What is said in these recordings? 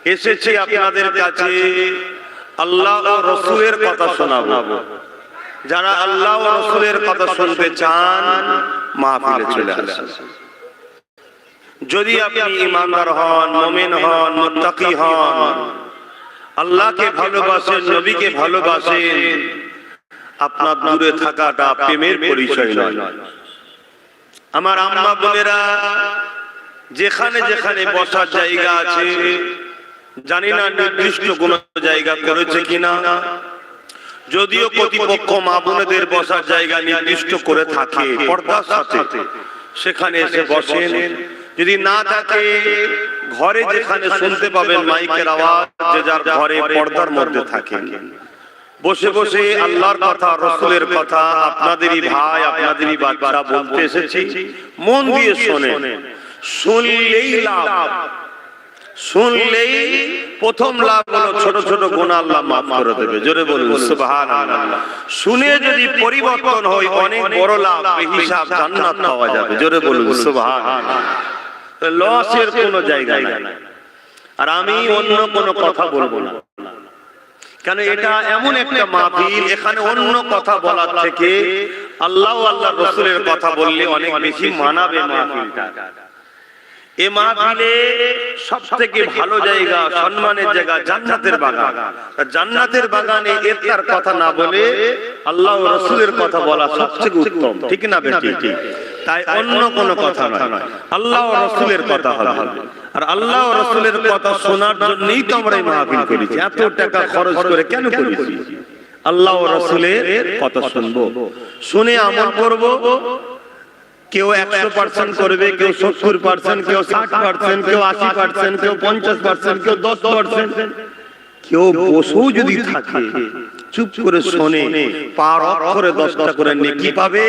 এসেছি আপনাদের কাছে আল্লাহ ও রাসূলের কথা শোনাবো। যারা আল্লাহ ও রাসূলের কথা শুনতে চান মাহফিলে চলে আসুন। যদি আপনি ঈমানদার হন, মুমিন হন, মুত্তাকি হন, আল্লাহকে ভালোবাসেন, নবীকে ভালোবাসেন, আপনার দূরে থাকাটা প্রেমের পরিচয় নয়। আমার আম্মা বোনেরা, যেখানে যেখানে বসার জায়গা আছে, জানি না নির্দিষ্ট কোন জায়গা করেছে কিনা, যদিও কর্তৃপক্ষ মা বোনেদের বসার জায়গা নির্দিষ্ট করে থাকে পর্দার সাথে, সেখানে এসে বসেন। যদি না থাকে, ঘরে যেখানে শুনতে পাবেন মাইকের আওয়াজ, যে যার ঘরে পর্দার মধ্যে থাকেন, বসে বসে আল্লাহর কথা, রাসূলের কথা আপনাদেরই ভাই, আপনাদেরই বাচ্চা বলতে এসেছি, মন দিয়ে শোনেন। শুনলেই লাভ, শুনলেই প্রথম লাভ হলো ছোট ছোট গুনাহ আল্লাহ মাফ করে দেবে। জোরে বলুন সুবহানাল্লাহ। শুনে যদি পরিবর্তন হয়, অনেক বড় লাভ, বেহিসাব জান্নাত পাওয়া যাবে। জোরে বলুন সুবহানাল্লাহ। লসের কোনো জায়গা নাই। আর আমি অন্য কোনো কথা বলবো না, কারণ এটা এমন একটা মাহফিল, এখানে অন্য কথা বলার থেকে আল্লাহ ও আল্লাহর রাসূলের কথা বললে অনেক বেশি মানাবে মাহফিলটা। এই মাহফিলে সবথেকে ভালো জায়গা, সম্মানের জায়গা জান্নাতের বাগান। জান্নাতের বাগানে এর কথা না বলে আল্লাহ ও রাসূলের কথা বলা সবথেকে উত্তম, ঠিক না বেটি? তাই অন্য কোনো কথা নয়, আল্লাহ ও রাসূলের কথা হবে। আর আল্লাহ ও রাসূলের কথা শোনার জন্যই তো আমরা এই মাহফিল করেছি। এত টাকা খরচ করে কেন করেছি? আল্লাহ ও রাসূলের কথা শুনবো, শুনে আমল করব। কেউ 100% করবে, কেউ 70%, কেউ 60%, কেউ 80%, কেউ 50%, কেউ 10%। কেউ বসেও যদি থাকে, চুপ করে শোনে, পার অক্ষরে 10টা করে নেকি পাবে।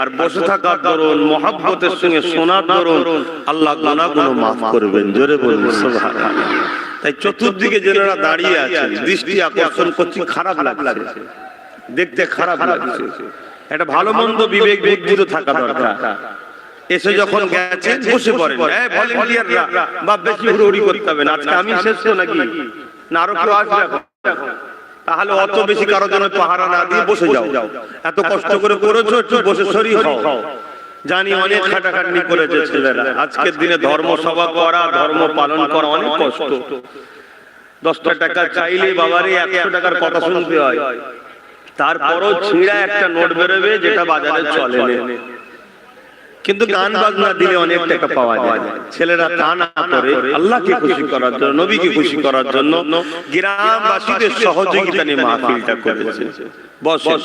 আর বসে থাকার দরুন, মহব্বতের সঙ্গে শোনার দরুন আল্লাহ গুনাহগুলো মাফ করবেন। জোরে বলুন সুবহানাল্লাহ। তাই চতুর্দিকে যারা দাঁড়িয়ে আছে, দৃষ্টি আকর্ষণ করছি, খারাপ লাগছে, দেখতে খারাপ লাগছে। একটা ভালো মন্দ বিবেক বুদ্ধি থাকা দরকার। এসে যখন গেছেন বসে পড়েন। ভলান্টিয়াররা বা বেশি হুড়োহুড়ি করতে হবে না। আজকে আমি শেষ তো নাকি না আরো কেউ আসবে? তাহলে অত বেশি কারোর জন্য পাহারা না দিয়ে বসে যাও। এত কষ্ট করে করেছো, একটু বসে সরি হও। জানি অনেক খাটাখাটনি করেছে ছেলেরা। আজকের দিনে ধর্ম সভা করা, ধর্ম পালন করা অনেক কষ্ট। 10টা টাকা চাইলে বাবারে 100 টাকার কথা শুনতে হয়। তারপরও ছিঁড়া একটা নোট বেরোবে যেটা বাজারে চলে না। কিন্তু গান বাজনা দিলে অনেক টাকা পাওয়া যায়। ছেলেরা তা না করে আল্লাহকে খুশি করার জন্য, নবীকে খুশি করার জন্য গ্রামবাসীদের সহযোগিতা নিয়ে মাহফিলটা করেছে। বসেন,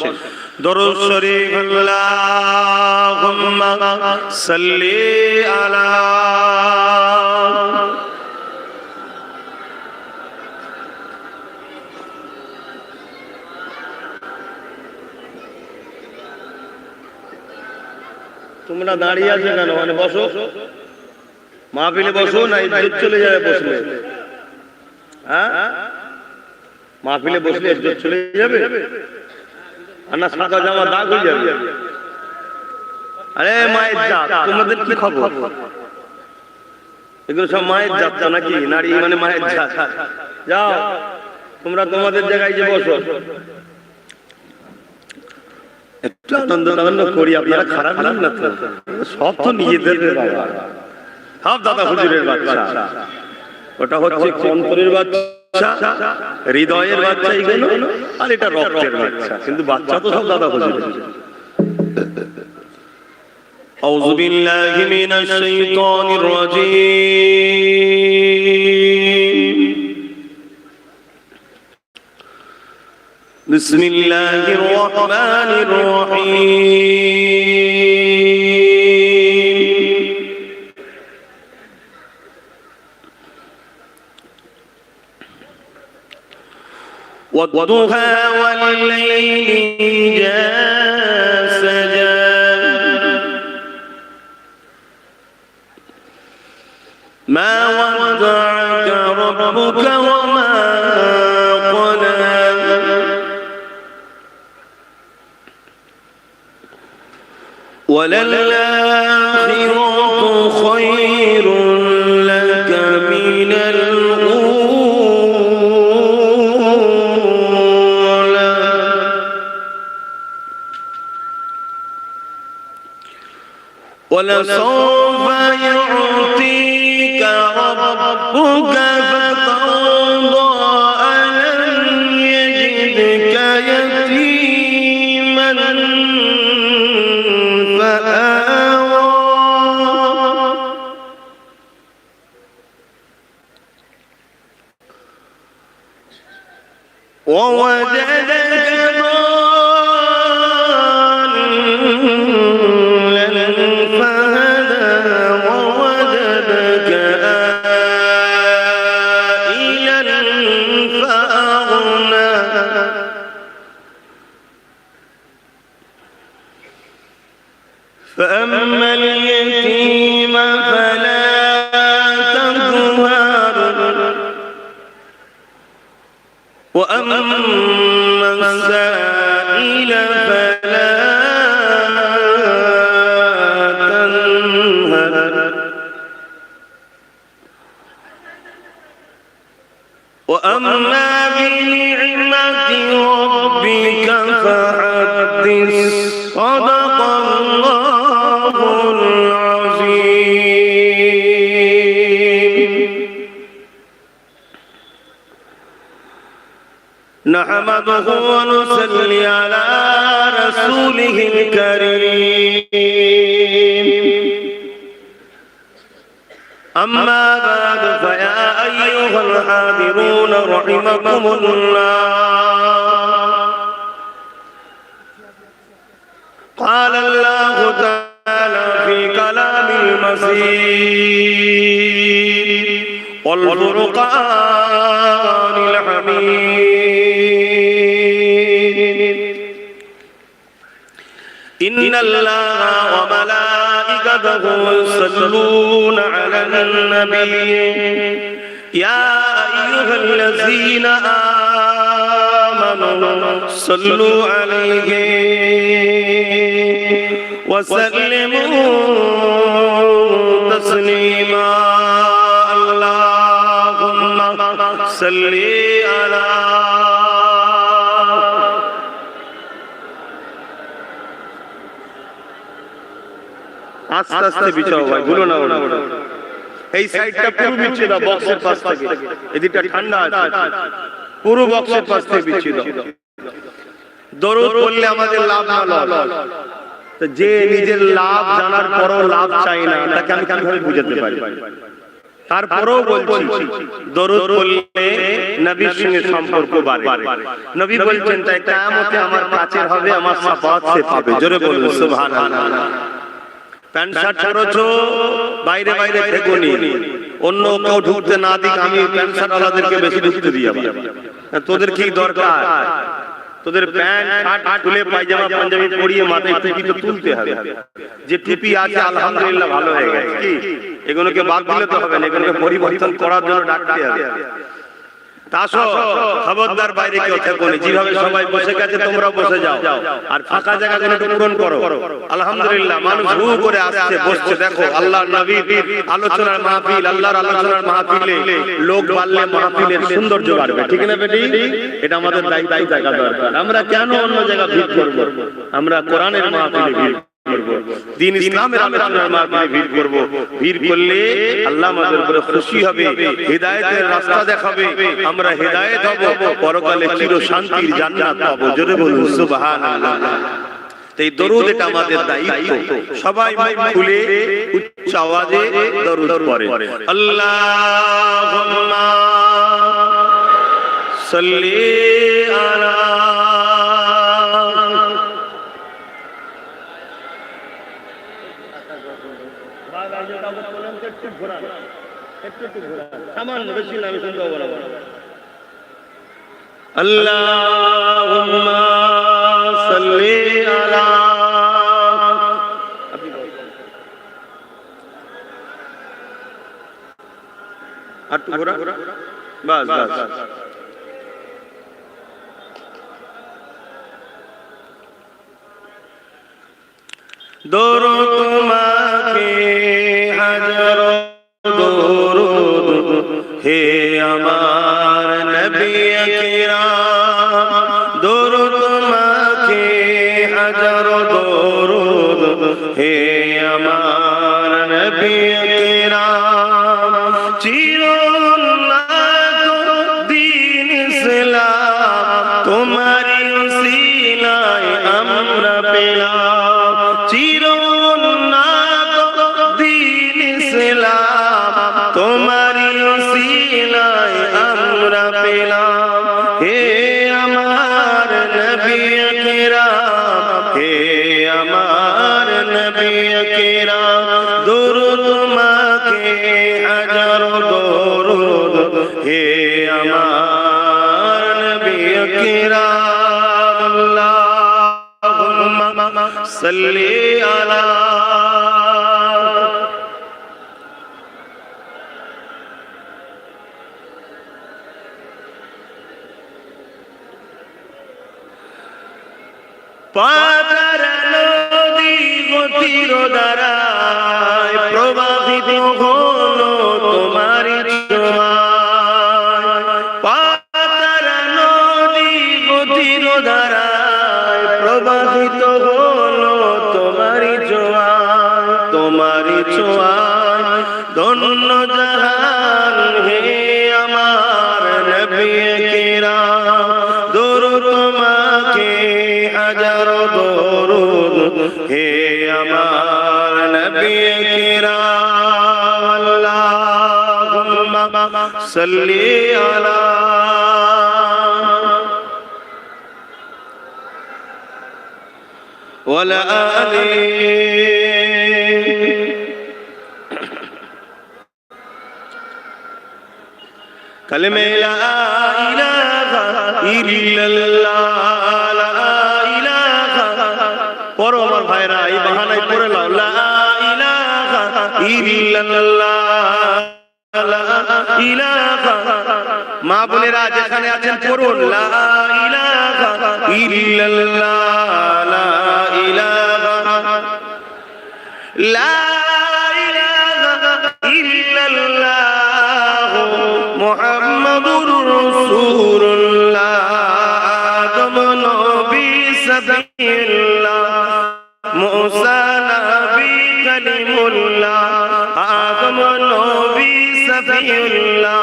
দরুদ শরীফ আল্লাহুম্মা সাল্লি আলা। তোমরা দাঁড়িয়ে আছো কেন? মানে বসো, মাহফিলে বসো, না ইজ্জত চলে যাবে বসলে? হ্যাঁ, মাহফিলে বসলে ইজ্জত চলে যাবে, আর না সাদা জামা দাগ হয়ে যাবে। আরে মায়ের জাত, তোমাদের কি খবর? এগুলো সব মায়ের জাত নাকি? নারী মানে মায়ের জাত। যাও তোমরা তোমাদের জায়গায় যে বসো। একটু আনন্দ করি, আপনারা খারাপ না তো? সব তো নিজেদের বাবা, সব দাদা হুজুরের বাচ্চা। ওটা হচ্ছে অন্তরের বাচ্চা, হৃদয়ের বাচ্চা এগুলো, আর এটা রক্তের বাচ্চা। কিন্তু বাচ্চা তো সব দাদা হুজুরের। আউযু বিল্লাহি মিনাশ শাইতানির রাজীম। বিসমিল্লাহির রহমানির রহিম। ওয়াদ-দুহা ওয়াল-লাইলি ইযা সাজা মা ওয়াদ্দা'আকা রাব্বুকা ওয়া মা ক্বালা وللآخرة خير لك من الأولى ولسوف يعطيك ربك فترضى ألم يجدك يتيما فآوى ووجدك ضالا فهدى ووجدك عائلا فأغنى فأما اليتيم فلا تقهر وأما السائل فلا تنهر وأما بنعمة ربك فحدث صدق الله العظيم نحمده ونصلي على رسوله الكريم أما بعد فيا أيها الحاضرون رحمكم الله قال الله تعالى في كلام المسيح والفرقان الحميد إن الله وملائكته يصلون على النبي يا أيها الذين آمنوا صلوا عليه وسلموا تسليما اللهم صل على আস্তে আস্তে বিছাও ভাই ভুলো না এই সাইডটা পুরো বিছিয়ে দাও বক্সের পাশ থেকে এদিকটা ঠান্ডা আছে পুরো বক্সের পাশ থেকে বিছিয়ে দাও দরুদ পড়লে আমাদের লাভ না লাভ তো যে নিজের লাভ জানার পরও লাভ চাই না তাকে আমি কিভাবে বুঝাতে পারি তারপরেও বলছি দরুদ পড়লে নবীর সঙ্গে সম্পর্ক বাড়ে নবী বলছেন তাই কিয়ামতে আমার কাছের হবে আমার শাফাআত সে পাবে জোরে বলুন সুবহানাল্লাহ প্যান্ট শার্ট পরেছো বাইরে বাইরে থেকোনি অন্য কেউ ঢুকতে না দিক আমি প্যান্ট শার্ট ওয়ালাদেরকে বেশি ঢুকতে দিই তোদের কি দরকার তোদের প্যান্ট শার্ট খুলে পায়জামা পাঞ্জাবি পরিয়ে মাথায় টুপি তো তুলতে হবে যে টুপি আছে আলহামদুলিল্লাহ ভালো হয়ে গেছে কি এগুলোকে বাদ দিলে তো হবে না এগুলোকে পরিবর্তন করার জন্য ডাকতে হবে তাসো খবরদার বাইরে কেউ থেকোনি যেভাবে সবাই বসে গেছে তোমরা বসে যাও আর ফাঁকা জায়গাগুলোকে পূরণ করো আলহামদুলিল্লাহ মানুষ হু করে আসছে বসছে দেখো আল্লাহর নবীর আলোচনার মাহফিল আল্লাহর আলোচনার মাহফিলে লোক বাড়লে মাহফিলের সৌন্দর্য বাড়বে ঠিক না বেটি এটা আমাদের দায়িত্ব জায়গা দরকার আমরা কেন অন্য জায়গা ভিড় করব আমরা কোরআনের মাহফিলে ভিড় দিন ইসলামের আলোচনার মাধ্যমে ভিড় করব ভিড় করলে আল্লাহ আমাদের উপরে খুশি হবে হিদায়াতের রাস্তা দেখাবে আমরা হিদায়াত হব পরকালে চির শান্তির জান্নাত পাবো জোরে বলুন সুবহানাল্লাহ এই দরুদ এটা আমাদের দায়িত্ব সবাই মুখ খুলে উচ্চ আওয়াজে দরুদ পড়ে আল্লাহুম্মা সাল্লি আলা আল্লাহুম্মা সাল্লি আলা আটটু ঘোরা বাস বাস দরুদ তোমাকে হাজার দরুদ হে আমার নবী আকরাম দরুদ তোমাকে হাজার দরুদ হে আমার সালাম হে আমার নবী আকরাম হে আমার নবী আকরাম দুরুদ মাকে হাজার দরুদ হে আমার নবী আকরাম আল্লাহুম্মা সাল্লি আলা পাতার নদী গতির দ্বারায় প্রবাহিত হলো তোমারি ছোঁয়ায় পাতার নদী গতির দ্বারায় প্রবাহিত হলো তোমারি ছোঁয়ায় ধন্য জাহান হে আমার নবী আকরাম দরুদ মাকে হাজার দরুদ হে আমার নবী আকরাম আল্লাহুম্মা সাল্লি আলা ওয়ালা আলি কালেমে লা ইলাহা ইল্লাল্লাহ লা ইলাহা পড়ো আমার ভাইরা এই বাহানায় পড়ে নাও লা ইলাহা ইল্লাল্লাহ লা ইলাহা মা বোনেরা যেখানে আছেন পড়ুন লা ইলাহা ইল্লাল্লাহ লা ইলাহা লা ইলাহা ইল্লাল্লাহ মুহাম্মাদুর রাসূলুল্লাহ আদম নবী সাবিয়ুল্লাহ মুসা নবী কালিমুল্লাহ আদম নবী সাবিয়ুল্লাহ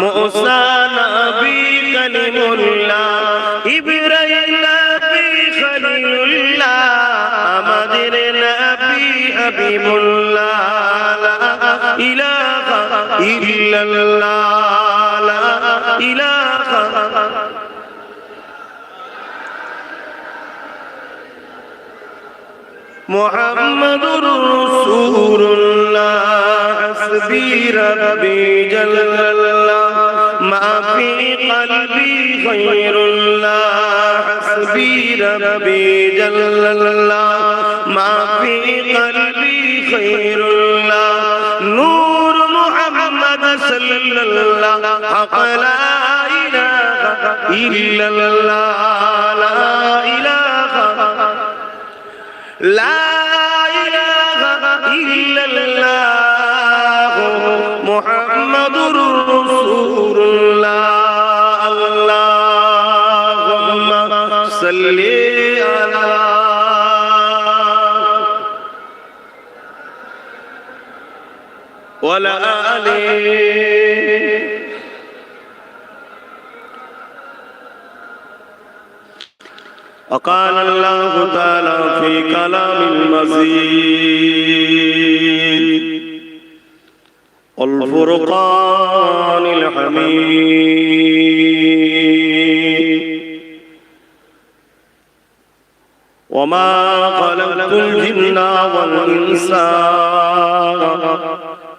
মুসা নবী কালিমুল্লাহ ইব্রাহিম নবী খলিলুল্লাহ আমাদের নবী হাবিবুল্লাহ লা ইলাহা ইল্লাল্লাহ লা ইলাহা মুহাম্মাদুর রাসূলুল্লাহ হাসবি রাব্বি জাল্লাল্লাহ মা ফি কলবি খায়রুল্লাহ হাসবি রাব্বি জাল্লাল্লাহ মা ফি কলবি খায়রুল্লাহ নূর মুহাম্মদ সাল্লাল্লাহ হক লা ইলাহা ইল্লাল্লাহ লা ইলাহা لا إله إلا الله محمد رسول الله اللهم صل على وعلى آله وقال الله تعالى في كلام المزيد والفرقان الحميد وما خلقت الجن والإنس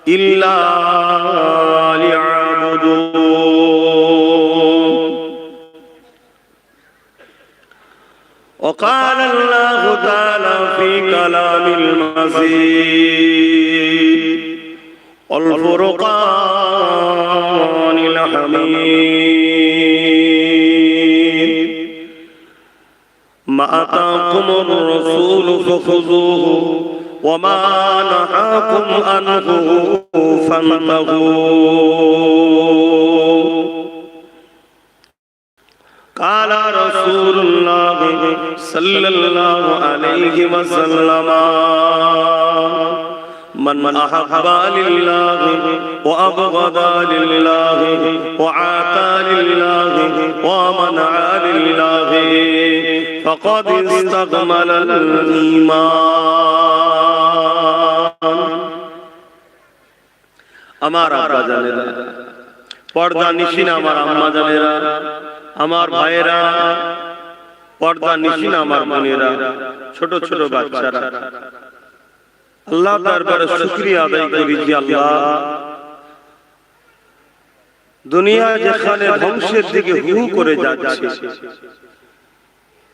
إلا ليعبدون وقال الله تعالى في كلام المزيد والفرقان الحميد ما آتاكم الرسول فخذوه وما نهاكم عنه فانتهوا قال رسول الله صلى الله عليه وسلم من أحب لله وأبغض لله وعاتى لله ومنع لله فقد استكمل الإيمان আমার আব্বা জানেরা পর্দা নিশিনা আমার আম্মা জানেরা, আমার ভাইয়েরা, পর্দা নিশিনা আমার বোনেরা, ছোট ছোট বাচ্চারা, আল্লাহ দরবারে শুকরিয়া আদায় করি যে আল্লাহ দুনিয়া যেখানে ধ্বংসের দিকে হু করে যাচ্ছে,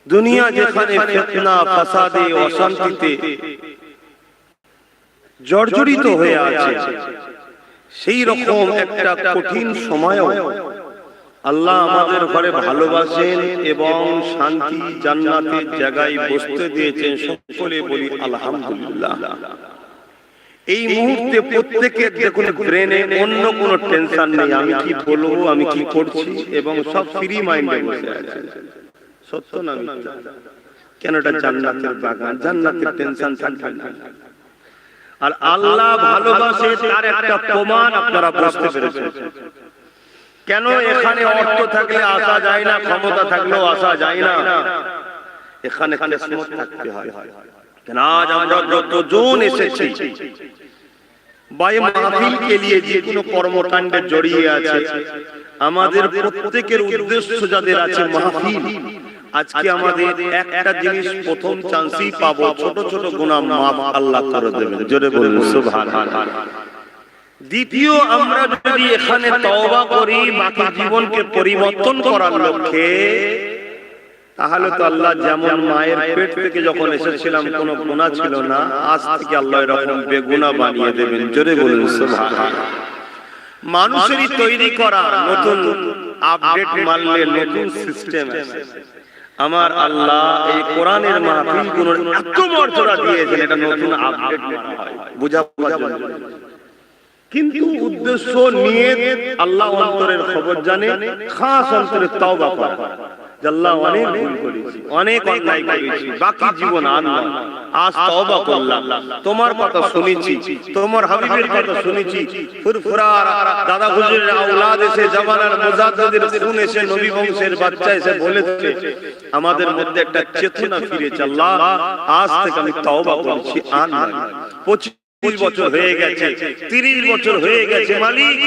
দুনিয়া যেখানে ফিতনা ফাসাদে অশান্তিতে জর্জরিত হয়ে আছে, সেই রকম একটা কঠিন সময়ও আল্লাহ আমাদের ঘরে ভালোবাসেন এবং শান্তি জান্নাতের জায়গায় বসতে দিয়েছেন। সকলে বলি আলহামদুলিল্লাহ। এই মুহূর্তে প্রত্যেকের দেখুন ব্রেনে অন্য কোনো টেনশন নেই, আমি কি বলবো, আমি কি করছি, এবং সব ফ্রি মাইন্ডে বসে আছে। সত্য না মিথ্যা? কেন? এটা জান্নাতের বাগান, জান্নাতের টেনশন থাকবে না। আর আল্লাহ ভালোবাসে তার একটা প্রমাণ আপনারা বুঝতে পেরেছেন। কেন এখানে অর্থ থাকলে আসা যায় না, ক্ষমতা থাকলেও আসা যায় না, এখানে কিসমত থাকতে হয়। কেন আজ আমরা যতজন এসেছি বাই মাহফিল কে লিয়ে যে কোনো কর্মকাণ্ডে জড়িয়ে আছে, আমাদের প্রত্যেকের উদ্দেশ্য যাদের আছে মাহফিল, আজকে আমাদের একটা জিনিস প্রথম চান্সই পাবো, ছোট ছোট গুনাহ মাফ আল্লাহ করে দেবেন। জোরে বলুন সুবহানাল্লাহ। দ্বিতীয়, আমরা যদি এখানে তওবা করি বাকি জীবনকে পরিবর্তন করার লক্ষ্যে, তাহলে তো আল্লাহ যেমন মায়ের পেট থেকে যখন এসেছিলাম কোনো গুনাহ ছিল না, আজ থেকে আল্লাহ এরকম বেগুনাহ বানিয়ে দেবেন। জোরে বলুন সুবহানাল্লাহ। মানুষেরই তৈরি করা নতুন আপডেট মারলে নতুন সিস্টেম আছে। আমার আল্লাহ এই কোরআনের মাহফিলগুলোর এত মর্যাদা দিয়েছেন, এটা নতুন আপডেট মারা হয় বুঝাবার জন্য। কিন্তু উদ্দেশ্য নিয়ে আল্লাহ অন্তরের খবর জানে, খাস অন্তরে তওবা করা। আল্লাহ অনেক ভুল করেছি, অনেক অন্যায় করেছি, বাকি জীবন আর নয়, আজ তওবা করলাম, তোমার কথা শুনেছি, তোমার হাবিবের কথা শুনেছি, ফুরফুরার দাদা হুজুরের আওলাদ এসে জামানার মুজাদ্দিদের খুন এসে নবী বংশের বাচ্চা এসে বলেছে, আমাদের মধ্যে একটা চেতনা ফিরেছে। আল্লাহ আজ থেকে আমি তওবা করছি, আর নয়। 25 বছর হয়ে গেছে, 30 বছর হয়ে গেছে, মালিক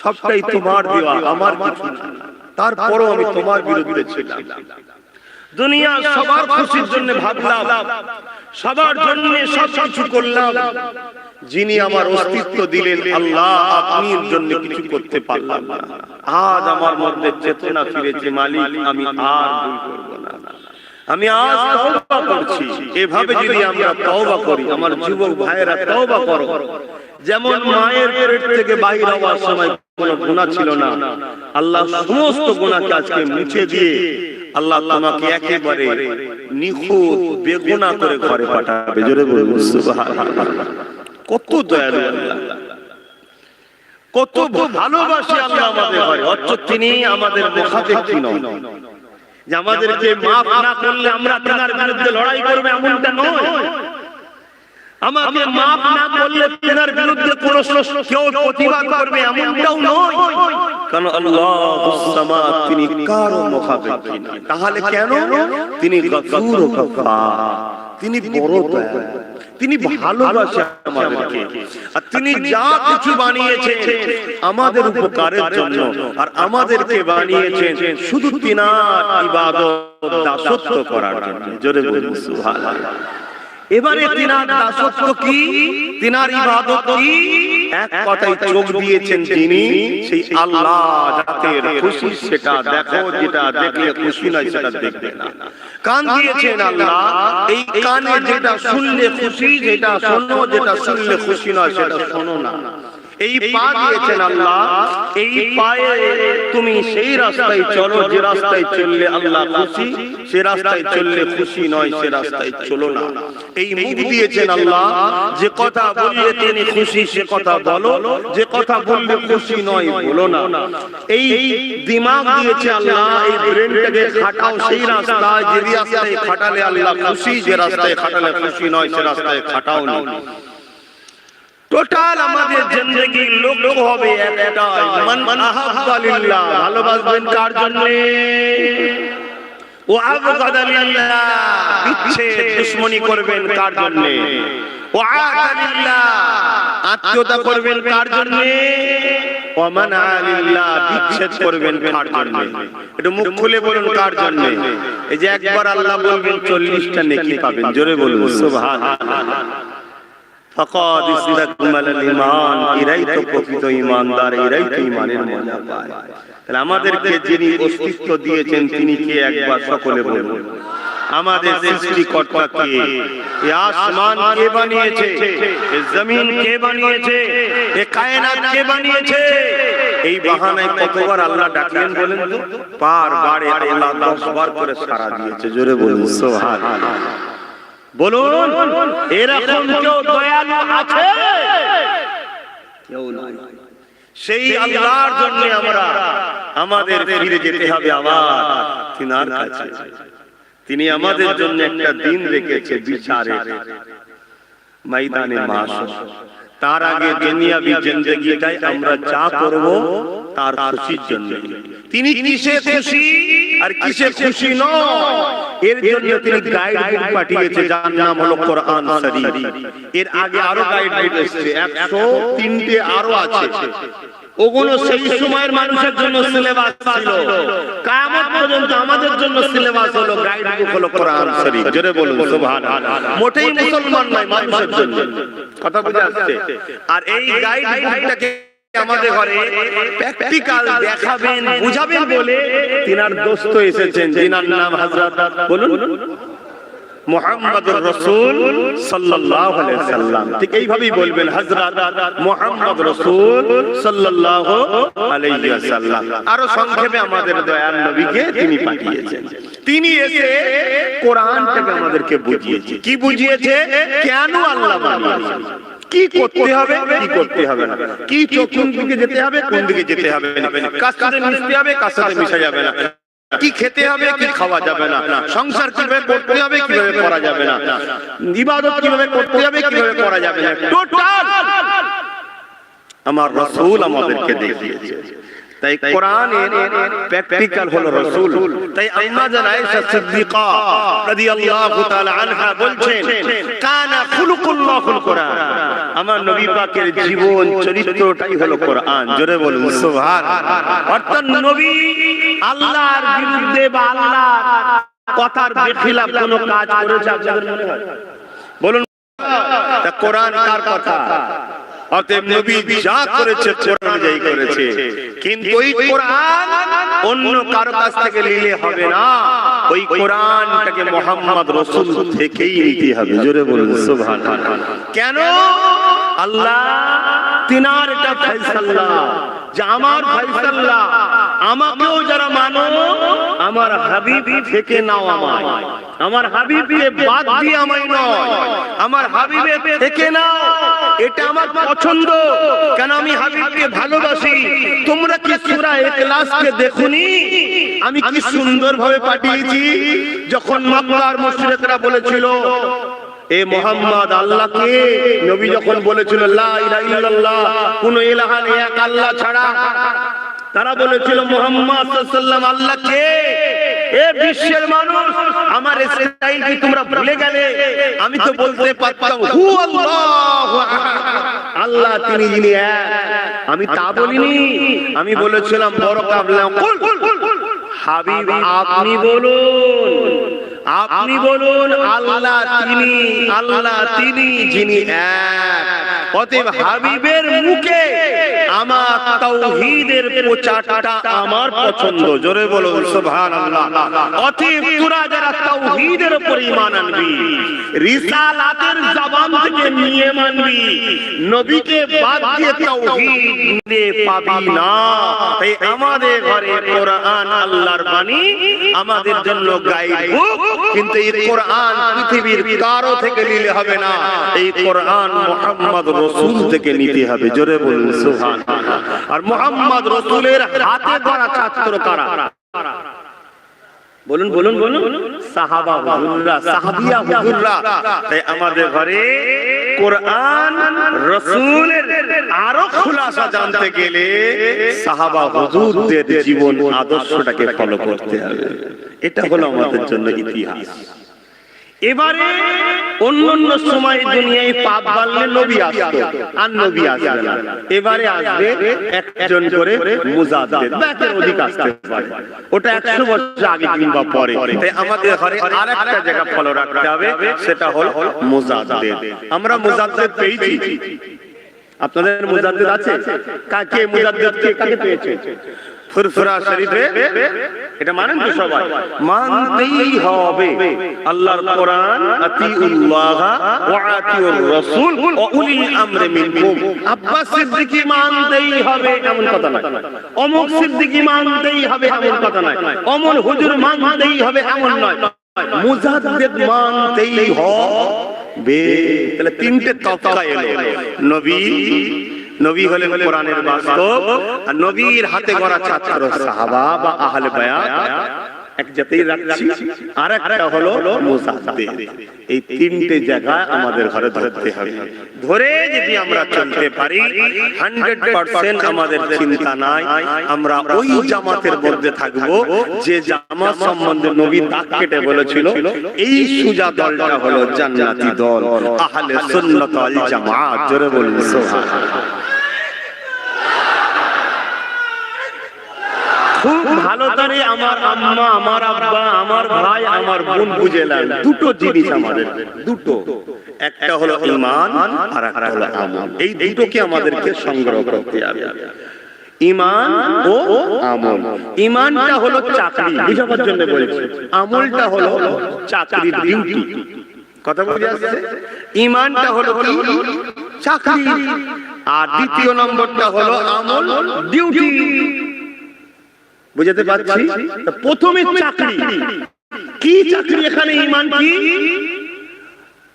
সবটাই তোমার দেওয়া, আমার কিছু না, তারপরও আমি তোমার বিরুদ্ধে ছিলাম। দুনিয়া সবার খুশির জন্য ভাবলাম, সবার জন্য সবকিছু করলাম, যিনি আমার অস্তিত্ব দিলেন আল্লাহ, আপনির জন্য কিছু করতে পারলাম না। আজ আমার মধ্যে চেতনা ফিরেছে, মালিক আমি আর ভুল করব না, আমি আজ তওবা করছি। এভাবে যদি আমরা তওবা করি, আমার যুবক ভাইয়েরা তওবা করো। যেমন মায়ের পেট থেকে বাহির হওয়ার সময় কোনো গুনাহ ছিল না, আল্লাহ সমস্ত গুনাহকে আজকে মুছে দিয়ে আল্লাহ তোমাকে একেবারে নিখুঁত বেগুনাহ করে ঘরে পাঠাবে। জোরে বলুন সুবহানাল্লাহ। কত দয়ালু আল্লাহ, কত ভালোবাসে আল্লাহ আমাদের ঘরে। অথচ তিনি আমাদের মুখাপেক্ষী নন, যে আমাদেরকে মাফ না করলে আমরা তার বিরুদ্ধে লড়াই করবে এমনটা নয়। আমাকে মাফ না করলে তার বিরুদ্ধে কোন কেউ প্রতিবাদ করবে এমনটাও নয়। কারণ আল্লাহুস সামাদ, তিনি কারো মুখাপেক্ষী না। তাহলে কেন? তিনি গফুর ও গফফার, তিনি বড় দয়ালু, তিনি ভালোবাসেন আমাদেরকে, আর তিনি যা কিছু বানিয়েছেন আমাদের উপকারের জন্য, আর আমাদেরকে বানিয়েছেন শুধু তিনার ইবাদত দাসত্ব করার জন্য। জোরে বলুন সুবহানাল্লাহ। এবারে তিনার দাসত্ব কি, তিনার ইবাদত কি? এক কথায় চোখ দিয়েছেন যিনি, সেই আল্লাহ যাদের খুশি সেটা দেখো, যেটা দেখলে খুশি নয় সেটা দেখবে না। কান দিয়েছেন আল্লাহ, এই কানে যেটা শুনলে খুশি যেটা শোনো, যেটা শুনলে খুশি নয় সেটা শোনো না। এই পা দিয়েছেন আল্লাহ, এই পায়ে তুমি সেই রাস্তায় চলো যে রাস্তায় চললে আল্লাহ খুশি, সে রাস্তায় চললে খুশি নয় সে রাস্তায় চলো না। এই মুখ দিয়েছেন আল্লাহ, যে কথা বললে তিনি খুশি সে কথা বলো, যে কথা বললে খুশি নয় বলো না। এই দিমাগ দিয়েছে আল্লাহ, এই ব্রেনটাকে খাটাও সেই রাস্তায় যে রাস্তায় খাটালে আল্লাহ খুশি, যে রাস্তায় খাটালে খুশি নয় সে রাস্তায় খাটাও না। টোটাল আমাদের জিন্দেগির লক্ষ্য হবে একটাই, মান আহাব্বা লিল্লাহ, ভালোবাসবেন কার জন্য? ওয়া আবগাদা লিল্লাহ, বিচ্ছেদ দুশমনি করবেন কার জন্য? ওয়া আতা লিল্লাহ, আত্মীয়তা করবেন কার জন্য? ওমান আলিল্লাহ বিচ্ছেদ করবেন কার জন্য? একটু মুখ খুলে বলুন কার জন্য? এই যে একবার আল্লাহ বলবেন 40টা নেকি পাবেন, জোরে বলুন সুবহানাল্লাহ। ফাকাদ ইসতাকমালাল ঈমান, এরাই তো প্রকৃত ঈমানদার, এরাই তো ঈমানের মজা পায়। তাহলে আমাদেরকে যিনি অস্তিত্ব দিয়েছেন তিনি কে? একবার সকলে বলুন। আমাদের সৃষ্টিকর্তা কে? এই আসমান কে বানিয়েছে? এই জমিন কে বানিয়েছে? এই কায়নাত কে বানিয়েছে? এই বাহানায় কতবার আল্লাহ ডাকলেন বলেন তো? বারে আল্লাহ 10 বার করে সাড়া দিয়েছে, জোরে বলুন সুবহানাল্লাহ। বলুন এরকম কেউ দয়ালু আছে? কেউ নাই। সেই আল্লাহর জন্য আমাদের ফিরে যেতে হবে আবার তিনার কাছে। তিনি আমাদের জন্য একটা দিন রেখেছে বিচারের ময়দানে মাহশর। তার আগে দুনিয়াবি জিন্দেগিটাই আমরা যা করব তার খুশির জন্য। তিনি কিসে খুশি আর কিসে খুশি নয় এর জন্য তিনি গাইড বুক পাঠিয়েছে, যার নাম হলো কোরআন শরীফ। এর আগে আরো গাইড বুক এসেছে, 103টে আরো আছে। ওগুলো সেই সময়ের মানুষের জন্য সিলেবাস ছিল। কিয়ামত পর্যন্ত আমাদের জন্য সিলেবাস হলো, গাইড বুক হলো কোরআন শরীফ। জোরে বলুন সুবহানাল্লাহ। মোটেই মুসলমান নয়, মানুষের জন্য। কথা বুঝে আসছে? আর এই গাইড বুকটাকে আমাদের ঘরে প্র্যাকটিক্যাল দেখাবেন, বুঝাবেন বলে তিনার দোস্ত এসেছেন, যিনার নাম হযরত বলুন মুহাম্মদুর রাসূল সাল্লাল্লাহু আলাইহি ওয়াসাল্লাম। ঠিক এইভাবেই বলবেন, হযরত মুহাম্মদ রাসূল সাল্লাল্লাহু আলাইহি ওয়াসাল্লাম। আরো সংক্ষেপে আমাদের দয়ার নবীকে তিনি পাঠিয়েছেন। তিনি এসে কোরআনটাকে আমাদেরকে বুঝিয়েছে। কি বুঝিয়েছে? কেন আল্লাহ বানিয়েছেন, কি করতে হবে কি করতে হবে না, কি কোন দিকে যেতে হবে কোন দিকে যেতে হবে না, কার সাথে মিশতে হবে কার সাথে মিশা যাবে না, কি খেতে হবে কি খাওয়া যাবে না, সংসার কিভাবে করতে হবে কিভাবে করা যাবে না, ইবাদত কিভাবে করতে হবে কিভাবে করা যাবে না, টোটাল আমার রাসূল আমাদেরকে দেখিয়েছে। তাই কোরআনের প্র্যাকটিক্যাল হলো রাসূল। তাই আম্মা জান আয়েশা সিদ্দিকা রাদিয়াল্লাহু তাআলা আনহা বলছেন, কানা খুলুকুল্লাহুল কোরআন। আমার নবী পাকের জীবন চরিত্রটাই হলো কোরআন। জোরে বলুন সুবহানাল্লাহ। অর্থাৎ নবী আল্লাহর বিরুদ্ধে বা আল্লাহর কথার বেখিলাফ কোনো কাজ করেছে আপনাদের মনে হয়? বলুন, তা কোরআন কার কথা? অতএব নবী যা করেছে কোরআন অনুযায়ী করেছে। কিন্তু ওই কোরআন অন্য কারো কাছ থেকে নিলে হবে না, ওই কোরআনটাকে মুহাম্মদ রাসূল থেকেই নিতে হবে। জোরে বলুন সুবহানাল্লাহ। কেন? আল্লাহ তিনার এটা ফয়সালা, যে আমার ফয়সালা, আমাকেও যারা মানো আমার হাবিব থেকে নাও আমায়, আমার হাবিবকে বাদ দিয়ে আমায় নয়, আমার হাবিবের থেকে নাও। এটা আমার পছন্দ। কেন? আমি হাবিবকে ভালোবাসি। তোমরা কি সূরা ইখলাসকে দেখুনি? আমি কি সুন্দরভাবে পাঠিয়েছি। যখন মক্কার মুশরিকরা বলেছিল এ মুহাম্মদ আল্লাহকে, নবী যখন বলেছিল লা ইলাহা ইল্লাল্লাহ, কোন ইলাহা নেই এক আল্লাহ ছাড়া, তারা বলেছিল মুহাম্মদ সাল্লাল্লাহু আলাইহি ওয়াসাল্লাম আল্লাহকে। এ বিশ্বের মানুষ, আমার স্টাইল কি তোমরা ভুলে গেলে? আমি তো বলতে পারতাম হু আল্লাহু আহাদ, আল্লাহ তিনি যিনি এক। আমি তা বলিনি, আমি বলেছিলাম বড় কাবলা কুল হাবিব আপনি বলুন, আপনি বলুন আল্লাহ তিনি যিনি এক। অতএব হাবিবের মুখে আমার তাওহীদের প্রচারটা আমার পছন্দ। জোরে বলুন সুবহানাল্লাহ। অতএব তোরা যারা তাওহীদের উপর ঈমান আনবি, রিসালাতের জবান থেকে নিয়ে মানবি, নবীকে বাদ দিয়ে তাওহীদ পাবি না। তাই আমাদের ঘরে কোরআন আল্লাহর বাণী, আমাদের জন্য গাইড বুক। কিন্তু এই কোরআন পৃথিবীর কারো থেকে নিলে হবে না, এই কোরআন মুহাম্মদ রাসূল থেকে নিতে হবে। জোরে বলুন সুবহানাল্লাহ। আর মুহাম্মদ রাসূলের হাতে গড়া ছাত্র কারা? বলুন বলুন বলুন, সাহাবা হুজুররা, সাহাবিয়া হুজুররা। তাই আমাদের ঘরে কোরআন রাসূলের আরো খুলাসা জানতে গেলে সাহাবা হুজুরদের জীবন আদর্শটাকে ফলো করতে হবে। এটা হলো আমাদের জন্য ইতিহাস। এবারে অন্য সময় দুনিয়ায় পাপ বাড়লে নবী আসতো, আর নবী আসবে না। এবারে আসবে একজন করে মুজাদ্দিদ, ব্যাকের অধিক আসতে পারে, ওটা 100 বছর আগে কিংবা পরে। তাই আমাদের ঘরে আরেকটা জায়গা ফলো রাখতে হবে, সেটা হলো মুজাদ্দিদ। আমরা মুজাদ্দিদ পেয়েছি, আপনাদের মুজাদ্দিদ আছে? কাকে মুজাদ্দিদ কাকে পেয়েছে? ফুরফুরা শরীফে এটা মানেন তো সবাই? মানতেই হবে আল্লাহর কোরআন, আতিউল্লাহ ওয়া আতিউর রাসূল ওয়া উলিল আমরি মিনকুম। আব্বাস সিদ্দিকী মানতেই হবে এমন কথা নয়, অমুক সিদ্দিকী মানতেই হবে এমন কথা নয়, অমন হুজুর মানতেই হবে এমন নয়, মুজাদ্দিদ মানতেই হবে। তাহলে তিনটে তফা এলো। নবী হলেন কোরআনের বাস্তব, আর নবীর হাতে গড়া ছাত্র সাহাবা বা আহলে বায়াত এক জাতেই রাখছি। আর একটা হলো মুজাদ্দিদ। এই তিনটে জায়গা আমাদের ঘরে ধরতে হবে। ধরে যদি আমরা চলতে পারি 100% আমাদের চিন্তা নাই, আমরা ওই জামাতের মধ্যে থাকব যে জামাত সম্বন্ধে নবী দাগ কেটে বলেছিল এই সুজা দলটা হলো জান্নাতি দল, আহলে সুন্নাত ওয়াল জামাত। জোরে বলুন সুবহানাল্লাহ। খুব ভালো করে আমার আম্মা, আমার আব্বা, আমার ভাই, আমার বোন বুঝেলেন দুটো জিনিস আমাদের, দুটো, একটা হলো ঈমান আর একটা হলো আমল। এই দুটোকে আমাদেরকে সংগ্রহ করতে হবে, ঈমান ও আমল। ঈমানটা হলো চাকরি, বুঝাবার জন্য বলছি, আমলটা হলো চাকরির ডিউটি। কথা বুঝে আসছে? ঈমানটা হলো কি? চাকরি, আর দ্বিতীয় নম্বরটা হলো আমল, ডিউটি। বুঝতে পারছি? প্রথমে চাকরি, কি চাকরি এখানে? ঈমান কি?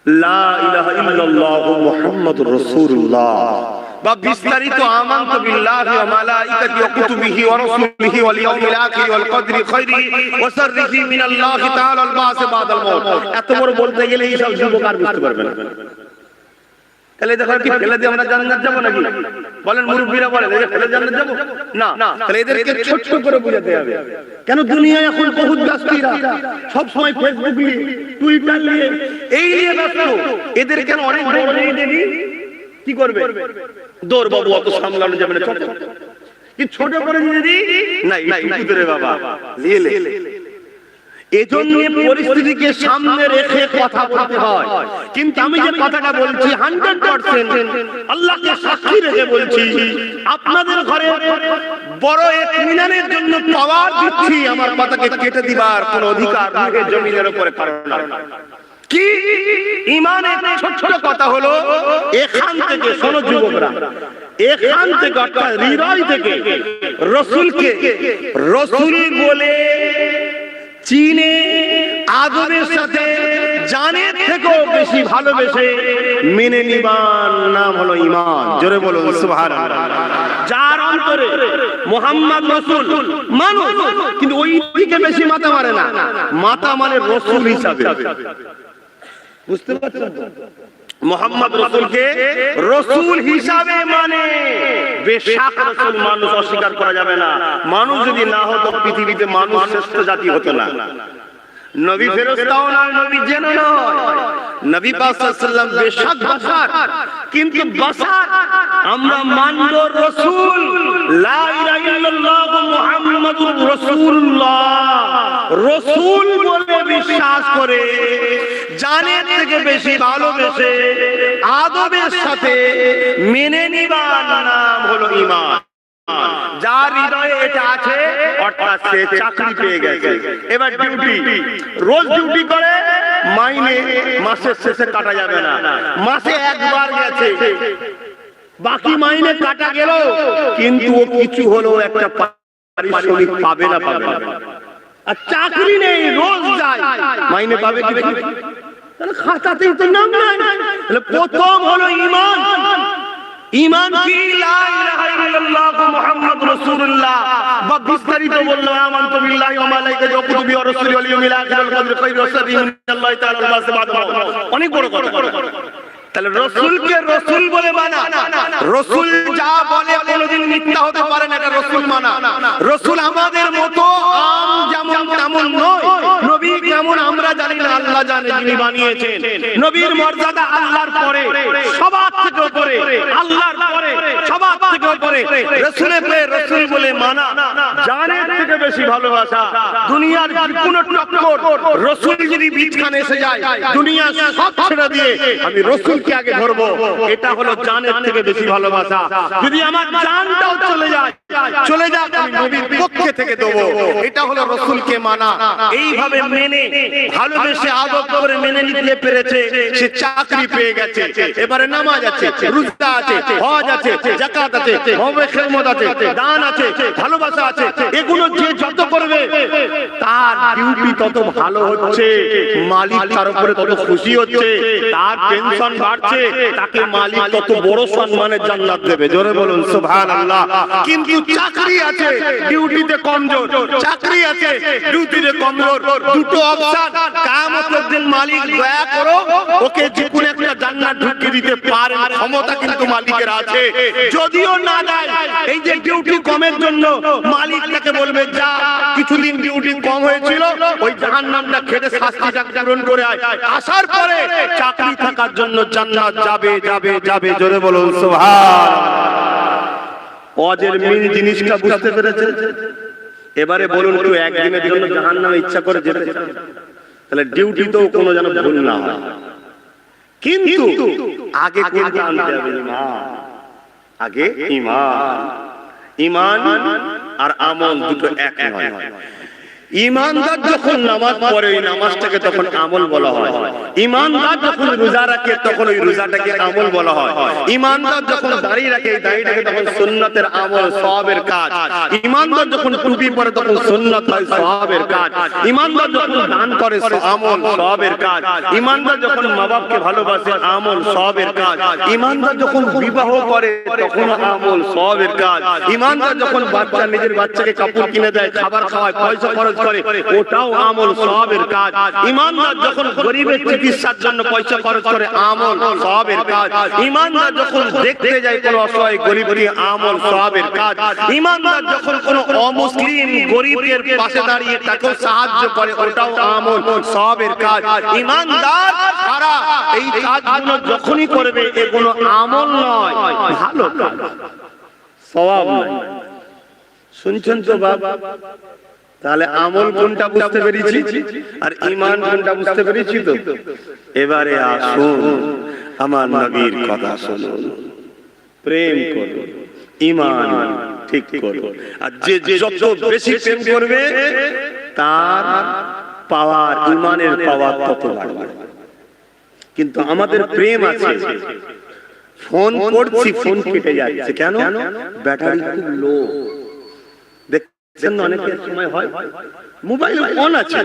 লা ইলাহা ইল্লাল্লাহ মুহাম্মাদুর রাসূলুল্লাহ, বা বিস্তারিত আমানতু বিল্লাহি ওয়া মালাইকাতিহি ওয়া কুতুবিহি ওয়া রাসূলিহি ওয়াল ইয়াউমিল আখির ওয়াল কদরি খাইরিহি ওয়া শাররিহি মিনাল্লাহি তাআলা ওয়াল বা'স বাদাল মাউত। এত বড় বলতে গেলে এই সব যুবক আর বুঝতে পারবে না। তাহলে দেখো কি ফেলে দিয়ে আমরা জান্নাত যাব নাকি? বলেন মুরব্বিরা বলেন, এই ফেলে জান্নাত যাব না। তাহলে এদেরকে ছোট করে বুঝাতে হবে। কেন দুনিয়া এখন বহুত ব্যস্তরা, সব সময় ফেসবুক নিয়ে, টুইটার নিয়ে, এই নিয়ে ব্যস্ত। এদের কেন অনেক বড় নিয়ে দেবি কি করবে? দৌড় বাবু, অত সামলানো যাবে না, ছোট কি ছোট করে দিয়ে দি নাই নাই করে বাবা নিয়ে লে। এজন্য পরিস্থিতিকে সামনে রেখে কথা বলতে হয়। কিন্তু আমি যে কথাটা বলছি 100% আল্লাহকে সাক্ষী রেখে বলছি, আপনাদের ঘরে বড় ইতমিনানের জন্য পাওয়ার দিচ্ছি, আমার কথাকে কেটে দিবার কোনো অধিকার রুহে জমিনের উপরে কারণ নাই। কি ঈমানের ছোট কথা হলো, এখান থেকে শোনো যুবকরা, এখান থেকে অর্থাৎ হৃদয় থেকে রাসূলকে রাসূল বলে চিনে আদরের সাথে জানের থেকেও বেশি ভালোবেসে মেনে নিবার নাম হলো ঈমান। জোরে বলুন সুবহানাল্লাহ। যার অন্তরে মুহাম্মদ রাসূল মানুষ, কিন্তু ওই দিকে বেশি মাথা মারে না, মাথা মানে রাসূল হিসাবে। বুঝতে পারছেন? মুহাম্মদ রাসূলকে রাসূল হিসাবে মানে, বেশক রাসূল মানুষ, অস্বীকার করা যাবে না। মানুষ যদি না হতো পৃথিবীতে মানুষ শ্রেষ্ঠ জাতি হতো না। নবী ফেরেশতাও নয়, নবী জিনও নয়। নবী পাক সাল্লাল্লাহু আলাইহি ওয়াসাল্লাম বেশক বাশার, কিন্তু বাশার আমরা মানব রাসূল, লা ইলাহা ইল্লাল্লাহ মুহাম্মাদুর রাসূলুল্লাহ, রাসূল বলে বিশ্বাস করে জানের থেকে বেশি ভালোবেসে আদবের সাথে মেনে নিবার নাম হলো ঈমান। যার হৃদয়ে এটা আছে অর্থাৎ সে চাকরি পেয়ে গেছে। এবার ডিউটি, রোজ ডিউটি করে, মাইনে মাসের শেষে কাটা যাবে না। মাসে একবার গেছে, বাকি মাইনে কাটা গেল, কিন্তু ও কিছু হলো একটা পারিশ্রমিক পাবে না, পাবে না। আর চাকরি নেই, রোজ যায়, মাইনে পাবে কি? তাহলে খাতাতেই তো নাম নাই। তাহলে প্রথম হলো ঈমান। ঈমান কি? লা ইলাহা ইল্লাল্লাহ মুহাম্মাদুর রাসূলুল্লাহ, বা বিস্তারিত বললাম আমানতু বিল্লাহি ওয়া মালাইকাতিহি ওয়া কুতুবিহি ওয়া রাসূলিহি ওয়াল ইয়াউমিল আখির ওয়াল কদরি খাইরিহি ওয়া শাররিহি মিনাল্লাহি তাআলা ওয়াল বা'স বাদাল মাউত। অনেক বড় কথা। তাহলে রাসূলকে রাসূল বলে মানা, রাসূল যা বলে কোনোদিন মিথ্যা হতে পারে না, এটা রাসূল মানা। রাসূল আমাদের মতো আম যেমন তেমন নয়, নবী কেমন আমরা জানি না, আল্লাহ জানে। যিনি বানিয়েছেন, নবীর মর্যাদা আল্লাহর পরে সবার থেকে উপরে, আল্লাহর পরে সবার থেকে উপরে। রাসূলের রাসূল বলে মানা জানের থেকে বেশি ভালোবাসা। দুনিয়ার যে কোনো টক্কর রাসূল যদি বিছখানে এসে যায়, দুনিয়া সব ছেড়ে দিয়ে আমি রাসূলকে আগে ধরবো, এটা হলো জানের থেকে বেশি ভালোবাসা। যদি আমার জানটাও চলে যাক আমি নবীর পক্ষে থেকে দেবো, এটা হলো রাসূলকে মানা। এইভাবে মেনে ভালোবেসে আদব করে মেনে নিতে পেরেছে, সে চাকরি পেয়ে গেছে। এবারে নামাজ আছে, রোজা আছে, হজ আছে, যাকাত আছে, হবে খেদমত আছে, দান আছে, ভালোবাসা আছে। এগুলো যে যত করবে তার ডিউটি তত ভালো হচ্ছে, মালিক তার উপরে তত খুশি হচ্ছে, তার পেনশন বাড়ছে, তাকে মালিক তত বড় সম্মানের জান্নাত দেবে। জোরে বলুন সুবহানাল্লাহ। কিন্তু চাকরি আছে, ডিউটিতে কমজোর, চাকরি আছে, ডিউটিতে কমজোর, দুটো অপশন। কিয়ামতের দিন মালিক দয়া করো ওকে যে কোন একটা জান্নাত ঢুকিয়ে দিতে পারে, ক্ষমতা কিন্তু মালিকের আছে। যদিও না দেয়, এই যে ডিউটি কমের জন্য মালিক তাকে বলবে যা কিছুদিন ডিউটি কম হয়েছিল, ওই জাহান্নামটা খেটে শাস্তিটা পূরণ করে আয়। আসার পরে চাকরি থাকার জন্য জান্নাত যাবে যাবে যাবে। জোরে বলুন সুবহানাল্লাহ। অজের মেন জিনিসটা বুঝতে পেরেছেন? এবারে বলুন কেউ একদিনের জন্য জাহান্নামে ইচ্ছা করে যেতে চায়, তাহলে ডিউটি তো কোনো যেন ভুল না হয়। কিন্তু আগে কোনটা আনতে হবে? আগে ঈমান। ঈমান আর আমল দুটো এক নয়। ঈমানদার যখন নামাজ পড়ে ওই নামাজটাকে তখন আমল বলা হয়। ঈমানদার যখন রোজা রাখে তখন ওই রোজাটাকে আমল বলা হয়। ঈমানদার যখন দাড়ি রাখে এই দাড়িটাকে তখন সুন্নতের আমল, সওয়াবের কাজ। ঈমানদার যখন টুপি পরে তখন সুন্নাত হয়, সওয়াবের কাজ। ঈমানদার যখন দান করে আমল, সওয়াবের কাজ। ঈমানদার যখন মা-বাপকে ভালোবাসে আমল, সওয়াবের কাজ। ঈমানদার যখন বিবাহ করে তখন আমল, সওয়াবের কাজ। ঈমানদার যখন নিজের বাচ্চাকে কাপড় কিনে দেয়, খাবার খাওয়ায়, পয়সা খরচ করে, ওটাও আমল, সওয়াবের কাজ। ঈমানদার যখন গরিবের চিকিৎসার জন্য পয়সা খরচ করে, আমল, সওয়াবের কাজ। ঈমানদার যখন দেখতে যায় কোন অসহায় গরিবকে, আমল, সওয়াবের কাজ। ঈমানদার যখন কোন অমুসলিম গরিবের পাশে দাঁড়িয়ে তাকে সাহায্য করে, ওটাও আমল, সওয়াবের কাজ। ঈমানদার সারা এই কাজগুলো যখনই করবে এগুলো আমল নয়, ভালো কাজ, সওয়াব নয়। শুনছেন তো বাবা? তাহলে আমল কোনটা বুঝতে পেরেছি আর ঈমান কোনটা বুঝতে পেরেছি তো? এবারে আসুন আমার নবীর কথা শুনুন। প্রেম করুন, ঈমান ঠিক করুন। আর যে যত বেশি প্রেম করবে তার পাওয়ার, ঈমানের পাওয়ার তত বাড়বে। কিন্তু আমাদের প্রেম আছে, ফোন করছি ফোন কেটে যাচ্ছে, কেন? ব্যাটারি খুব লো। অনেকের সময় হয় মোবাইল ফোন আছে,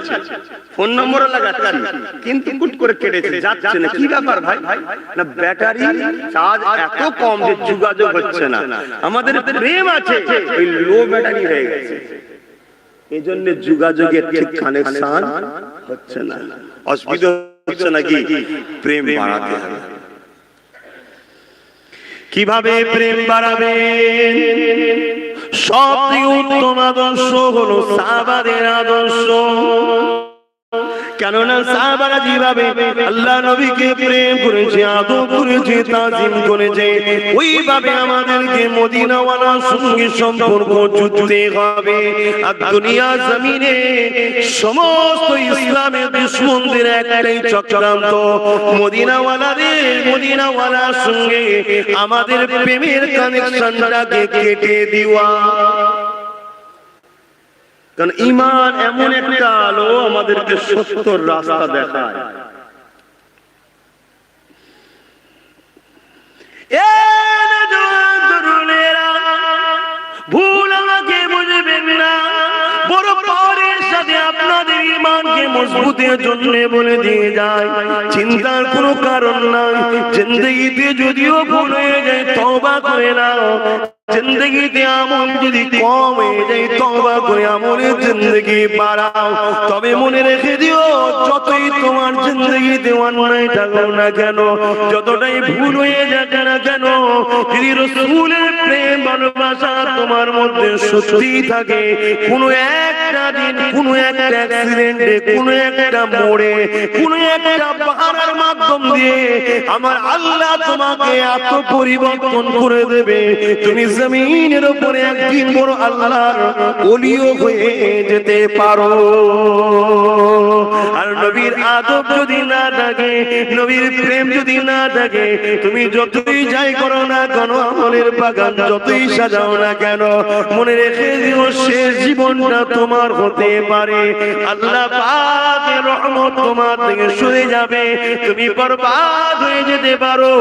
ফোন নম্বর লাগাচ্ছি, কিন্তু কুট করে কেটেছে, যাচ্ছে না। কি ব্যাপার ভাই? না ব্যাটারি চার্জ এত কম যে যোগাযোগ হচ্ছে না। আমাদের প্রেম আছে, ওই লো ব্যাটারি হয়ে গেছে, এই জন্য যোগাযোগের ঠিক কানেকশন হচ্ছে না। অসুবিধা হচ্ছে নাকি? প্রেম বাড়াতে হবে। কিভাবে প্রেম বাড়াবেন? সবচেয়ে উত্তম আদর্শ হলো সাহাবাদের আদর্শ। কেননা সাহাবারা যেভাবে আল্লাহ নবীকে প্রেম করেছে, আদর করেছে, তাজিম করেছে, ওইভাবে আমাদেরকে মদিনাওয়ালার সঙ্গে সম্পর্ক জুড়তে হবে। আর দুনিয়া জমিনে সমস্ত ইসলামের দুশমনদের একটাই চক্রান্ত, মদিনাওয়ালার সঙ্গে আমাদের প্রেমের কানেকশনটাকে কেটে দেওয়া। কারণ ঈমান এমন একটা আলো আমাদেরকে সত্যর রাস্তা দেখায়। ভুল আমাকে বুঝবেন না, বড় পরের সাথে আপনাদের ঈমানকে মজবুতের জন্য বলে দিয়ে যায়। চিন্তার কোনো কারণ নাই। জিন্দেগিতে যদিও ভুল হয়ে যায় তওবা করে নাও। জিন্দেগিতে আমল যদি কম হয়ে যায় তওবা করে আমলের জিন্দেগি বাড়াও। তবে মনে রেখে দিও, যতই তোমার জিন্দেগিতে অন্যায় থাকুক না কেন, যতটাই ভুল হয়ে যাক না কেন, যদি রাসূলের প্রেম ভালোবাসা তোমার মধ্যে সত্যি থাকে, কোনো এক একটা দিন কোন একটা অ্যাক্সিডেন্টে, কোন একটা মোড়ে, কোন একটা বাহানার মাধ্যম দিয়ে আমার আল্লাহ তোমাকে এত পরিবর্তন করে দেবে, তুমি জমিনের উপরে একদিন বড় আল্লাহর ওলিও হয়ে যেতে পারো। আর নবীর আদব যদি না থাকে, নবীর প্রেম যদি না থাকে, তুমি যতই যাই করো না কেন, আমলের বাগান যতই সাজাও না কেন, মনে রেখে দিও শেষ জীবনটা তোমার হতে পারে আল্লাহ পাকের রহমত তোমার থেকে সরে যাবে, তুমি বরবাদ হয়ে যেতে পারো।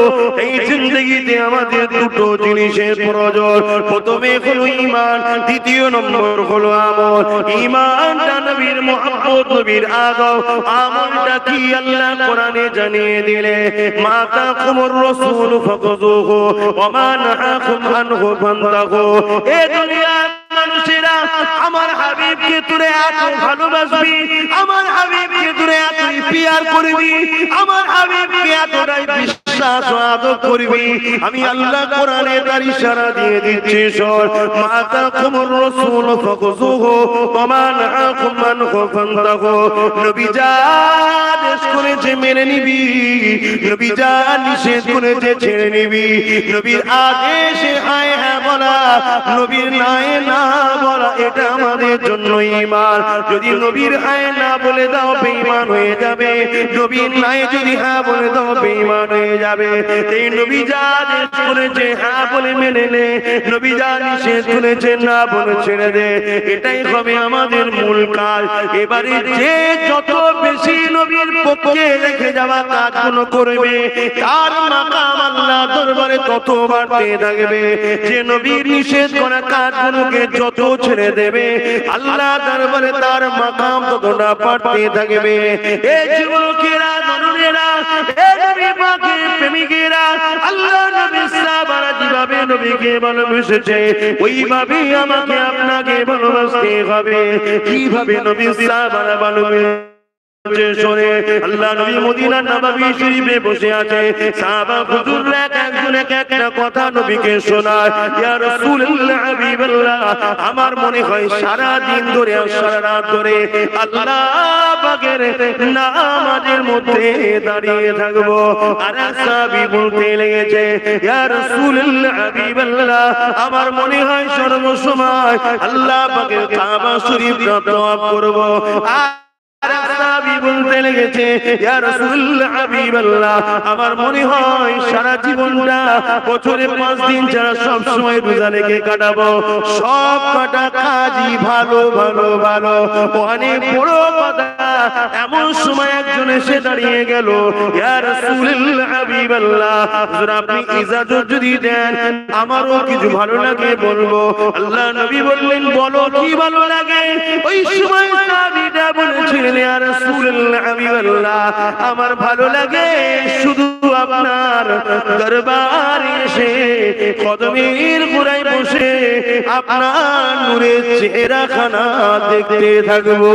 এই জিন্দেগিতে আমাদের দুটো জিনিসের প্রয়োজন, প্রথমে হলো ঈমান, দ্বিতীয় নম্বর হলো আমল। ঈমানটা নবীর মুহাব্বত, নবীর আদব, আমলটা কি আল্লাহ কোরআনে জানিয়ে দিলে, মা তাকুমুর রাসূল ফাখুযুহু ওয়া মা নাহাকুম আনহু ফান্তাহু। এ দুনিয়ার মানুষেরা আমার হাবিবকে তোরে এত ভালোবাসবি, আমার হাবিবকে তোরে এত পিয়ার করবি, আমার হাবিবকে এতটাই বিশ্বাস ও আদর করবি। আমি আল্লাহ কোরআনে তার ইশারা দিয়ে দিচ্ছি, শোন, মা তাকুমুর রাসূল ফাখুযুহু ওয়া মা নাহাকুম আনহু ফান্তাহু। নবী যা আদেশ করেছে মেনে নিবি, নবী যা নিষেধ করেছে ছেড়ে নিবি। নবীর আদেশে হায় হ্যাঁ বলা, নবীর নাই না বলা, এটা আমাদের জন্য ঈমান। যদি নবীর হায় না বলে দাও বেঈমান হয়ে যাবে, নবীর নাই যদি হ্যাঁ বলে দাও বেঈমান হয়ে যাবে। এই নবী যা আদেশ করেছে হ্যাঁ বলে মেনে নে, নবী যা নিষেধ করেছে না বলে ছেড়ে দে, এটাই হবে আমাদের মূল কাজ। এবারে যে যত বেশি নবীর পক্ষে রেখে যাওয়া কাজগুলো করবে, তার মাকাম আল্লাহ দরবারে তত বাড়তে থাকবে। যে নবীর নিষেধ করা কাজগুলোকে যত ছেড়ে দেবে, আল্লাহ দরবারে তার মাকাম ততটা বাড়তে থাকবে। এই যুবকেরা, তরুণেরা, এই নবী পাকের প্রেমিকেরা, আল্লাহ নবী সাহাবারা যেভাবে নবীকে ভালোবেসেছে, ওইভাবে আমাকে আপনাকে ভালোবাসতে হবে। কিভাবে নবী সাহাবারা ভালোবেসেছে শোনে, আল্লাহ নবী মদিনার নববী শরীফে বসে আছে, সাহাবা হুজুররা একজন একটা কথা নবীকে শোনায়, ইয়া রাসূলুল্লাহ হাবিবাল্লাহ, আমার মনে হয় সারা দিন ধরে সারা রাত ধরে আল্লাহ পাকের নামাজের মধ্যে দাঁড়িয়ে থাকবো। আর সাহাবী বলতে লেগেছে, ইয়া রাসূলুল্লাহ হাবিবাল্লাহ, আমার মনে হয় সর্বসময় আল্লাহ পাকের কাবা শরীফটা তওয়াফ করব। বলতে লেগেছে, ইয়া রাসূলুল্লাহ হাবিবাল্লাহ, আমার মনে হয় সারা জীবনটা বছরে 5 দিন ছাড়া সব সময় রোজা রেখে কাটাবো। সব কটা কাজই ভালো ভালো ভালো, অনেক বড় কথা। এমন সময় একজন এসে দাঁড়িয়ে গেল, ইয়া রাসূলুল্লাহ হাবিবাল্লাহ, হুজুর আপনি ইজাজত যদি দেন আমারও কিছু ভালো লাগে বলবো। আল্লাহ নবী বললেন, বলো কি ভালো লাগে। ওই সময় সাহাবীরা বলেছিলেন, ইয়া রাসূলুল্লাহ হাবিবাল্লাহ, আমার ভালো লাগে শুধু আপনার দরবারে এসে কদমের গোড়ায় বসে আপনার নূরের চেহারাখানা দেখতে থাকবো।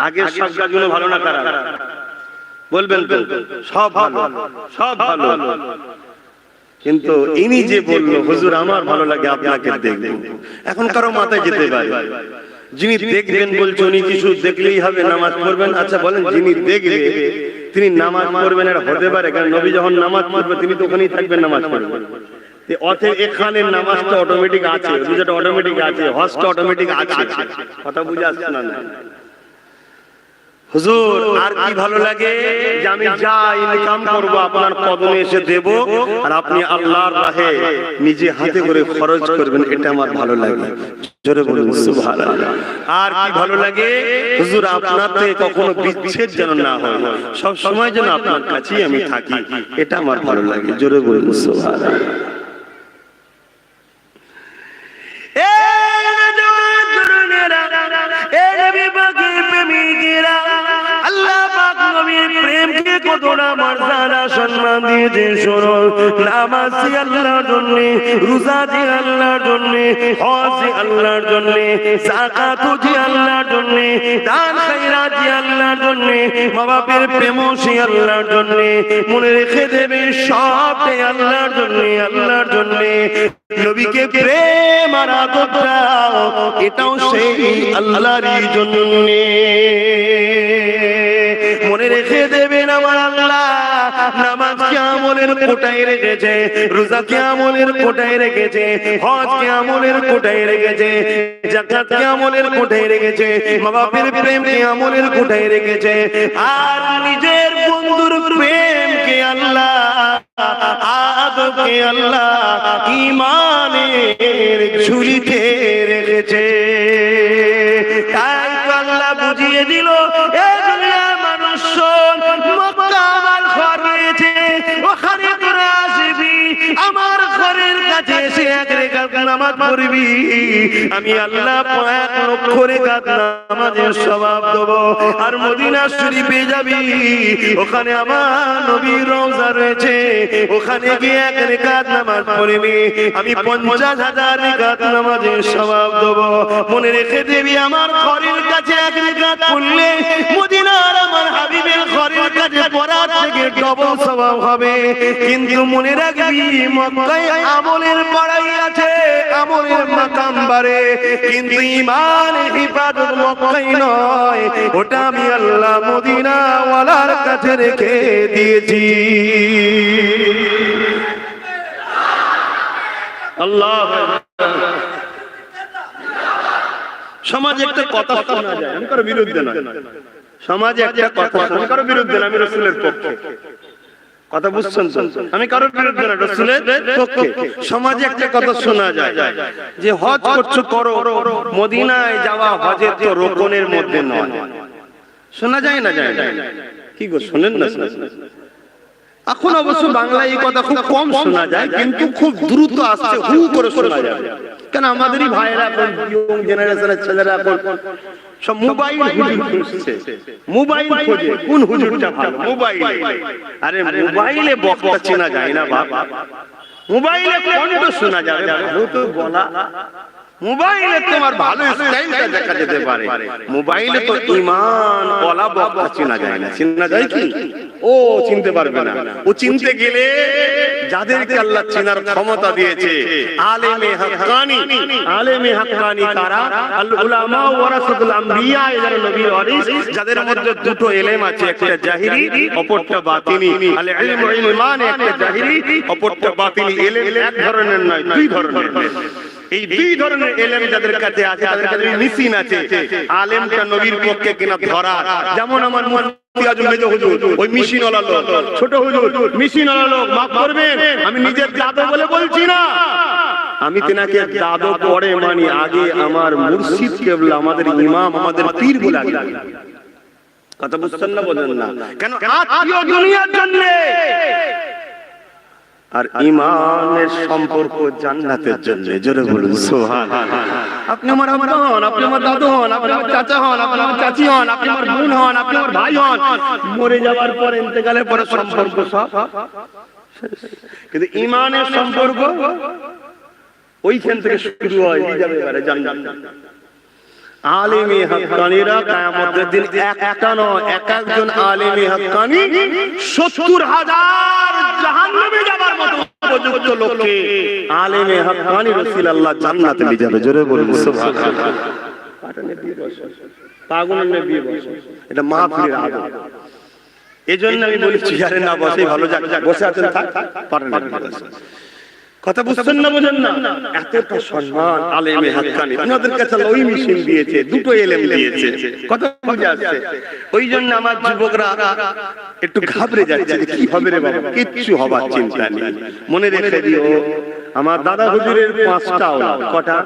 আগের সব কাজগুলো ভালো না, কারা বলবেন? সব ভালো, সব ভালো, কিন্তু ইনি যে বললো হুজুর আমার ভালো লাগে আপনাকে দেখবেন, এখন কারো মাথায় যেতে পারে। যিনি দেখবেন বলছে উনি কিছু দেখলেই হবে, নামাজ পড়বেন। আচ্ছা বলেন, যিনি দেখবে তিনি নামাজ পড়বেন, এটা হতে পারে? কারণ নবী যখন নামাজ পড়বে তিনি তো ওখানেই থাকবেন, নামাজ পড়বেন। অতএব এখানে নামাজটা অটোমেটিক আছে, রোজাটা অটোমেটিক আছে, হজটা অটোমেটিক আছে। কথা বুঝে আসছে না? হুজুর আর কি ভালো লাগে যে আমি যা ইনকাম করব আপনার কদমে এসে দেব, আর আপনি আল্লাহর রাহে নিজে হাতে করে খরচ করবেন, এটা আমার ভালো লাগে। জোরে বলুন সুবহানাল্লাহ। আর কি ভালো লাগে? হুজুর আপনার থেকে কখনো বিচ্ছেদ যেন না হয়, সব সময় যেন আপনার কাছেই আমি থাকি, এটা আমার ভালো লাগে। জোরে বলুন সুবহানাল্লাহ। আল্লাহ পাক নবীর প্রেমকে নবীকে কতটা মর্যাদা সম্মান দিয়েছে শোনো। নামাজি আল্লাহর জন্য, রোজাজি আল্লাহর জন্য, হজ আল্লাহর জন্য, যাকাত আল্লাহর জন্য, দান খায়রাত আল্লাহর জন্য, মা বাপের প্রেম আল্লাহর জন্য। মনে রেখে দেবে সবটাই আল্লাহর জন্য, আল্লাহর জন্য। নবীকে প্রেম আর আদর দাও, এটাও সেই আল্লাহরই জন্য। মনে রেখে দেবেন আমার আল্লাহ নামাজ কে আমলের কোটায় রেখেছে, রোজা কে আমলের কোটায় রেখেছে, হজ কে আমলের কোটায় রেখেছে, যাকাত কে আমলের কোটায় রেখেছে, মা বাপের প্রেম কে আমলের কোটায় রেখেছে। আর নিজের বন্ধুর প্রেম কে আল্লাহ, আদব কে আল্লাহ ঈমানের ঝুলিতে রেখেছে। তাই তো আল্লাহ বুঝিয়ে দিল, এ দুনিয়ার মানুষ মক্কা আমার ঘর রয়েছে, ওখানে তোরা আসবি, আমার ঘরের কাছে এসে এক রেখাত নামাজ পড়বি, আমি আল্লাহ 1 লক্ষ রেখাত নামাজের সওয়াব দেব। আর মদিনা শরীফে যাবি, ওখানে আমার নবীর রওজা রয়েছে, ওখানে গিয়ে এক রেখাত নামাজ পড়বি, আমি 50,000 রেখাত নামাজের সওয়াব দেব। মনে রেখে দিবি, আমার ঘরের কাছে এক রেখাত পড়লে মদিনার আমার হাবিবের ঘরের কাছে পড়ার থেকে ডবল সওয়াব হবে। কিন্তু মনে রাখবি, মক্কায় আমলের পড়াই আছে, আমলের মাকাম বাড়ে, কিন্তু ঈমানের হিফাজত মক্কায় নয়, ওটা আমি আল্লাহ মদিনা ওয়ালার কাছে রেখে দিয়েছি। আল্লাহ। সমাজে একটা কথা শোনা যায়, আমি কারো বিরুদ্ধে না, সমাজে একটা কথা শোনা, কারো বিরুদ্ধে না, আমি রাসূলের পক্ষে কথা বুঝছেন তো, আমি কারো বিরুদ্ধে না, রাসূলের পক্ষে। সমাজে একটা কথা শোনা যায় যে হজ করছো করো, মদিনায় যাওয়া হজের তো রোকনের মধ্যে নয়। শোনা যায় না? যায় কি গো, শুনেন না? এখন অবশ্য বাংলায় এই কথা খুব কম শোনা যায়, কিন্তু খুব দ্রুত আসছে, হু করে শোনা যায়। কেন আমাদেরই ভাইয়েরা, ইয়ং জেনারেশনের ছেলেরা এখন সব মোবাইল খুঁজছে, মোবাইল খোঁজে কোন হুজুরটা ভালো। মোবাইল, আরে মোবাইলে বক্তা চেনা যায় না বাবা, মোবাইলে কণ্ঠ শোনা যাবে, ভালো তো বলা, মোবাইলে তোমার ভালো স্টাইলটা দেখা যেতে পারে, মোবাইলে তো ঈমান ওয়ালা বক্তা চেনা যায় না। চেনা যায় কি? ও চিনতে পারবে না। ও চিনতে গেলে যাদেরকে আল্লাহ চেনার ক্ষমতা দিয়েছে, আলেমে হাক্কানি। আলেমে হাক্কানি কারা? আল উলামা ওয়ারাসাতুল আমবিয়া, এরা নবীর ওয়ারিস, যাদের মধ্যে দুটো ইলম আছে, একটা জাহিরি, অপরটা বাতিনি। আল ইলমু ইলমান, একটা জাহিরি, অপরটা বাতিনি। ইলম এক ধরনের নয়, দুই ধরনের। এই দুই ধরনের ইলম যাদের কাছে আছে, তাদের কাছে মিশিন আছে। আলেমটা নবীর পক্ষে কিনা ধরা, যেমন আমার মুফতি আজম মেজো হুজুর, ওই মিশিন ওয়ালা লোক, ছোট হুজুর মিশিন ওয়ালা লোক, মাফ করবেন, আমি নিজের দাদু বলে বলছি না, আমি তেনাকে দাদু পরে মানি, আগে আমার মুর্শিদ কেবলা, আমাদের ইমাম, আমাদের পীর বলে আগে। কথা বুঝছেন না? বোঝেন না কেন? আত্মীয় দুনিয়ার জন্য, আর ঈমানের সম্পর্ক জান্নাতের জন্য। জোরে বলুন সুবহানাল্লাহ। আপনি আমার আব্বা হন, আপনি আমার দাদু হন, আপনি আমার চাচা হন, আপনি আমার চাচি হন, আপনি আমার বোন হন, আপনি আমার ভাই হন, মরে যাওয়ার পর, ইন্তেকালের পরে সম্পর্ক সব, কিন্তু ঈমানের সম্পর্ক ওইখান থেকে শুরু হয়, যাবে এবারে জান্নাত। আলেমে হাক্কানিরা কিয়ামতের দিন একটা নয়, এক একজন আলেমে হাক্কানি 70,000 জাহান্নামে যাবার মতো উপযুক্ত লোককে আলেমে হাক্কানি রাসূলুল্লাহ জান্নাতে নিয়ে যাবে। জোরে বলুন সুবহানাল্লাহ। পাঠানে বিয়ে বসে, পাগলের বিয়ে বসে, এটা মাহফিলের আদব। এজন্য আমি বলেছি, আরে না বসে ভালো, যাক বসে আছেন থাক, পাঠানে বিয়ে বসে। কথা বুঝছেন না? বোঝেন না? এতটা সম্মান আলেমে হাক্কানি, ওনাদের কাছে ওই মিশন দিয়েছে, দুটো ইলম দিয়েছে। কথা বুঝে আসছে? ওই জন্য আমার যুবকরা একটু ঘাবড়ে যাচ্ছে, কি হবে রে বাবা? কিচ্ছু হবার চিন্তা নেই। মনে রেখে দিও, আমার দাদা হুজুরের 5টা আওলাদ। কটা?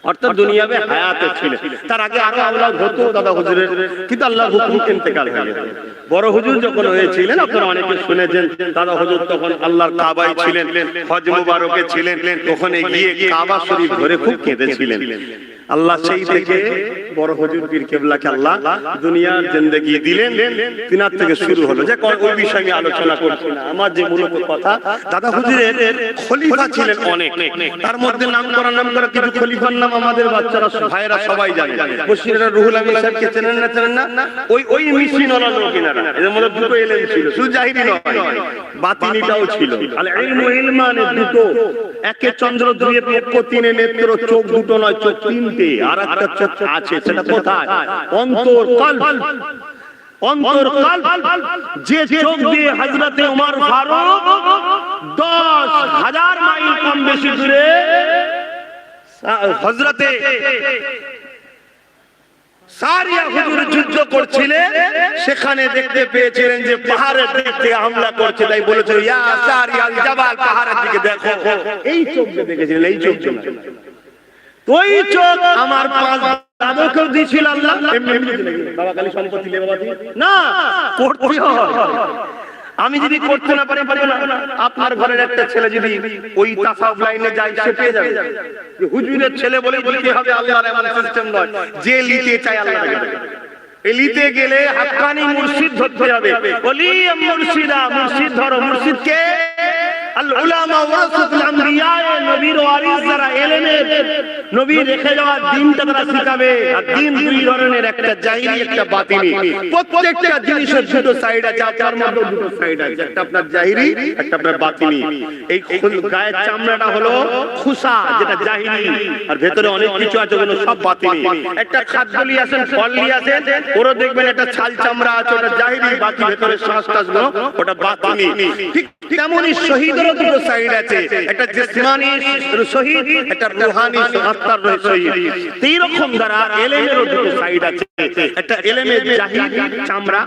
অর্থাৎ দুনিয়াবে হায়াতে ছিল, তার আগে আরো আওলাদ হতো দাদা হুজুরের, কিন্তু আল্লাহর হুকুমে ইন্তেকাল হয়ে গেল। বড় হুজুর যখন হয়েছিলেন, আপনারা অনেকে শুনেছেন, দাদা হুজুর তখন আল্লাহর কাবায় ছিলেন, হজ মুবারকে ছিলেন, ওখানে গিয়ে কাবা শরীফ ধরে খুব কেঁদেছিলেন। আল্লাহ সেই থেকে বড় হুজুর পীর কেবলাকে আল্লাহ দুনিয়ার জিন্দেগি দিলেন, তিনার থেকে শুরু হলো। যে ওই বিষয়ে আমি আলোচনা করছি না, আমার যে মূল কথা, দাদা হুজুরের খলিফা ছিলেন অনেক, তার মধ্যে নাম করা কিছু খলিফার নাম আমাদের বাচ্চারা ভাইয়েরা সবাই জানে। বশিরা রুহুল আমিন সাহেবকে চেনেন না? ওই মিশিনওয়ালা লোক এনারা, এদের মধ্যে দুটো এলেম ছিল, শুধু জাহিরি নয় বাতিনিটাও ছিল। আল ইলমু ইলমানে দুটো, একে চন্দ্র, দুয়ে পক্ষ, তিনে নেত্র, চোখ দুটো নয় চোখ তিনটে, আর একটা চোখ আছে, সেটা কোথায়? অন্তর কলব। অন্তর কলব, যে চোখ দিয়ে হযরতে ওমর ফারুক 10,000 মাইল কম বেশি দূরে হযরতে সারিয়া হুজুর যুদ্ধ করছিলেন, সেখানে দেখতে পেয়েছিলেন যে পাহাড়ের দিক থেকে হামলা করছে, তাই বলেছিল ইয়া সারিয়াল জাবাল, পাহাড়ের দিকে দেখো। এই চোখ দেখেছিলেন, এই চোখ। ওই চোখ আমার পাঁচ দাদাকেও দিয়েছিল আল্লাহ। বাবা খালি সম্পত্তি লে বাবা না, করতে হয়। আমি যদি করতে না পারি, আপনার ঘরের একটা ছেলে যদি ওই তাসাউফ লাইনে যায়, সে পেয়ে যাবে। হুজুরের ছেলে বলে বলতে হবে আল্লাহর এমন সিস্টেম নয়, যে লিতে চায় আল্লাহ দেবে। লিতে গেলে হাক্কানি মুর্শিদ ধরতে হবে। ওলি মুর্শিদা, মুর্শিদ ধরো। মুর্শিদকে আল উলামা ওয়ারাসাতুল আমবিয়া, নবীর ওয়ারিস যারা, এলেমের নবী রেখে যাওয়া দ্বীনটা তারা শিখাবে। আর দ্বীন দুই ধরনের, একটা জাহিরি, একটা বাতিনি। প্রত্যেকটা জিনিসের দুটো সাইড আছে, আপনার মধ্যে দুটো সাইড আছে, একটা আপনার জাহিরি, একটা আপনার বাতিনি। এই গায়ের চামড়াটা হলো খুসা, যেটা জাহিরি, আর ভেতরে অনেক কিছু আছে, ওগুলো সব বাতিনি। একটা খাদ্য নিয়ে আসেন, ফল নিয়ে আসেন, ওরা দেখবেন একটা ছাল চামড়া আছে, ওটা জাহিরি, বাকি ভেতরে শ্বাস টাসগুলো ওটা বাতিনি। ঠিক তেমনই শহীদের দুটো সাইড আছে, একটা জিসমানি শহীদ, একটা রূহানি আত্মার শহীদ। এই রকম দ্বারা এলেমেরও দুটো সাইড আছে, একটা এলেমের জাহির চামড়া,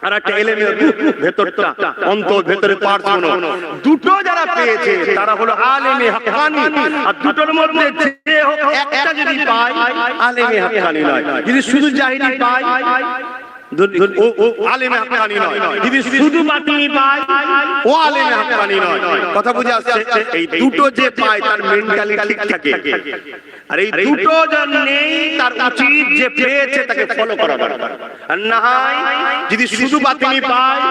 আর একটা এলেমের ভেতরটা, অন্তর, ভেতরে পার্টগুলো। দুটো যারা পেয়েছে তারা হলো আলেমে হাক্কানি। আর দুটোর মধ্যে যে হোক একটা যদি পায়, আলেমে হাক্কানি নয়। যদি শুধু জাহিরি পায়, আলেমে হাক্কানি নয়। যদি শুধু বাতিনি পায়, ও আলেমে হাক্কানি নয়। কথা বুঝে আসছে? এই দুটো যে পায় তার মেন্টালিটি ঠিক থাকে, আর এই দুটো যার নেই তার উচিত যে পেয়েছে তাকে ফলো করা দরকার। আর না হয় যদি শুধু বাতিনি পায়,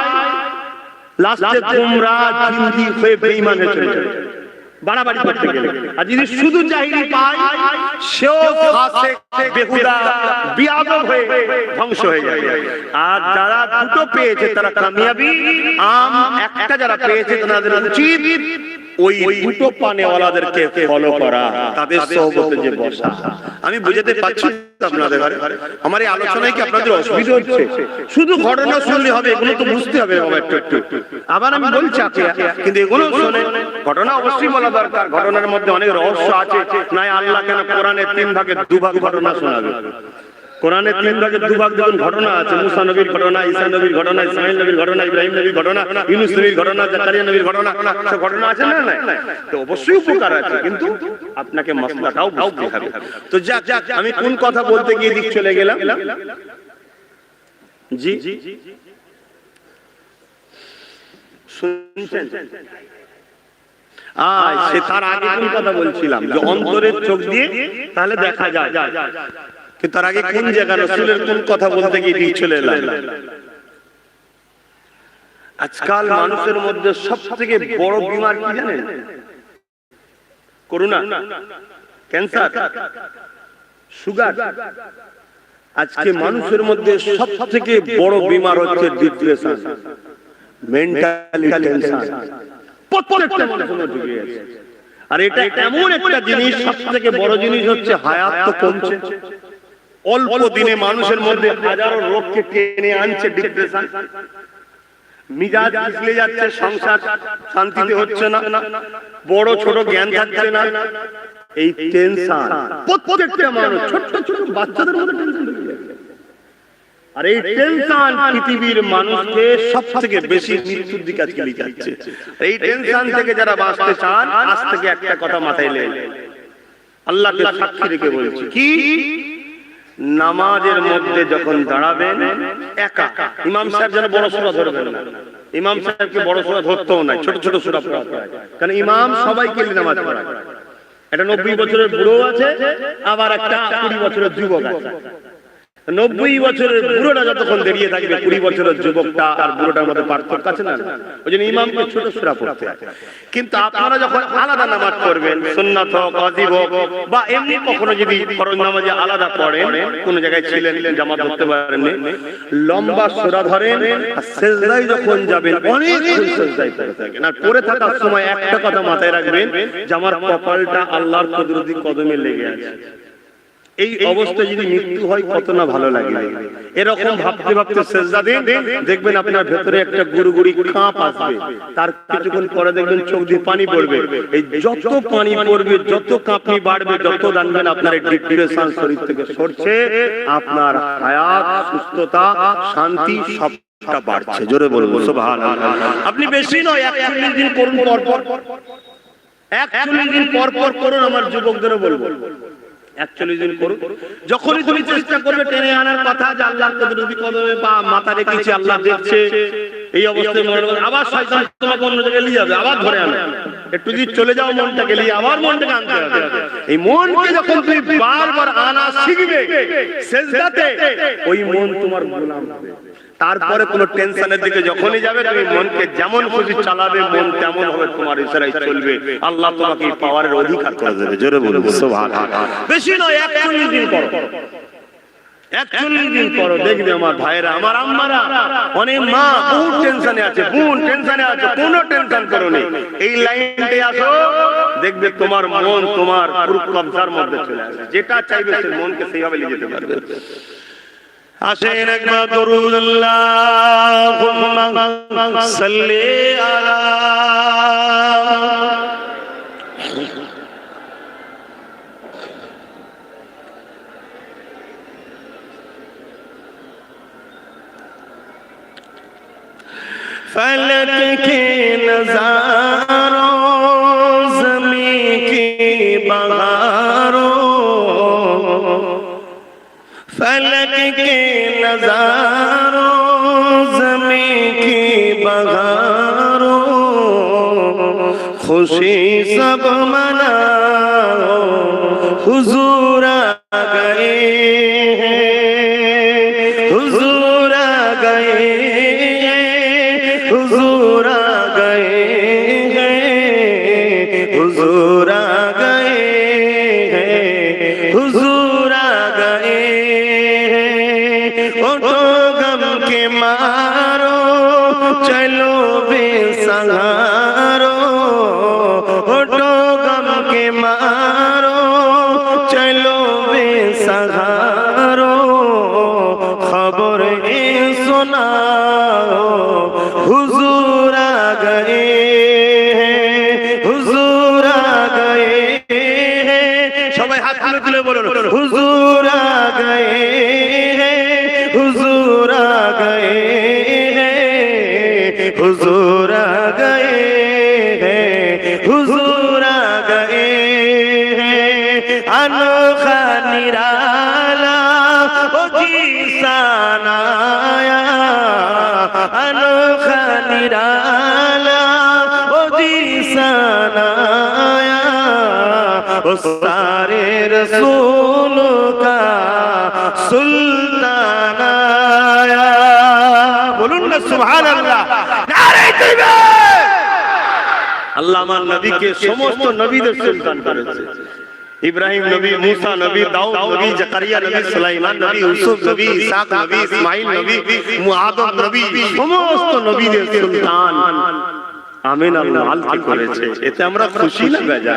লাস্টে গোমরাহ জিন্দি হয়ে বেঈমান হয়ে চলে যাবে বাড়াবাড়ি করতে গেলে। আর যদি শুধু জাহিরি পায়, সেও ফাসিক, বেহুদা, বিয়াদব হয়ে ধ্বংস হয়ে যাবে। আর যারা দুটো পেয়েছে তারা কামিয়াবি। একটা যারা পেয়েছে তাদের উচিত ওই দুটো পানেওয়ালাদেরকে ফলো করা, তাদের সোহবতে যে বসা। আমি বুঝাতে পারছি আপনাদের, আমার এই আলোচনায় কি আপনাদের অসুবিধা হচ্ছে? শুধু ঘটনা শুনলে হবে? এগুলো তো বুঝতে হবে বাবা একটু একটু। আবার আমি বলছি কিন্তু এগুলো শুনে ঘটনা অবশ্যই বলা দরকার। ঘটনার মধ্যে অনেক রহস্য আছে। নাই আল্লাহ কেন কোরআনে 3 ভাগে 2 ভাগ ঘটনা শোনাবে? কোরআনে 3 ভাগে 2 ভাগ যখন ঘটনা আছে, মুসা নবীর ঘটনা, ঈসা নবীর ঘটনা, ইসমাঈল নবীর ঘটনা, ইব্রাহিম নবীর ঘটনা, ইউনূস নবীর ঘটনা, জাকারিয়া নবীর ঘটনা, সব ঘটনা আছে না? তো অবশ্যই উপকার আছে, কিন্তু আপনাকে মাসলাটাও বুঝতে হবে। তো যাক, আমি কোন কথা বলতে গিয়ে দিক চলে গেলাম। জি শুনছেন? সে তার আগে কোন কথা বলছিলাম, যে অন্তরের চোখ দিয়ে তাহলে দেখা যায়। কিন্তু তার আগে কোন জায়গা, রাসূলের কোন কথা বলতে গিয়ে দিক চলে এলাম। আজকাল মানুষের মধ্যে সবথেকে বড় বিমার কি জানেন? Corona, cancer, sugar. আজকে মানুষের মধ্যে সবথেকে বড় বিমার হচ্ছে ডিপ্রেশন, মেন্টালি টেনশন। প্রত্যেকটা মানুষের মধ্যে ঢুকে গেছে। আর এটা এমন একটা জিনিস, সবথেকে বড় জিনিস হচ্ছে হায়াত তো কমছে। অল্প দিনে মানুষের মধ্যে হাজারো রোগকে টেনে আনছে ডিপ্রেশন। মিজাজ পিছলে যাচ্ছে, সংসার শান্তিতে হচ্ছে না, বড় ছোট জ্ঞান থাকছে না। এই টেনশন প্রত্যেকটা মানুষ, ছোট ছোট বাচ্চাদের মধ্যে টেনশন ঢুকে যাচ্ছে। আর এই টেনশন পৃথিবীর মানুষকে সবথেকে বেশি মৃত্যুর দিকে আজকে নিয়ে যাচ্ছে। এই টেনশন থেকে যারা বাঁচতে চান, আজ থেকে একটা কথা মাথায় নেন, আল্লাহকে সাক্ষী রেখে বলছি, কি নামাজের মধ্যে যখন দাঁড়াবেন একা, ইমাম সাহেব যেন বড় সূরা ধরবেন না। ইমাম সাহেবকে বড় সূরা ধরতেও নাই, ছোট ছোট সূরা পড়াতে হয়, কারণ ইমাম সবাইকে নামাজ পড়ায়। একটা 90 বছরের বুড়ো আছে, আবার একটা 20 বছরের যুবক আছে। 90 বছরের বুড়োটা যতক্ষণ দাঁড়িয়ে থাকবে, 20 বছরের যুবকটা আর বুড়োটার মধ্যে পার্থক্য আছে না? ওই জন্য ইমামকে ছোট সূরা পড়তে হয়। কিন্তু আপনারা যখন আলাদা নামাজ পড়বেন, সুন্নাত হোক, ওয়াজিব হোক, বা এমনি কখনো যদি ফরজ নামাজে আলাদা পড়েন, কোন জায়গায় ছিলেন জামাত ধরতে পারেননি, লম্বা সূরা ধরেন, আর সিজদায় যখন যাবেন অনেকক্ষণ সিজদায় পড়ে থাকেন। আর পড়ে থাকার সময় একটা কথা মাথায় রাখবেন যে আমার কপালটা আল্লাহর কুদরতি কদমে লেগে আছে। এই অবস্থায় যদি মৃত্যু হয় কত না ভালো লাগে। এরকম ভাবতে ভাবতে সিজদা দিন, দেখবেন আপনার ভেতরে একটা গুড়গুড়ি কাঁপ আসবে। তার কিছুক্ষণ পরে দেখবেন চোখ দিয়ে পানি পড়বে। এই যত পানি পড়বে, যত কাঁপনি বাড়বে, যত জানবেন আপনার ডিপ্রেশন শরীর থেকে সরছে, আপনার হায়াত, সুস্থতা, শান্তি সবটা বাড়ছে। জোরে বলবো সুবহানাল্লাহ। আপনি বেশি নয় 41 দিন করুন, পর পর 41 দিন পর পর করুন। আমার যুবকদেরও বলবো 41 দিন করুন। যখনই তুমি চেষ্টা করবে টেনে আনার কথা যে আল্লাহর কুদরতি কদমে বা মাথা রেখেছি, আল্লাহ দেখছে, এই অবস্থায় মনে করবে, আবার শয়তান তোমাকে অন্য জায়গায় নিয়ে যাবে, আবার ধরে আনো। একটু যদি চলে যাও মনটাকে নিয়ে, আবার মনটাকে আনতে হবে। এই মনকে যখন তুমি বারবার আনা শিখবে সিজদাতে, ওই মন তোমার গোলাম হবে। তারপরে কোনো টেনশনের দিকে যখনই যাবে, তুমি মনকে যেমন খুশি চালাবে, মন তেমন হবে, তোমার ইশারায় চলবে। আল্লাহ তোমাকে এই পাওয়ারের অধিকার করে দেবে। জোরে বলুন সুবহানাল্লাহ। বেশি নয় 41 দিন করো, 41 দিন করো। দেখবে আমার ভাইরা, আমার আম্মারা, অনেক মা বহু টেনশনে আছে, বোন টেনশনে আছে, কোনো টেনশন করো না। এই লাইনটাতে আসো, দেখবে তোমার মন তোমার পুরো কবজার মধ্যে চলে আসবে। যেটা চাইবে সে মনকে সেইভাবে নিয়ে যেতে পারবে। আসেন একবার দরুদ আল্লাহুম্মা সাল্লি আলা फलक के नज़ारों, ज़मीं की बहारों, फलक के नज़ारों, ज़मीं की बहारों, खुशी सब मनाओ, हुजूर आ गए हैं, हुजूर आ गए, हुजूर आ गए हैं, हुजूर आ गए हैं, हुजूर आ गए हैं। उठो गम के मारो, चलो बेसहारो, उठो गम के मारो, चलो बेसहारो, खबर ये सुनाओ, हुजूर आ गए हैं, हुजूर आ गए हैं। সবাই হাত তুলে বলুন, हुजूर आ गए हैं, हुजूर आ गए हैं, हुजूर आ गए हैं, हुजूर आ गए हैं। अनोखा निराला ओ जीसान आया, अनोखा निराला ओ जीसान आया, ओ सारे रसूल का सुल्तान आया। बोलुन ना सुबहानाल्लाह, नारे तकबीर। আল্লাহ আমার নবীকে সমস্ত নবীদের সুলতান করেছে। ইব্রাহিম নবী, মুসা নবী, দাউদ নবী, জাকারিয়া নবী, সুলাইমান নবী, ইউসুফ নবী, ইসহাক নবী, ইসমাঈল নবী, মুআদব নবী, সমস্ত নবীদের সুলতান আমিন আল্লাহ আলকে করেছে। এতে আমরা খুশি না বেজা?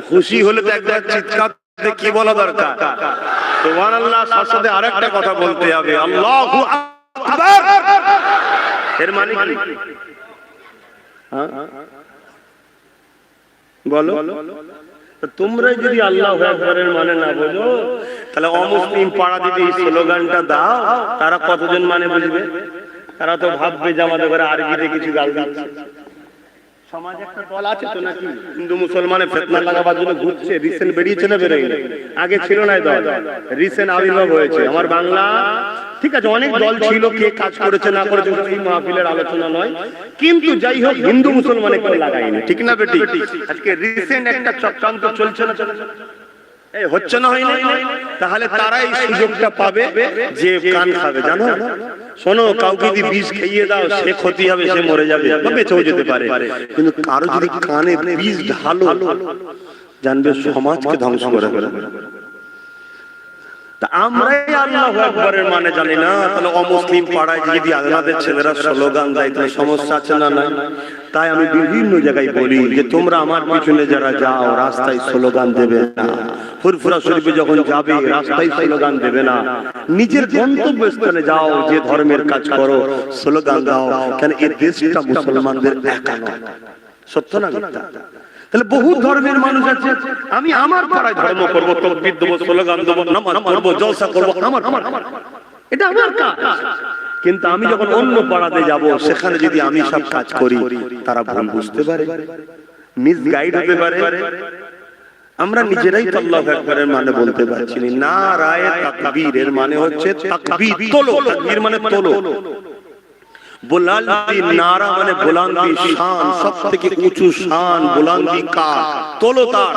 খুশি হলে তো একবার চিৎকার দিয়ে কি বলা দরকার? সুবহানাল্লাহ। সাথে আরেকটা কথা বলতে হবে, আল্লাহু আকবার। এর মানে কি? বলো, তোমরা যদি আল্লাহু আকবারের মানে না বোঝো, তাহলে অমুসলিম পাড়া দিতে এই স্লোগানটা দাও, তারা কতজন মানে বুঝবে? তারা তো ভাববে যে আমাদের ঘরে আরবিতে কিছু গাল দিচ্ছে। সমাজে একটা দল আছে তো নাকি হিন্দু মুসলমানের ফিতনা লাগাবার জন্য ঘুরছে, রিসেন্ট বেরিয়েছে না বেরোয়নি? আগে ছিল না এই দল, রিসেন্ট আবির্ভাব হয়েছে আমার বাংলা। ঠিক আছে, অনেক দল ছিল, কে কাজ করেছে না করেছে এই মাহফিলের আলোচনা নয়, কিন্তু যাই হোক হিন্দু মুসলমানে কেউ লাগায়নি, ঠিক না বেটি? আজকে রিসেন্ট একটা চক্রান্ত চলছে না, এই হচ্ছে না, হয় না? তাহলে তারা এই সুযোগটা পাবে যে কান খাবে। জানো, শোনো, কাউকে যদি বিষ খাইয়ে দাও সে ক্ষতি হবে, সে মরে যাবে বা বেঁচেও যেতে পারে, কিন্তু কারো যদি কানে বিষ ঢালো জানবে সমাজকে ধ্বংস করে ফেলবে। আমরাই আল্লাহু আকবারের মানে জানি না, তাহলে অমুসলিম পাড়ায় যদি আমাদের ছেলেরা স্লোগান দেয় তাহলে সমস্যা আছে না? নাই। তাই আমি বিভিন্ন জায়গায় বলি যে তোমরা আমার পিছনে যারা যাও রাস্তায় স্লোগান দেবে না, ফুরফুরা শরীফে যখন যাবে রাস্তায় স্লোগান দেবে না, নিজের গন্তব্যস্থানে যাও, যে ধর্মের কাজ করো স্লোগান দাও, কেন এই দেশটা মুসলমানদের একা নয়। সত্য না মিথ্যা? তাহলে বহু ধর্মের মানুষ আছে, আমি আমার পাড়ায় ধর্ম করবো, তাকবীর দেবো, স্লোগান দেবো, নামাজ পড়বো, জলসা করবো, আমার এটা আমার কাজ। কিন্তু আমি যখন অন্য পাড়াতে যাব সেখানে যদি আমি সব কাজ করি তারা ভুল বুঝতে পারে, মিসগাইড হতে পারে। আমরা নিজেরাই তো আল্লাহু আকবারের মানে বলতে পারছি না। নারায়ে তাকবীর এর মানে হচ্ছে তাকবীর, তোলো, তাকবীর মানে তোলো। বুলন্দি নারা মানে বুলন্দি শান, সব থেকে উঁচু শান, বুলন্দি কা, তোলো তার।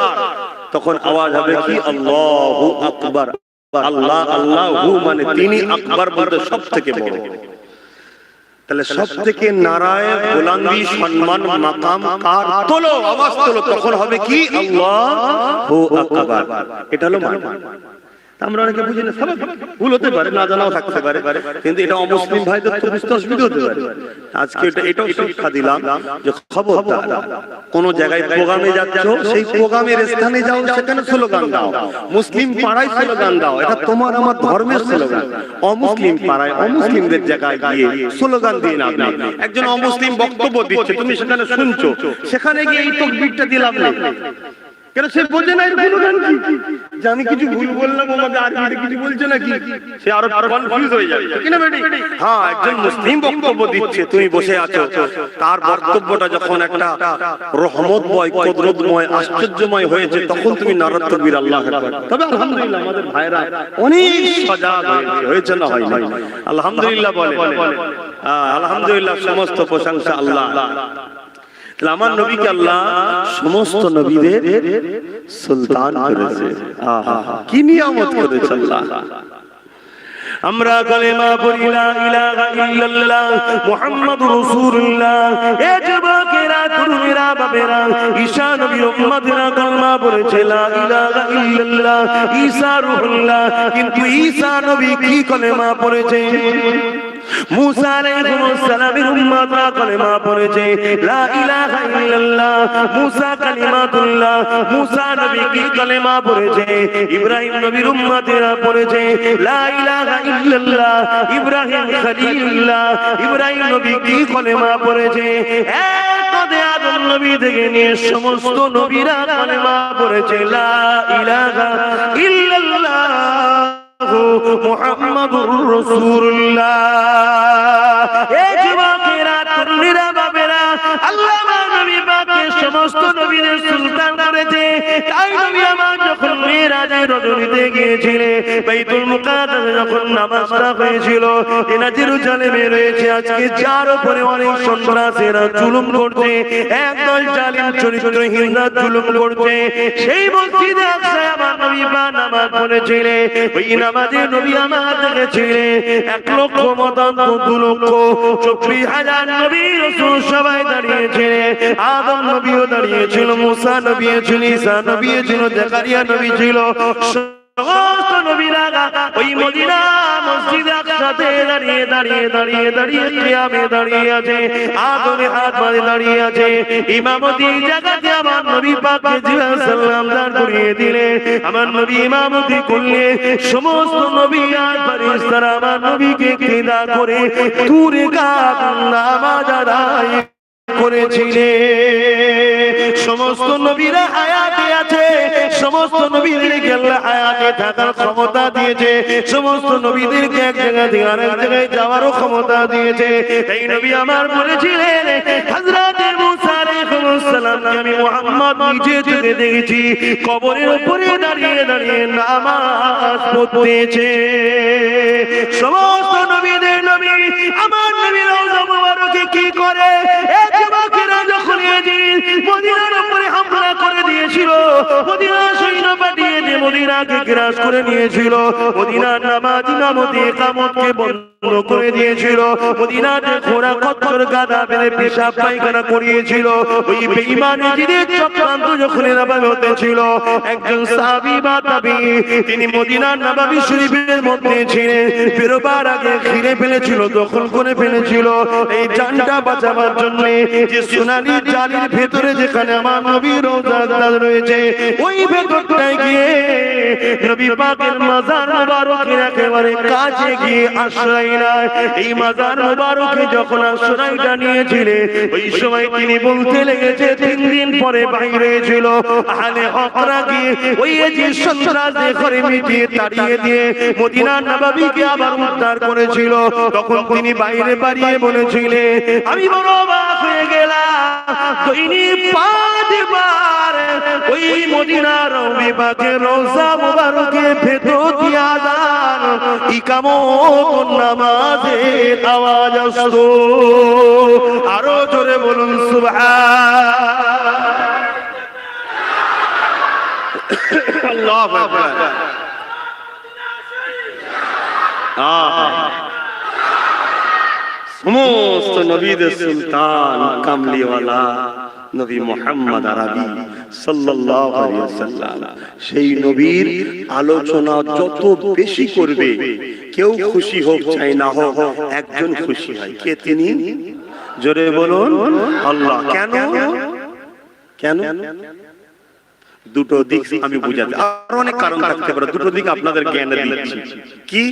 তখন আওয়াজ হবে কি? আল্লাহু আকবার। আল্লাহ, আল্লাহু মানে তিনি, আকবার বলতে সব থেকে বড়। তাহলে সব থেকে নারায়ে বুলন্দি সম্মান মাকাম কার, তোলো, আওয়াজ তোলো, তখন হবে কি? আল্লাহু আকবার। এটা হলো মানে। আমরা অনেকে বুঝি না, সব ভুল হতে পারে, না জানাও থাকতে পারে, কিন্তু এটা অমুসলিম ভাইদের তো বুঝতে অসুবিধা হতে পারে। আজকে এটাও শিক্ষা দিলাম যে খবরদার কোন জায়গায় প্রোগ্রামে যাচ্ছ, সেই প্রোগ্রামের স্থানে যাও, সেখানে স্লোগান দাও, মুসলিম পাড়ায় স্লোগান দাও, এটা তোমার আমার ধর্মের স্লোগান। অমুসলিম পাড়ায় অমুসলিমদের জায়গায় গিয়ে স্লোগান দিয়ে না, একজন অমুসলিম বক্তব্য দিচ্ছে, তুমি সেখানে শুনছো, সেখানে গিয়ে এই তাকবীরটা দিলাম না, কেন? সে বোঝে না এর গুণগান কি, যে আমি কিছু ভুল বললাম, আমাকে আরবিতে কিছু বলছে নাকি, সে আরো কনফিউজ হয়ে যাবে, ঠিক না বেটি? হ্যাঁ, একজন মুসলিম বক্তব্য দিচ্ছে, তুমি বসে আছো, তার বক্তব্যটা যখন একটা রহমতময়, কুদরতময়, আশ্চর্যময় হয়েছে, তখন তুমি নারায়ে তাকবীর, আল্লাহু আকবার। তবে আলহামদুলিল্লাহ আমাদের ভাইরা অনেক সজাগ হয়েছে, না হয় না? আলহামদুলিল্লাহ বলে, আলহামদুলিল্লাহ, সমস্ত প্রশংসা আল্লাহ। আমার নবীকে আল্লাহ সমস্ত নবীদের সুলতান করেছে, কি নিয়ামত করেছে আল্লাহ। আমরা কালেমা পড়ি লা ইলাহা ইল্লাল্লাহ মুহাম্মাদুর রাসূলুল্লাহ। এ যুবকেরা, তরুণেরা, বাবেরা, ঈসা নবীর উম্মতেরা কালেমা পড়েছে লা ইলাহা ইল্লাল্লাহ, ঈসা রূহুল্লাহ। কিন্তু ঈসা নবী কি কালেমা পড়েছে? মুসা আলাইহিস সালামের উম্মতরা কালেমা পড়েছে লা ইলাহা ইল্লাল্লাহ, মুসা কালিমাতুল্লাহ। মুসা নবী কি কালেমা পড়েছে? ইব্রাহিম নবীর উম্মতেরা পড়েছে লা ইলাহা ইল্লাল্লাহ, ইব্রাহিম খলিলুল্লাহ। ইব্রাহিম নবী কি কালেমা পড়েছে? একদে আদম নবী থেকে নিয়ে সমস্ত নবীরা কালেমা পড়েছে লা ইলাহা ইল্লাল্লাহ মুহাম্মাদুর রাসূলুল্লাহ। এই যুবকেরা, তরুণীরা, বাবেরা, আল্লাহ নবী পাকের সমস্ত নবীদের সুলতান করেছে। তাই নবী আমার যখন মিরাজে রজনীতে গিয়েছিলেন, বাইতুল মুকাদ্দাস যখন নামাজটা হয়েছিল, এনা জেরুজালেমে রয়েছে, আজকে যার উপরে অনেক সন্ত্রাসীরা জুলুম করছে, একদল জালিম চরিত্রহীনরা জুলুম করছে, সেই মসজিদে আকসায় আমার নবী পাক নামাজ পড়েছিলেন। ওই নামাজে নবী আমার দেখেছিলেন 1 লক্ষ মতান্ত 2 লক্ষ 24,000 নবী রাসূল সবাই দাঁড়িয়েছিলেন। আদম নবীও দাঁড়িয়েছিল, মুসা নবী ছিল, ঈসা নবী ছিল, জাকারিয়া নবী ছিল। সমস্ত নবীরা ওই মদিনা মসজিদে আকসাতে দাঁড়িয়ে দাঁড়িয়ে দাঁড়িয়ে দাঁড়িয়ে কিয়ামে দাঁড়িয়ে আছে, আদমে হাত বাঁধে দাঁড়িয়ে আছে। ইমামতি জায়গাতে আমার নবী পাককে জিবরাইল সালাম দাঁড় করিয়ে দিলেন। আমার নবী ইমামতি করলে সমস্ত নবী আর ফেরেশতারা আমার নবীকে ইক্তিদা করে দূরে কাত নামাজ আদায় করেছিলেন। সমস্ত নবীরা হায়াতে আছে, সমস্ত নবীদেরকে আল্লাহ হায়াতে থাকার ক্ষমতা দিয়েছে, সমস্ত নবীদেরকে এক জায়গা থেকে আরেক জায়গায় যাওয়ারও ক্ষমতা দিয়েছে। এই নবী আমার বলেছিলেন হযরত মুসা আলাইহিস সাল্লামকে আমি মুহাম্মদ নিজে চোখে দেখেছি কবরের উপরে দাঁড়িয়ে দাঁড়িয়ে নামাজ পড়তেছে। সমস্ত নবীদের নবী আমার নবী রওজা মুবারকে কি করে এই যুবকেরা যখন মদিনার উপরে হামলা করে দিয়েছিল, মদিনা সৈন্য পাঠিয়ে দিয়ে মদিনাকে গ্রাস করে নিয়েছিল, মদিনার নামাজ ইমামতি ইকামতকে বন্ধ করে দিয়েছিল, মদিনাতে ঘোড়া খচ্চর গাধা বেঁধে পেশাব পায়খানা করিয়েছিল। ওই বেঈমান জিদের চক্রান্ত যখন এভাবে হতেছিল, একজন সাহাবী বা তাবী তিনি মদিনার নববী শরীফের মধ্যে ছিলেন, বেরোবার আগে ঘিরে ফেলেছিল, দখল করে ফেলেছিল। এই জানটা বাঁচাবার জন্য যে সোনালী জালির ভেতরে যেখানে আমার নবীর রওজা রয়েছে, ওই ভেতরটায় গিয়ে নবী পাকের মাজার মুবারকের একেবারে কাছে গিয়ে আশ্রয় নেয়। এই মাজার মুবারকে যখন আশ্রয়টা নিয়েছিলেন, ওই সময় তিনি বলতে লেগেছে 3 দিন পরে বাইরে ছিল আহলে হকরা গিয়ে ওই যে সন্ত্রাসী করে মিটিয়ে তাড়িয়ে দিয়ে মদিনার নববীকে আবার উদ্ধার করেছিল। তখন তিনি বাইরে বাড়িয়ে বলেছিলেন, আমি বড় অবাক হয়ে গেলাম, দৈনিক 5 বার ওই মদিনার নবী পাকের রওজা মুবারকের ভেতর দিয়ে আযান ইকামত নামাজের আওয়াজ আসতো। আরো জোরে বলুন সুবহান আল্লাহু আকবার। সমস্ত নবীদের সুলতান কামলিওয়ালা নবী মুহাম্মদ আরবি সাল্লাল্লাহু আলাইহি ওয়াসাল্লাম, সেই নবীর আলোচনা যত বেশি করবে, কেউ খুশি হোক চাই না হোক, একজন খুশি হয়। কে তিনি? জোরে বলুন আল্লাহ। কেন? কেন? দুটো দিক আমি বুঝাতে, আর অনেক কারণ থাকতে পারে, দুটো দিক আপনাদের জ্ঞানে দিচ্ছি। কি?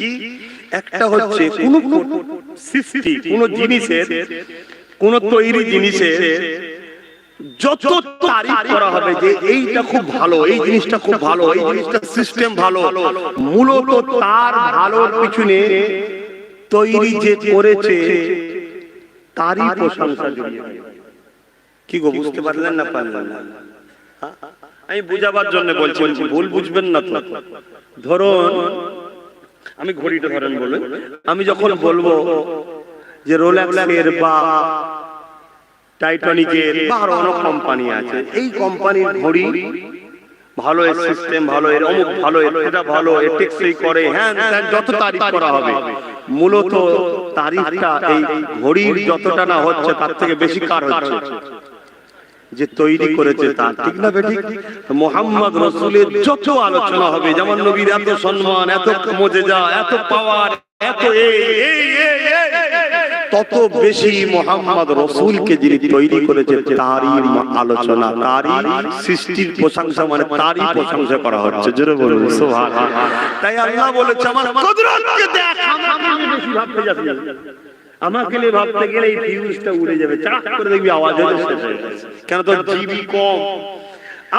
একটা হচ্ছে কোন সৃষ্টি, কোন জিনিসের, কোন তৈরি জিনিসের যত তারিফ করা হবে যে এইটা খুব ভালো, এই জিনিসটা খুব ভালো, এই জিনিসটা সিস্টেম ভালো, মূলত তার ভালোর পিছনে তৈরি যে করেছে তারই প্রশংসা জড়িয়ে। কি গো, বুঝতে পারলেন না? পারলেন না? আমি বুঝাবার জন্য বলছি, ভুল বুঝবেন না তো। ধরুন আমি ঘড়িটা ধরেন বলেন, আমি যখন বলবো যে রোলেক্সের বা টাইটানিকের বা আরো অনেক কোম্পানি আছে, এই কোম্পানির ঘড়ি ভালো, এর সিস্টেম ভালো, এর অমুক ভালো, এটা ভালো, এর টেকসই করে, হ্যাঁ যত তারিফ করা হবে, মূলত তারিফটা এই ঘড়ির যতটা না হচ্ছে তার থেকে বেশি কার হচ্ছে? যে তৈরি করেছে তার। ঠিক না বেঠিক? মুহাম্মদ রাসূলের যত আলোচনা হবে, যেমন নবীর এত সম্মান, এত মুজিজা, এত পাওয়ার, এত তত বেশি মুহাম্মদ রাসূলকে যিনি তৈরি করেছে তারই আলোচনা, তারই সৃষ্টির প্রশংসা, মানে তারই প্রশংসা করা হচ্ছে। জোরে বলুন সুবহানাল্লাহ। তাই আল্লাহ বলেছে আমার কুদরতকে দেখ, আমি বেশি ভাবতে যাচ্ছি, আমাকে নিয়ে ভাবতে গেলে এই ফিউজটা উড়ে যাবে, চাক করে দেখবি আওয়াজ হয়ে যাচ্ছে। কেন? তো জিবি কম।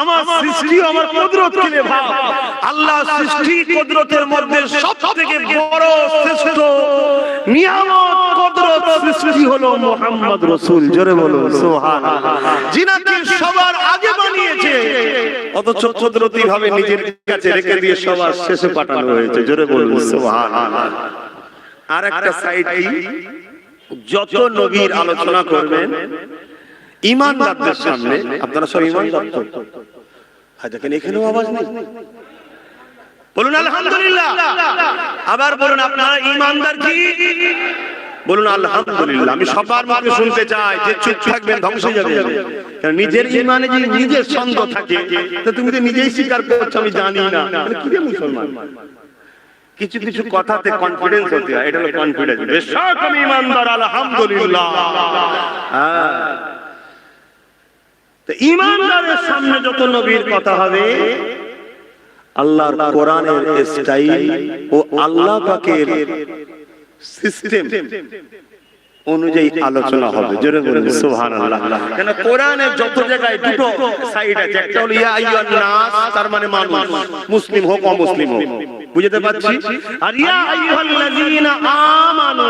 আমার সৃষ্টি, আমার কুদরতকে নিয়ে ভাব। আল্লাহ সৃষ্টি কুদরতের মধ্যে সবথেকে বড় শ্রেষ্ঠ নিয়ামত কুদরত সৃষ্টি হলো মুহাম্মদ রাসূল। জোরে বলুন সুবহানাল্লাহ। যিনাকে সবার আগে বানিয়েছে, অথচ কুদরতি ভাবে নিজের কাছে রেখে দিয়ে সবার শেষে পাঠানো হয়েছে। জোরে বলুন সুবহানাল্লাহ। আর একটা সাইড কি, যত নবীর আলোচনা করবেন ঈমানদারদের সামনে, আপনারা সব ঈমানদার তো? দেখেন এখানেও আওয়াজ নেই, বলুন আলহামদুলিল্লাহ। আবার বলুন আপনারা ঈমানদার কি? বলুন আলহামদুলিল্লাহ। আমি সবার মুখে শুনতে চাই, যে চুপ থাকবেন ধ্বংস হয়ে যাবে। কারণ নিজের ঈমানে যদি নিজের সন্দেহ থাকে, তো তুমি তো নিজেই স্বীকার করছো আমি জানি না, তাহলে কি রে মুসলমান? কিছু কিছু কথাতে কনফিডেন্স হতে হয়, এটা হলো কনফিডেন্স। বেশক আমি ঈমানদার, আলহামদুলিল্লাহ। তো ঈমানদারের সামনে যত নবীর কথা হবে, আল্লাহর কোরআনের স্টাইল ও আল্লাহ পাকের সিস্টেম অনুযায়ী আলোচনা হবে। জোরে বলুন সুবহানাল্লাহ। কেন কোরআনের যত জায়গায় দুটো সাইড আছে, একটা হলো ইয়া আইয়ুহান নাস, তার মানে মানুষ, মুসলিম হোক অমুসলিম হোক, বুঝতে পারছি? আর ইয়া আইয়ুহাল্লাযীনা আমানু,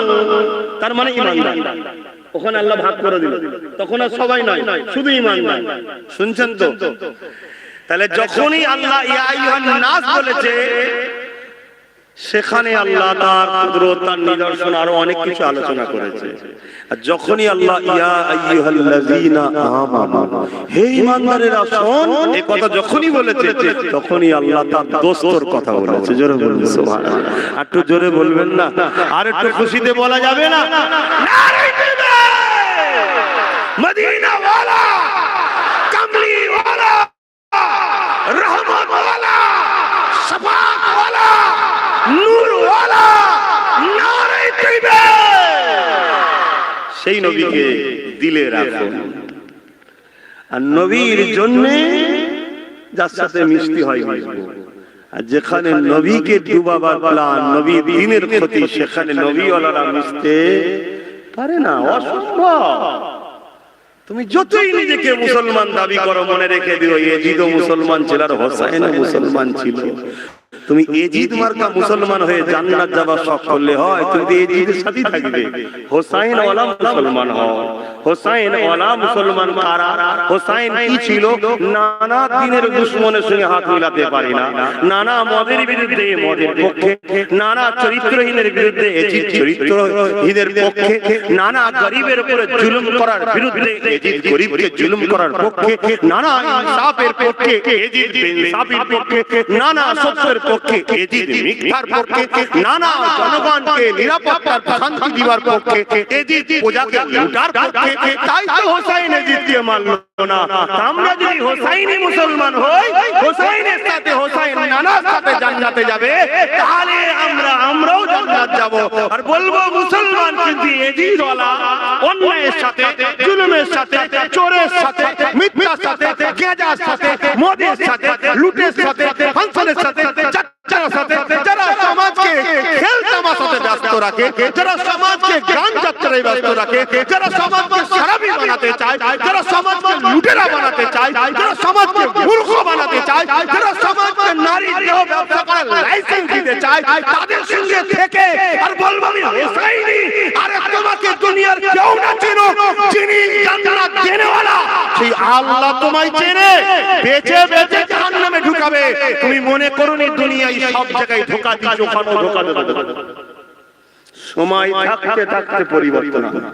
তার মানে ঈমানদার। ওখানে আল্লাহ ভাগ করে দিল, তখন আর সবাই নয়, শুধু ঈমানদার। শুনছেন তো? তাহলে যখনই আল্লাহ ইয়া আইয়ুহান নাস বলেছে, সেখানে আল্লাহ তার কুদরত, তার নিদর্শন আরো অনেক কিছু আলোচনা করেছে। আর যখনই আল্লাহ ইয়া আইয়ুহাল্লাযীনা আমানু, হে ঈমানদারেরা শোন, এই কথা যখনই বলেছে, তখনই আল্লাহ তার দোস্তর কথা বলেছে। জোরে বলুন সুবহানাল্লাহ। একটু জোরে বলবেন না? আর একটু খুশিতে বলা যাবে না? নারে তাকবীর! মদিনা ওয়ালা, কামলি ওয়ালা, রহমত ওয়ালা, শাফাত ওয়ালা, নূর ওয়ালা, নারে তাকবীর! সেই নবীকে দিলে রাখুন। আর নবীর জন্য যার সাথে মিষ্টি হয় মিশবো। আর যেখানে নবীকে ডুবাবার প্ল্যান, নবী দ্বীনের ক্ষতি, সেখানে নবীওয়ালারা মিশতে পারে না, অসম্ভব। তুমি যতই নিজেকে মুসলমান দাবি করো, মনে রেখে দিও এজিদও মুসলমান ছিল আর হোসাইনও মুসলমান ছিল। তুমি এজিদ মার্কা মুসলমান হয়ে জান্নাত যাবার শখ করলে হয়, তুমি এজিদের সাথেই থাকবে। হোসাইন ওয়ালা মুসলমান হও। হোসাইন ওয়ালা মুসলমান কারা? হোসাইন কি ছিল? নানা দিনের দুশমনের সঙ্গে হাত মিলাতে পারি না, নানা মদের বিরুদ্ধে মদের পক্ষে, নানা চরিত্রহীনের বিরুদ্ধে এজিদ চরিত্রহীনের পক্ষে, নানা গরিবের উপরে জুলুম করার বিরুদ্ধে এজিদ গরিবকে জুলুম করার পক্ষে, নানা ইনসাফের পক্ষে এজিদ বেইনসাফির পক্ষে, নানা সত্যের পক্ষে এজিদ মিথ্যার পক্ষে, নানা জনগণকে নিরাপত্তার শান্তি দিবার পক্ষে এজিদ প্রজাকে লুটার পক্ষে। তাই তো হোসাইন এজিদকে মারল না। আমরা যদি হোসাইনি মুসলমান হই, হোসাইনের সাথে হোসাইন নানার সাথে জান্নাতে যাবে, তাহলে আমরাও জান্নাত যাব। আর বলবো মুসলমান কিন্তু এজিদ ওয়ালা, অন্যায়ের সাথে, জুলুমের সাথে, চোরের সাথে, মিথ্যার সাথে, গেঁজার সাথে, মদের সাথে, লুটের সাথে, ফাংশনের সাথে, যারা সমাজকে খেল তামাশাতে ব্যস্ত রাখে, যারা সমাজকে গান যাত্রায় ব্যস্ত রাখে, যারা সমাজকে শরাবি বানাতে চায়, যারা সমাজকে লুটেরা বানাতে চায়, যারা সমাজকে মূর্খ বানাতে চায়, যারা সমাজকে নারী দেহ ব্যবসা করার লাইসেন্স দিতে চায়, তাদের সঙ্গে থেকে আর বলবো আমি হোসাইনি। আরে তোমাকে দুনিয়ার কেউ না চেনো, যিনি জান্নাত দেনেওয়ালা সেই আল্লাহ তোমায় চেনে, বেঁচে বেঁচে জাহান্নামে ঢুকাবে। তুমি মনে করোনি দুনিয়ায় সব জায়গায় ধোঁকা দিচ্ছ, ওখানেও ধোঁকা দেবে। সময় থাকতে থাকতে পরিবর্তন হয়,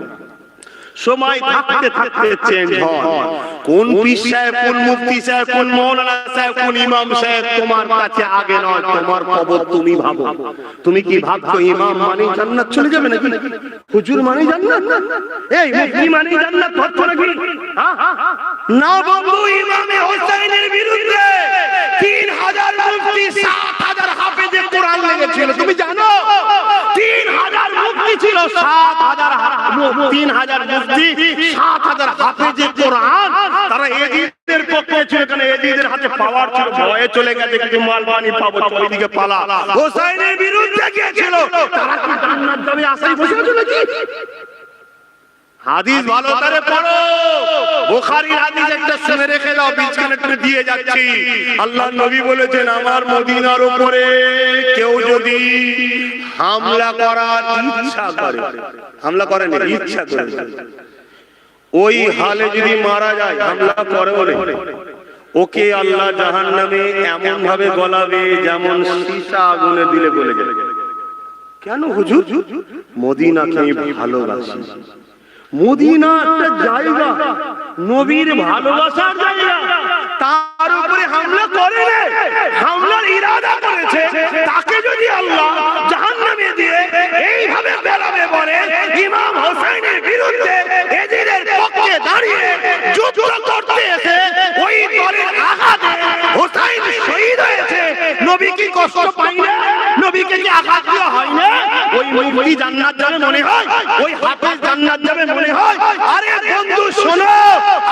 সময় থাকতে থাকতে চেঞ্জ হয়। কোন পীর সাহেব, কোন মুফতি সাহেব, কোন মাওলানা সাহেব, কোন ইমাম সাহেব তোমার কাছে আগে নয়, তোমার কবর তুমি ভাবো। তুমি কি ভাবছো ইমাম মানে জান্নাত চলে যাবে নাকি? হুজুর মানে জান্নাত, এই মুফতি মানে জান্নাত ধরছো নাকি? না বন্ধু, ইমামে হোসেনের বিরুদ্ধে 3000 মুফতি, 7000 হাফেজে কোরআন লেগেছিল। তুমি জানো 3000 মুফতি ছিল, 3000 মুফতি, 7000 হাফেজে কোরআন। তারা এজিদের পক্ষে ছিল, কারণ এজিদের হাতে পাওয়ার ছিল, ভয়ে চলে গেছে কিছু মালবানি পাবো, ওইদিকে পালা। হোসাইনের বিরুদ্ধে গিয়েছিল, তারা কি জান্নাত যাবে আশায় বসে আছে নাকি? হাদিস ভালো করে পড়ো, বুখারীর হাদিস একটা শুনে রেখে দাও, বিছানা করে দিয়ে যাচ্ছি। আল্লাহর নবী বলেছেন, আমার মদিনার উপরে কেউ যদি হামলা করার ইচ্ছা করে, হামলা করে না, ইচ্ছা করে, ওই হালে যদি মারা যায়, হামলা করে বলে, ওকে আল্লাহ জাহান্নামে এমন ভাবে গলাবে যেমন সীসা আগুনে দিলে গলে যাবে। কেন হুজুর? মদিনাকে ভালোবাসি। মদিনা একটা জায়গা, নবীর ভালোবাসার জায়গা, তার উপরে হামলা করে না, হামলার ইরাদা করেছে। তাকে যদি আল্লাহ জাহান্নামে দিয়ে এইভাবে বেলাবে বলে, ইমাম হোসেনের বিরুদ্ধে এজিদের পক্ষে দাঁড়িয়ে যুদ্ধ করতে এসে ওই দলের আঘাতে হোসেন শহীদ হয়েছে, নবী কি কষ্ট পায় না? নবীকে কি আঘাত দেওয়া হয় না? ওই মুফতি জান্নাত যাবে মনে হয়, ওই হাফেজ জান্নাত যাবে মনে হয়। আরে বন্ধু শোনো,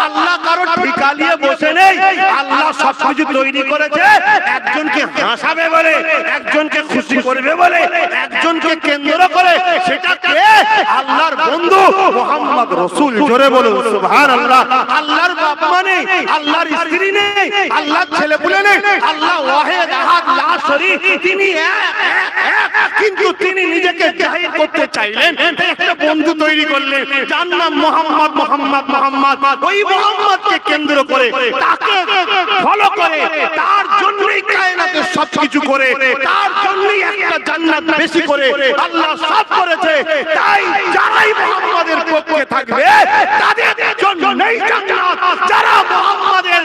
আল্লাহ কারো ঠিকা নিয়ে বসে নেই। আল্লাহ সবকিছু তৈরি করেছে একজনকে হাসাবে বলে, একজনকে খুশি করবে বলে, একজনকে কেন্দ্র করে। সেটা কে? আল্লাহর বন্ধু মুহাম্মদ রাসূল। জোরে বলুন সুবহানাল্লাহ। আল্লাহর বাপ মানে, আল্লাহর স্ত্রী নেই, আল্লাহর ছেলেপুলে নেই, আল্লাহ ওয়াহিদ আহাদ লা সরাসরি তিনি কিন্তু তিনি নিজেকে জাহির করতে চাইলেন, একটা বন্ধু তৈরি করলেন যার নাম মোহাম্মদ। ওই মোহাম্মদকে কেন্দ্র করে, তাকে ফলো করে, তার জন্যই কায়নাতে সবকিছু করে, তার জন্যই একটা জান্নাত বেশি করে আল্লাহ সব করেছে। তাই যারাই মোহাম্মদের পক্ষে থাকবে তাদের জন্যই জান্নাত। যারা মোহাম্মদের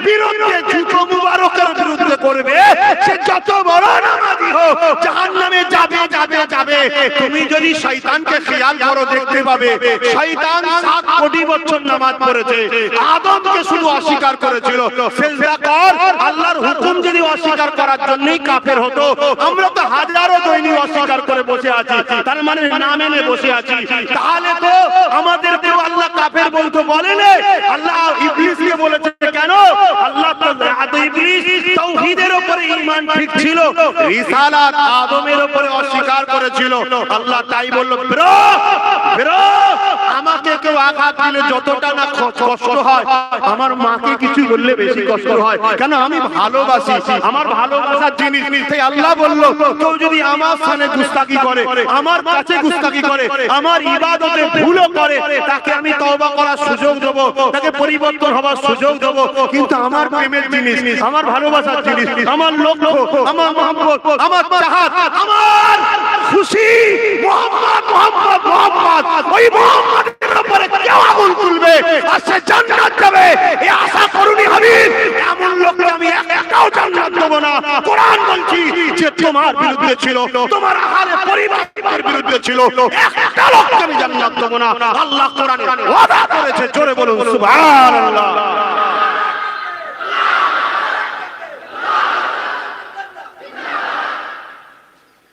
বিরুদ্ধে জুতো মুবারকের বিরুদ্ধে করবে, সে যত বড় নামাজি হোক জাহান্নামে যাবে যাবে যাবে। তুমি যদি শয়তানকে খেয়াল করো দেখতে পাবে শয়তান 7 কোটি বছর নামাজ পড়েছে, আদমকে শুধু অস্বীকার করেছিল সিজদা কর। আল্লাহর হুকুম যদি অস্বীকার করার জন্যই কাফের হতো, আমরা তো হাজারো দৈনিক অস্বীকার করে বসে আছি, তার মানে না মেনে বসে আছি। তাহলে তো আমাদেরকেও আল্লাহ কাফের বলতে বলেনি। আল্লাহ ইবলিসকে বলেছে কেন? আল্লাহ তো ইবলিস তাওহীদের উপরে ঈমান ঠিক ছিল, রিসালাত আদমের উপরে অস্বীকার করেছিল। আল্লাহ তাই বলল, বেরো বেরো। আমাকে কেউ আঘাত দিলে যতটা না কষ্ট হয়, আমার মাকে কিছু বললে বেশি কষ্ট হয়। কেন? আমি ভালোবাসি, আমার ভালোবাসার জিনিস। তাই আল্লাহ বলল, কেউ যদি আমার সামনে গুস্তাখি করে, আমার কাছে গুস্তাখি করে, আমার ইবাদতে ভুলও করে, তাকে আমি তওবা করার সুযোগ দেব, তাকে পরিবর্তন হওয়ার সুযোগ দেব। কিন্তু আমার প্রেমের জিনিস, আমার ভালোবাসার জিনিস, আমার লক্ষ্য, আমার মহব্বত, আমার চাহাত, আমার খুশি মোহাম্মদ মোহাম্মদ মোহাম্মদ। ওই মোহাম্মদের উপরে কেউ আগুন তুলবে আর সে জান্নাত যাবে, এই আশা করুনি হাবিব। এমন লোককে আমি একটাও জান্নাত দেব না। কোরআন বলছি যে তোমার বিরুদ্ধে ছিল, তোমার আহলে পরিবারের বিরুদ্ধে ছিল, একটা লোককে আমি জান্নাত দেব না। আল্লাহ কোরআনে ওয়াদা করেছে, জোরে বলুন সুবহানাল্লাহ।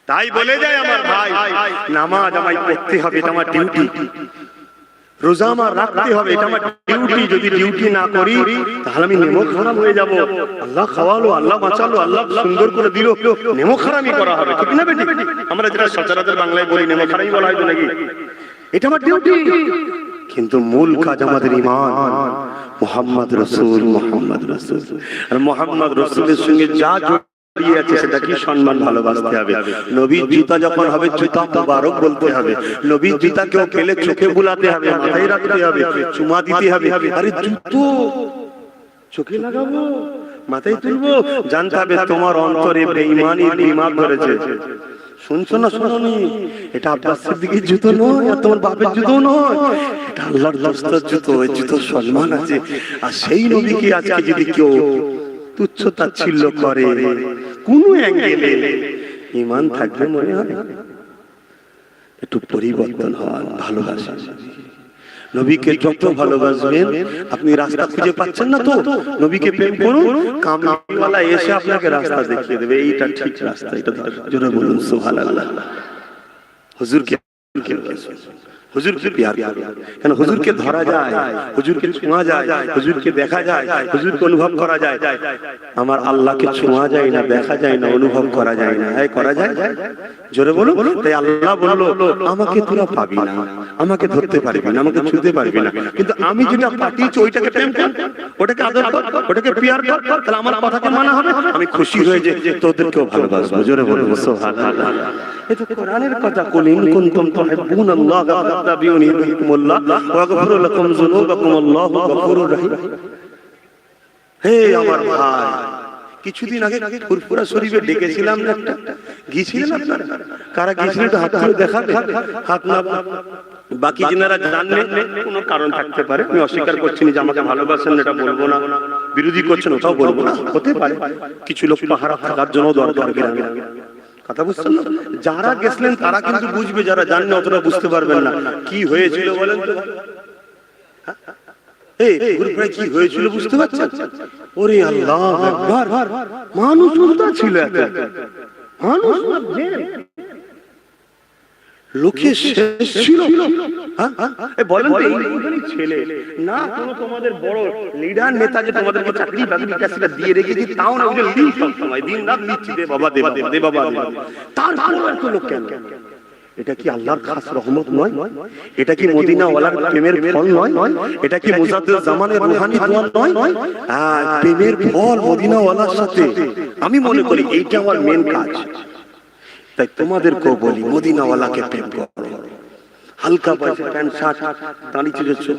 তাই বলে যায় আমার ভাই, নামাজ আমায় পড়তে হবে, এটা আমার ডিউটি। রোজা আমার রাখতে হবে, এটা আমার ডিউটি। যদি ডিউটি না করি তাহলে আমি নেমো খারাপ হয়ে যাব। আল্লাহ খাওয়ালো, আল্লাহ বাঁচালো, আল্লাহ সুন্দর করে দিল, নেমো খারাপই করা হবে, ঠিক না বেটি? আমরা যেটা সচরাচর বাংলায় বলি নেমো খারাপই বলা হয় নাকি? এটা আমার ডিউটি। কিন্তু মূল কাজ আমাদের ঈমান, মুহাম্মদ রাসূল, মুহাম্মদ রাসূল। আর মুহাম্মদ রাসূলের সঙ্গে যা আছে সেটা কি সম্মান ভালোবাসতে হবে। নবীর জুতা যখন হবে জুতা মুবারক বলতে হবে। নবীর জুতা কেউ পেলে চোখে বুলাতে হবে, মাথায় রাখতে হবে, চুমা দিতে হবে। আরে জুতো চোখে লাগাবো, মাথায় তুলবো, জানতে হবে তোমার অন্তরে বেঈমানির বিমার ধরেছে। শুনছো না শুনোনি? এটা আব্বাস সিদ্দিকীর জুতো নয়, আর তোমার বাপের জুতো নয়, এটা আল্লাহর দস্তর জুতো। এই জুতোর সম্মান আছে। আর সেই নবীকে আজকে যদি কেউ তুচ্ছ তাচ্ছিল্য করে কোন অ্যাঙ্গেলে, ঈমান থাকবে মনে হয়? একটু পরিবর্তন হওয়ার, ভালোবাসা। নবীকে যত ভালোবাসবেন, আপনি রাস্তা খুঁজে পাচ্ছেন না তো নবীকে প্রেম করুন, কামলিওয়ালা এসে আপনাকে রাস্তা দেখিয়ে দেবে, এইটা ঠিক রাস্তা, এটা জোরে বলুন সুবহানাল্লাহ। হুজুরকে হুজুরকে প্যার করুন, কেন হুজুরকে ধরা যায়, হুজুরকে ছোঁয়া যায়, হুজুরকে দেখা যায়, হুজুরকে অনুভব করা যায়। আমার আল্লাহকে ছোঁয়া যায় না, দেখা যায় না, অনুভব করা যায় না, এই করা যায়? জোরে বলুন। তাই আল্লাহ বলল, আমাকে তোরা পাবি না, আমাকে ধরতে পারবি না, আমাকে ছুঁতে পারবি না, কিন্তু আমি যেটা পাঠিয়েছি ওইটাকে প্রেম কর, ওটাকে আদর কর, ওটাকে প্যার কর, তাহলে আমার কথাকে মানা হবে, আমি খুশি হয়ে যে তোদেরকেও ভালোবাসবো। জোরে বলুন সুবহানাল্লাহ। এটা কোরআনের কথা। কুল ইন কুনতুম তুহিব্বুনাল্লাহ ফাত্তাবিউনি ইউহিব্বুকুমুল্লাহ ওয়া ইয়াগফির লাকুম যুনুবাকুম আল্লাহু গফুরুর রহিম। হে আমার ভাই, কিছুদিন আগে ফুরফুরা শরীফে ডেকেছিলাম না, একটা গিয়েছিলেন আপনারা? কারা গিয়েছিলেন তো হাত তুলে দেখাবে, হাত না। বাকি যারা জানেন কোনো কারণ থাকতে পারে, আমি অস্বীকার করছি না যে আমাকে ভালোবাসেন, এটা বলবো না, বিরোধী করছেন ওটাও বলবো না, হতে পারে কিছু লোক পাহারা থাকার জন্য দরকার গ্রামে, কথা বুঝছেন না? যারা গেছিলেন তারা কিন্তু বুঝবে, যারা জানেন অতটা বুঝতে পারবেন না। কি হয়েছিল বলেন তো? এই গ্রুপে কি হয়েছিল বুঝতে পারছেন? ওরে আল্লাহ আকবার, মানুষ উল্টা ছিল, মানুষ লোকে শেষ ছিল। বলেন তো এই ছেলে না কোনো তোমাদের বড় লিডার নেতা যে তোমাদেরকে চাকরি বাকরি কাজটা দিয়ে রেখেছি, তাও না ওই লিড সব সময় দিন রাত লিখছি, দে বাবা দে বাবা দে বাবা, তারপর এত লোক কেন? এটা কি আল্লাহর খাস রহমত নয়? এটা কি মদিনা ওয়ালার প্রেমের ফল নয়? এটা কি মুজাদ্দিদ জামানের রূহানি দোয়া নয়? হ্যাঁ, প্রেমের ফল মদিনা ওয়ালার সাথে। আমি মনে করি এইটা আমার মেন কাজ। তাই তোমাদেরকেও বলি, মদিনা ওয়ালাকে প্রেম করো। হালকা পয়সা প্যান্ট শার্ট দাঁড়িয়ে চলেছো,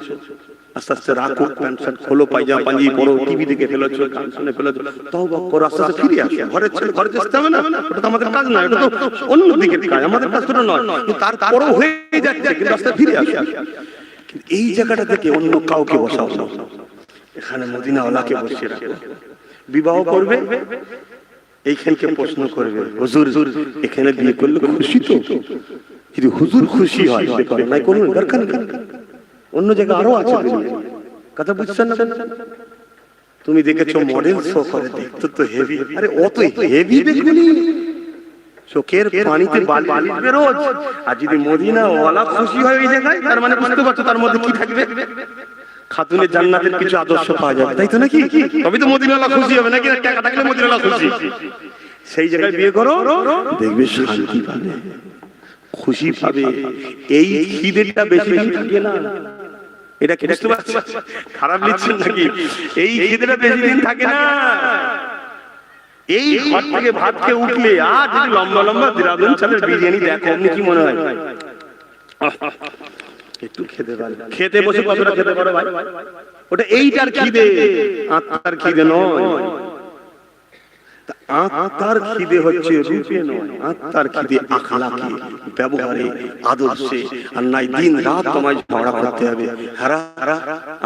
আস্তে আস্তে রাখো, প্যান্ট শার্ট খোলো, পায়জামা পাঞ্জাবি পরো, টিভি দেখে ফেলেছো, গান শুনে ফেলেছো, তওবা করো, আস্তে আস্তে ফিরে আসো। ঘরের ছেলে ঘরে যেতে হবে না, ওটা তো আমাদের কাজ না, এটা তো অন্য দিকের কাজ, আমাদের কাজ তো নয়। কিন্তু তারপরও হয়ে যাচ্ছে, কিন্তু আস্তে ফিরে আসো। কিন্তু এই জায়গাটা থেকে অন্য কাউকে বসাও না, এখানে মদিনাওয়ালাকে বসিয়ে রাখো। বিবাহ করবে, এইখানকে প্রশ্ন করবে, হুজুর এখানে বিয়ে করলে খুশি তো? যদি হুজুর খুশি হয় নাই করুন, দরকার নেই। অন্য জায়গায় আরো আছে, কথা বুঝছেন না? তুমি দেখেছো মডেল শো করে, দেখতে তো হেভি, আরে অত হেভি দেখবি, চোখের পানিতে বালিশ বেরোজ। আর যদি মদিনা ওয়ালা খুশি হয় ওই জায়গায়, তার মানে বুঝতে পারছো তার মধ্যে কি থাকবে। খাতুনের জান্নাতের কিছু আদর্শ পাওয়া যাবে, তাই তো নাকি? তবে তো মদিনা ওয়ালা খুশি হবে নাকি? টাকা থাকলে মদিনা ওয়ালা খুশি। সেই জায়গায় বিয়ে করো, দেখবে শান্তি পাবে, খুশি পাবে। এই খিদেটা বেশি দিন থাকে না, এটা কি বুঝতে পারছো? খারাপ লিখছেন নাকি? এই খিদেটা বেশি দিন থাকে না। এই ঘর থেকে ভাত খেয়ে উঠলে আর যদি লম্বা লম্বা দিরাদুন চালের বিরিয়ানি দেখো, আপনি কি মনে হয় একটু খেতে পারে? খেতে বসে কতটা খেতে পারো ভাই? ওটা এইটার খিদে, আত্মার খিদে নয়। আত্মার খিদে হচ্ছে রূপে নয়, আত্মার খিদে আখলাকে, ব্যবহারে, আদর্শে। আর নাই দিন রাত তোমায় ঝগড়া করতে হবে। হারা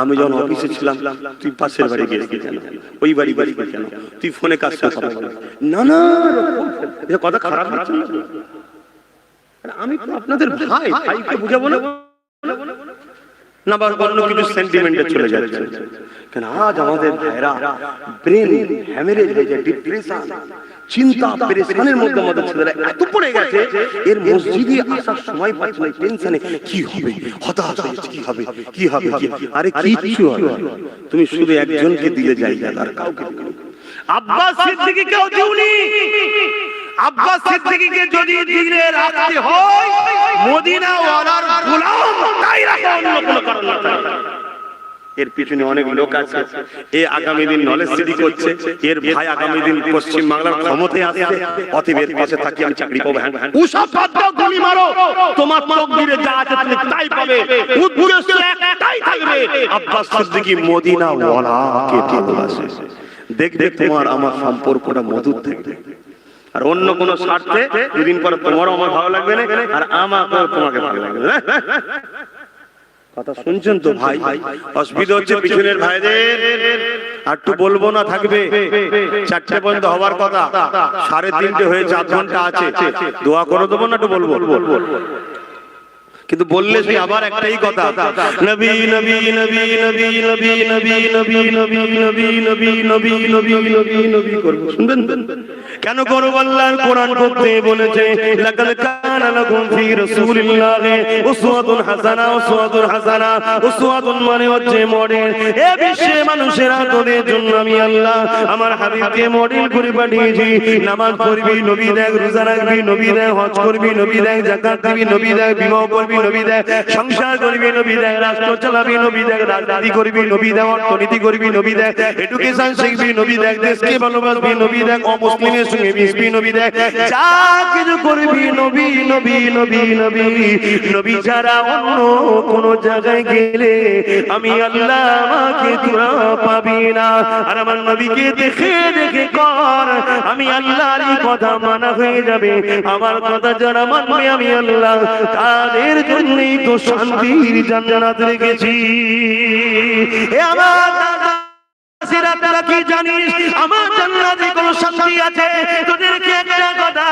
আমি যখন অফিসে ছিলাম, তুই পাশের বাড়ি গেছিলি কেন, ওই বাড়ি কেন, তুই ফোনে কাজ কথা বল না না, এটা কথা খারাপ লাগছে না? আমি তো আপনাদের ভাই, ভাইকে বুঝাবো না না, বা অন্য কিছু সেন্টিমেন্টে চলে যাচ্ছে। কেন আজ আমাদের ভাইরা ব্রেন হ্যামারেজ হয়ে যায়, ডিপ্রেশন, চিন্তা পেরেশানের মধ্যে আমাদের ছেলেরা এত পড়ে গেছে, এর মসজিদে আসার সময় পাচ্ছে না, টেনশনে কি হবে, হতাশ হয়েছে, কি হবে কি হবে। আরে কিচ্ছু হবে, তুমি শুধু একজনকে দিলে জায়গা, আর কাউকে আব্বাস সিদ্দিকী কেউ দিওনি। আব্বাস সিদ্দিকীকে যদি দিলে রাখতে হয়, মদিনা ওয়ালার গোলাম তাই রাখো, অন্য কোনো কারণ না। এর পিছনে অনেক লোক আছে, এ আগামী দিন নলেজ সিটি করছে, এর ভাই আগামী দিন পশ্চিম বাংলার ক্ষমতায় আসবে, অতএব এর পাশে থাকি আমি চাকরি পাবো। হ্যাঁ, ওসব বাদ দাও, গুলি মারো, তোমার তকদিরে যা আছে তুমি তাই পাবে, উদ্দেশ্য একটাই থাকবে, আব্বাস সিদ্দিকী মদিনা ওয়ালাকে ভালোবাসে। দেখবে তোমার আমার সম্পর্কটা মধুর থাকবে। আর অন্য কোন স্বার্থে দুদিন পরে তোমারও আমার ভালো লাগবে না, আর আমাকেও তোমাকে ভালো লাগবে না। কথা শুনছেন তো ভাই? অসুবিধা হচ্ছে পিছনের ভাইদের, আর একটু বলবো না, থাকবে 4টে পর্যন্ত হওয়ার কথা, 3:30 হয়েছে, আধ ঘন্টা আছে, দোয়া করে দেবো না, একটু বলবো। কিন্তু বললে সে আবার একটাই কথা, নবী নবী নবী নবী নবী নবী নবী নবী নবী নবী নবী নবী নবী নবী করব। শুনবেন কেন করব? আল্লাহর কোরআন করতে বলেছে, লাকাদ কানা লাকুম ফি রাসূলিল্লাহি উসওয়াতুন হাসানা। উসওয়াতুন হাসানা, উসওয়াতুন মানে হচ্ছে মডেল। এ বিশ্বে মানুষেরা তোদের জন্য আমি আল্লাহ আমার হাবিবকে মডেল করে পাঠিয়েছি। নামাজ পড়বি, নবী দেখ, রোজা রাখবি, নবী দেখ, হজ করবি, নবী দেখ, যাকাত দিবি, নবী দেখ, বিবাহ করবি, নবী দেখ, সংসার করবি, নবী দেখ, রাষ্ট্র চালাবি, নবী দেখ, রাজনীতি করবি, নবী দেখ, অর্থনীতি করবি, নবী দেখ, এডুকেশন শিখবি, নবী দেখ, দেশকে ভালোবাসবি, নবী দেখ, অমুসলিমের সঙ্গে মিশবি, নবী দেখ, যা কিছু করবি নবী নবী নবী নবী নবী ছাড়া অন্য কোন জায়গায় গেলে আমি আল্লাহ আমাকে তোরা পাবি না। আর আমার নবীকে দেখে দেখে কর, আমি আল্লাহরই কথা মানা হয়ে যাবে। আমার কথা যারা মানবে আমি আল্লাহ তাদের জন্যই তো শান্তির জান্নাত রেখেছি। এ আমার দাদা তোরা কি জানিস আমার জান্নাতে কোন শান্তি আছে? তোদেরকে একটা কথা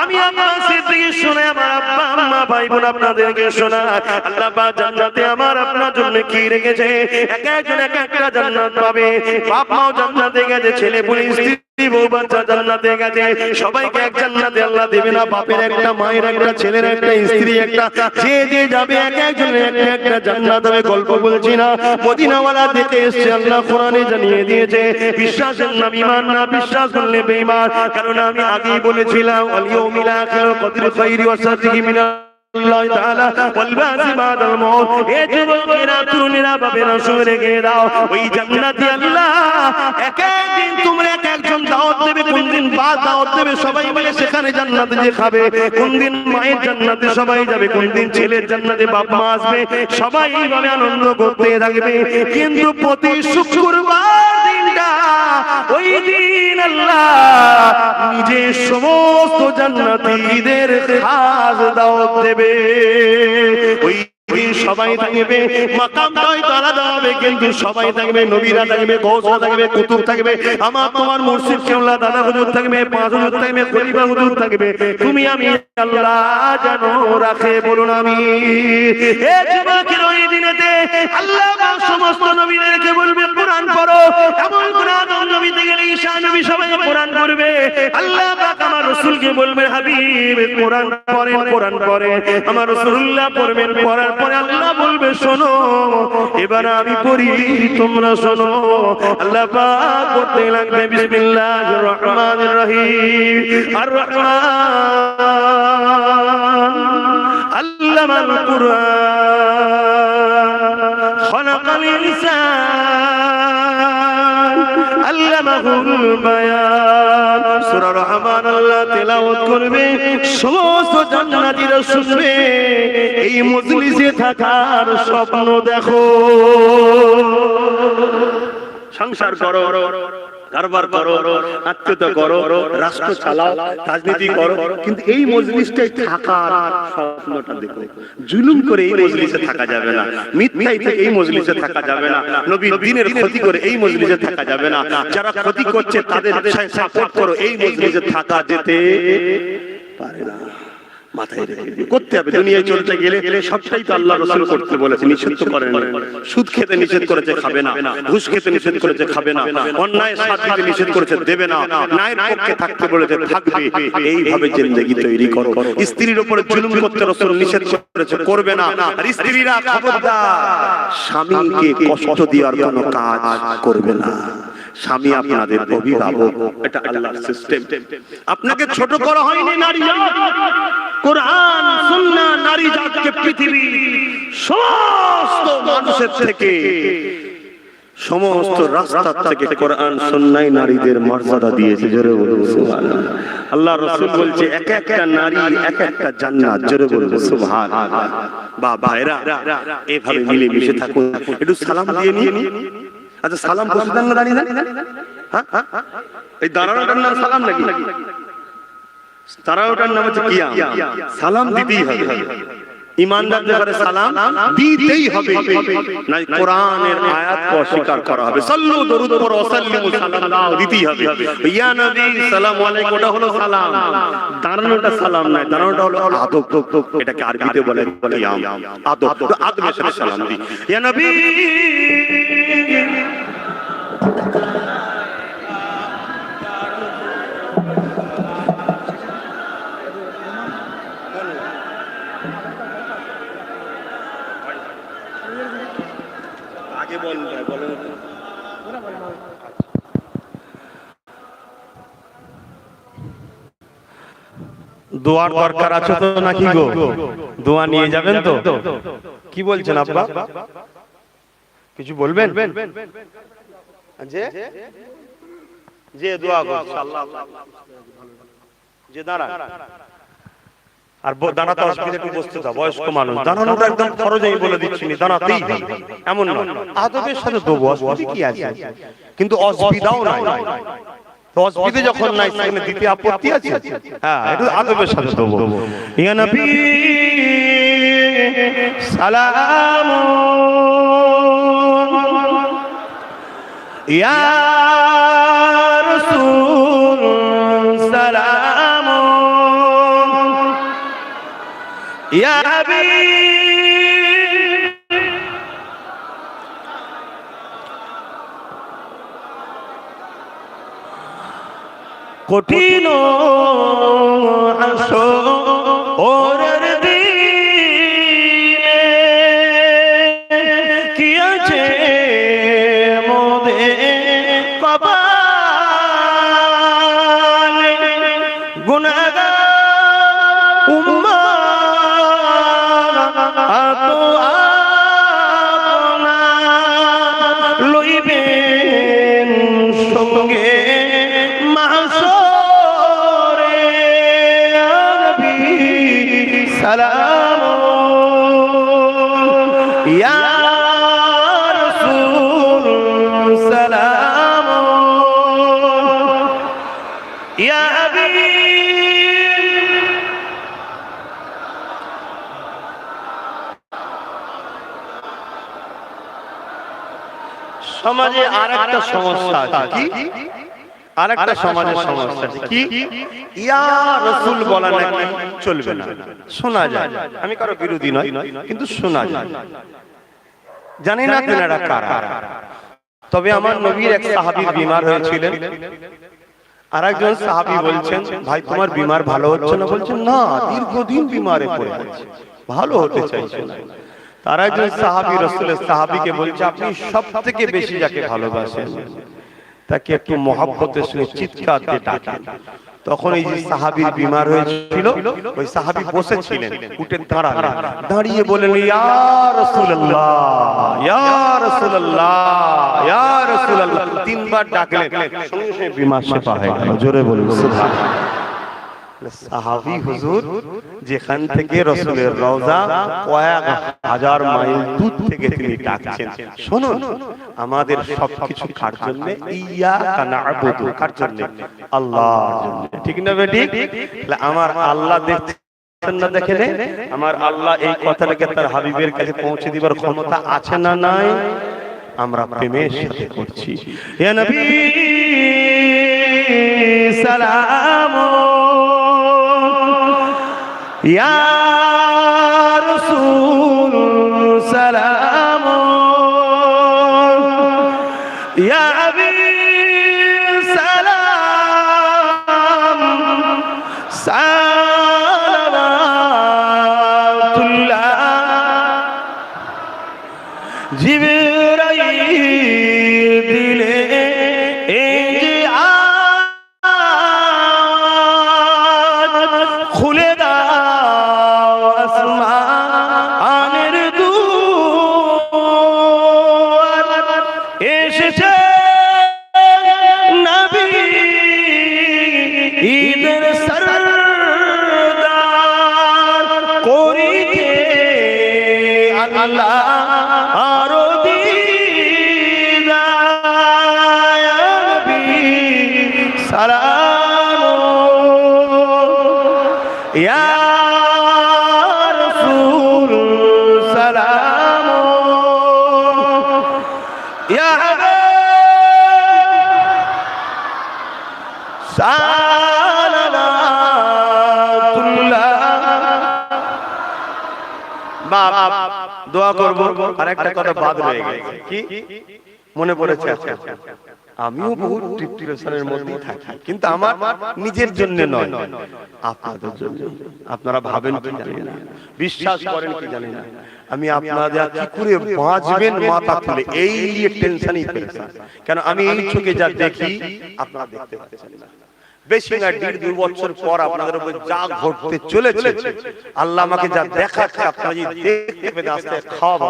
আমি আব্বাস সিদ্দিকী শুনে, আমার আব্বা আম্মা ভাই বোন আপনাদেরকে শোনা, আল্লাহ পাক জান্নাতে আমার আপনার জন্য কি রেখেছে? এক একজন এক একটা জান্নাত পাবে। বাপ মাও জান্নাতে গেছে, ছেলে পুলে স্ত্রী বউ বাচ্চা জান্নাতে গেছে, সবাইকে এক জান্নাতে আল্লাহ দেবে না। বাপের একটা, মায়ের একটা, ছেলের একটা, স্ত্রী একটা, যে যে যাবে এক একজনের একটা একটা জান্নাত হবে। গল্প বলছি না, মদিনাওয়ালা দেখে এসেছে, আল্লাহ কোরআনে জানিয়ে দিয়েছে। বিশ্বাসের নাম ঈমান না, বিশ্বাস করলে বেঈমান। কারণ আমি আগেই বলেছিলাম, আল ইয়াউমিল আখির কদরু খাইরি ওয়া শাররিহি মিনাল আল্লাহ তাআলা ওয়াল বাসি বাদাল মউত। এ যুবকেরা তরুণীরা বাবেরা শুনে গে দাও, ওই জান্নাতি আল্লাহ এক একদিন তোমরা এক একজন দাওয়াত দেবে, কোন দিন বাদ দাওয়াত দেবে সবাই মিলে সেখানে জান্নাতে যে খাবে, কোন দিন মায়ের জান্নাতে সবাই যাবে, কোন দিন ছেলের জান্নাতে বাপ মা আসবে, সবাই এইভাবে আনন্দ করতে থাকবে। কিন্তু প্রতি শুক্রবার দিনটা, ওই দিন আল্লাহ নিজে সমস্ত জান্নাতীদের খাস দাওয়াত দেবে। ওই সবাই থাকবে, মাকামটাই আলাদা হবে, কিন্তু সবাই থাকবে, নবীরা থাকবে, গৌসরা থাকবে, কুতুব থাকবে, আমার তোমার মুর্শিদ কেবলা দাদা হুজুর থাকবে, পাঁচ হুজুর থাকবে, খলিফা হুজুর থাকবে। তুমি আমি আল্লাহ জানো রাখে, বলুন আমি। এ যুবকের ওই দিনেতে আল্লাহ সমস্ত নবীদেরকে বলবে কোরআন পড়ো। এমন কোরআন নবী থেকে ঈসা নবী সবাই কোরআন পড়বে। আল্লাহ পাক আমার রাসূলকে বলবে হাবিব কোরআন পড়েন, কোরআন পড়েন। আমার রাসূলুল্লাহ পড়বেন, পড়ার পরে আল্লাহ বলবে শোনো এবার আমি পড়ি, তোমরা শোনো। আল্লাহ পাক পড়তে লাগবে বিসমিল্লাহির রহমানির রহিম। আর রহমান আল্লামাল কুরআন খালাকাল ইনসান আল্লামাহুল বায়ান। সূরা রহমান আল্লাহ তেলাওয়াত করবে, সমস্ত জান্নাতীরা শুনবে। এই মজলিসে থাকার স্বপ্ন দেখো, সংসার করো, কারবার করো, আত্মীয়তা করো, রাষ্ট্র চালাও, রাজনীতি করো, কিন্তু এই মজলিসটাই থাকার স্বপ্নটা দেখো। জুলুম করে এই মজলিসে থাকা যাবে না, মিথ্যাই থেকে এই মজলিসে থাকা যাবে না, নবীর দ্বীনের ক্ষতি করে এই মজলিসে থাকা যাবে না, যারা ক্ষতি করছে তাদের সাপোর্ট করো, এই মজলিসে থাকা যেতে পারে না। মাথায় রেখে করতে হবে। দুনিয়ায় চলতে গেলে সবটাই তো আল্লাহ রাসূল করতে বলেছে, নিষিদ্ধ করেন। সুদ খেতে নিষেধ করেছে, খাবে না। ঘুষ খেতে নিষেধ করেছে, খাবে না। অন্যায় সাথ দিতে নিষেধ করেছে, দেবে না। ন্যায়ের পক্ষে থাকতে বলেছে, থাকবে। এইভাবে জিন্দেগি তৈরি করো। স্ত্রীর উপরে জুলুম করতে রাসূল নিষেধ করেছে, করবে না। আর স্ত্রীরা খবরদার স্বামীকে কষ্ট দেওয়ার কোনো কাজ করবে না। স্বামী আপনাদের অভিভাবক, এটা আল্লাহর সিস্টেম। আপনাকে ছোট করা হয়নি নারী জাত। কোরআন সুন্নাহ নারী জাতকে পৃথিবীর সমস্ত মানুষের থেকে, সমস্ত রাস্তা থেকে কোরআন সুন্নাহ নারীদের মর্যাদা দিয়েছে। জোরে বলুন সুবহানাল্লাহ। আল্লাহ রাসূল বলছে এক একটা নারী এক একটা জান্নাত। জোরে বলুন সুবহানাল্লাহ। ভাইরা এভাবে মিলে মিশে থাকুন। একটু সালাম দিয়ে নিয়ে। আচ্ছা সালাম বসতেন না দাঁড়িয়ে? হ্যাঁ, এই দাঁড়ানোটার নাম সালাম নাকি? দাঁড়ানোটার নাম হচ্ছে কিয়াম। সালাম দিতেই হবে, ইমানদারদের ব্যাপারে সালাম দিতেই হবে, না কোরআনের আয়াতকে অস্বীকার করা হবে। সাল্লু দরুদ পড়ো, সাল্লিমু সালাম দাও, দিতেই হবে। ইয়া নবী সালাম আলাইকুম, ওটা হলো সালাম। দাঁড়ানোটা সালাম নয়, দাঁড়ানোটা হলো আদব। এটাকে আরবিতে বলে কিয়াম, আদব। তো আদবের সাথে সালাম দি। ইয়া নবী আগে বলেন। দোয়ার দরকার আছে তো নাকি গো? দোয়া নিয়ে যাবেন তো? কি বলছেন আব্বা? কিছু বলবেন? যে দোয়া করছে আল্লাহ যে দাঁড়া। আর দাঁড়াতে অসুবিধা, একটু বসতে দাও। বয়স্ক মানুষ দাঁড়ানোটা একদম ফরজ, আমি বলে দিচ্ছি, দাঁড়াতেই এমন না। আদবের সাথে দেবো, অসুবিধা কি আছে? কিন্তু অসুবিধাও নাই। তো অসুবিধা যখন নাই সেখানে দিতে আপত্তি আছে? হ্যাঁ, একটু আদবের সাথে দেবো। ইয়া নবী সালাম, ইয়া রাসূল সালাম, ইয়া হাবিব কঠিন হাসরের দিনে কি আছে মোদের কপালে, গুনাহগার উম্মত সমাজে আরেকটা সমস্যা আছে। কি আরেকটা সমাজের সমস্যা আছে? কি ইয়া রাসূল বলা নাকি চলবে না, শোনা যায়। আমি কারো বিরোধী নই, কিন্তু শোনা যায়। জানি না তেনারা কারা। তবে আমার নবীর এক সাহাবী বিমার হয়েছিলেন। আরেকজন সাহাবী বলছেন, ভাই তোমার বিমার ভালো হচ্ছে না? বলছেন না, দীর্ঘদিন বিমারে পড়ে আছে, ভালো হতে চাইছে না। তার একজন সাহাবী রাসূলের সাহাবীকে বলছে, আপনি সবথেকে বেশি যাকে ভালোবাসেন তাকে একটু মহব্বতের সঙ্গে চিৎকার দিয়ে ডাকেন। তখন এই যে সাহাবীর বিমার হয়েছিল, ওই সাহাবী বসেছিলেন, উঠে দাঁড়ালেন, দাঁড়িয়ে বলেন, ইয়া রাসূলুল্লাহ, ইয়া রাসূলুল্লাহ, ইয়া রাসূলুল্লাহ, তিনবার ডাকলেন, সঙ্গে সঙ্গে বিমার শেফা হয়ে গেল। জোরে বলুন সুবহানাল্লাহ। সাহাবী হুজুর যেখান থেকে রাসূলের রওজা কয়েক হাজার মাইল দূর থেকে তিনি ডাকছেন, শুনুন আমাদের সবকিছু কার জন্য? ইয়াকা না'বুদু, কার জন্য? আল্লাহর জন্য। ঠিক না বেটি? তাহলে আমার আল্লাহ দেখছেন না, দেখেন আমার আল্লাহ এই কথাটাকে তার হাবিবের কাছে পৌঁছে দিবার ক্ষমতা আছে না নাই? আমরা প্রেমের সাথে করছি, ইয়া নবী সালাম, ইয়া রাসূল সালাম, ইয়া হাবিব সালাম, সালাওয়াতুল্লাহ। জিবরাইল দিলে এই যে খুলে দাও আসমানের দুয়ার, এসেছে নবী ঈদের সরদার, করিতে আল্লাহ আরো দিদার, নবী সালাম, ইয়া রাসূল সালাম, ইয়া হাবিব সালাওয়াতুল্লাহ। বাপ দোয়া করব। আর একটা কথা বাদ রয়ে গেছে, কি মনে পড়েছে? আমিও বহুত ডিপ্রেশনের মধ্যে থাকি, কিন্তু আমার নিজের জন্য নয়, আপনাদের জন্য। আপনারা ভাবেন কি জানি না, বিশ্বাস করেন কি জানি না, আমি আপনাদের কি করে বাঁচবেন মাথা তুলে এই নিয়ে টেনশনই পেয়েছি। কেন আমি এই চোখে যা দেখি আপনারা দেখতে পাচ্ছেন না। বেশি না 1.5-2 বছর পর আপনাদের উপর যা ঘটতে চলেছে, আল্লাহ আমাকে যা দেখাচ্ছে, আপনারা যদি দেখতে পেতে আস্তে খাওয়া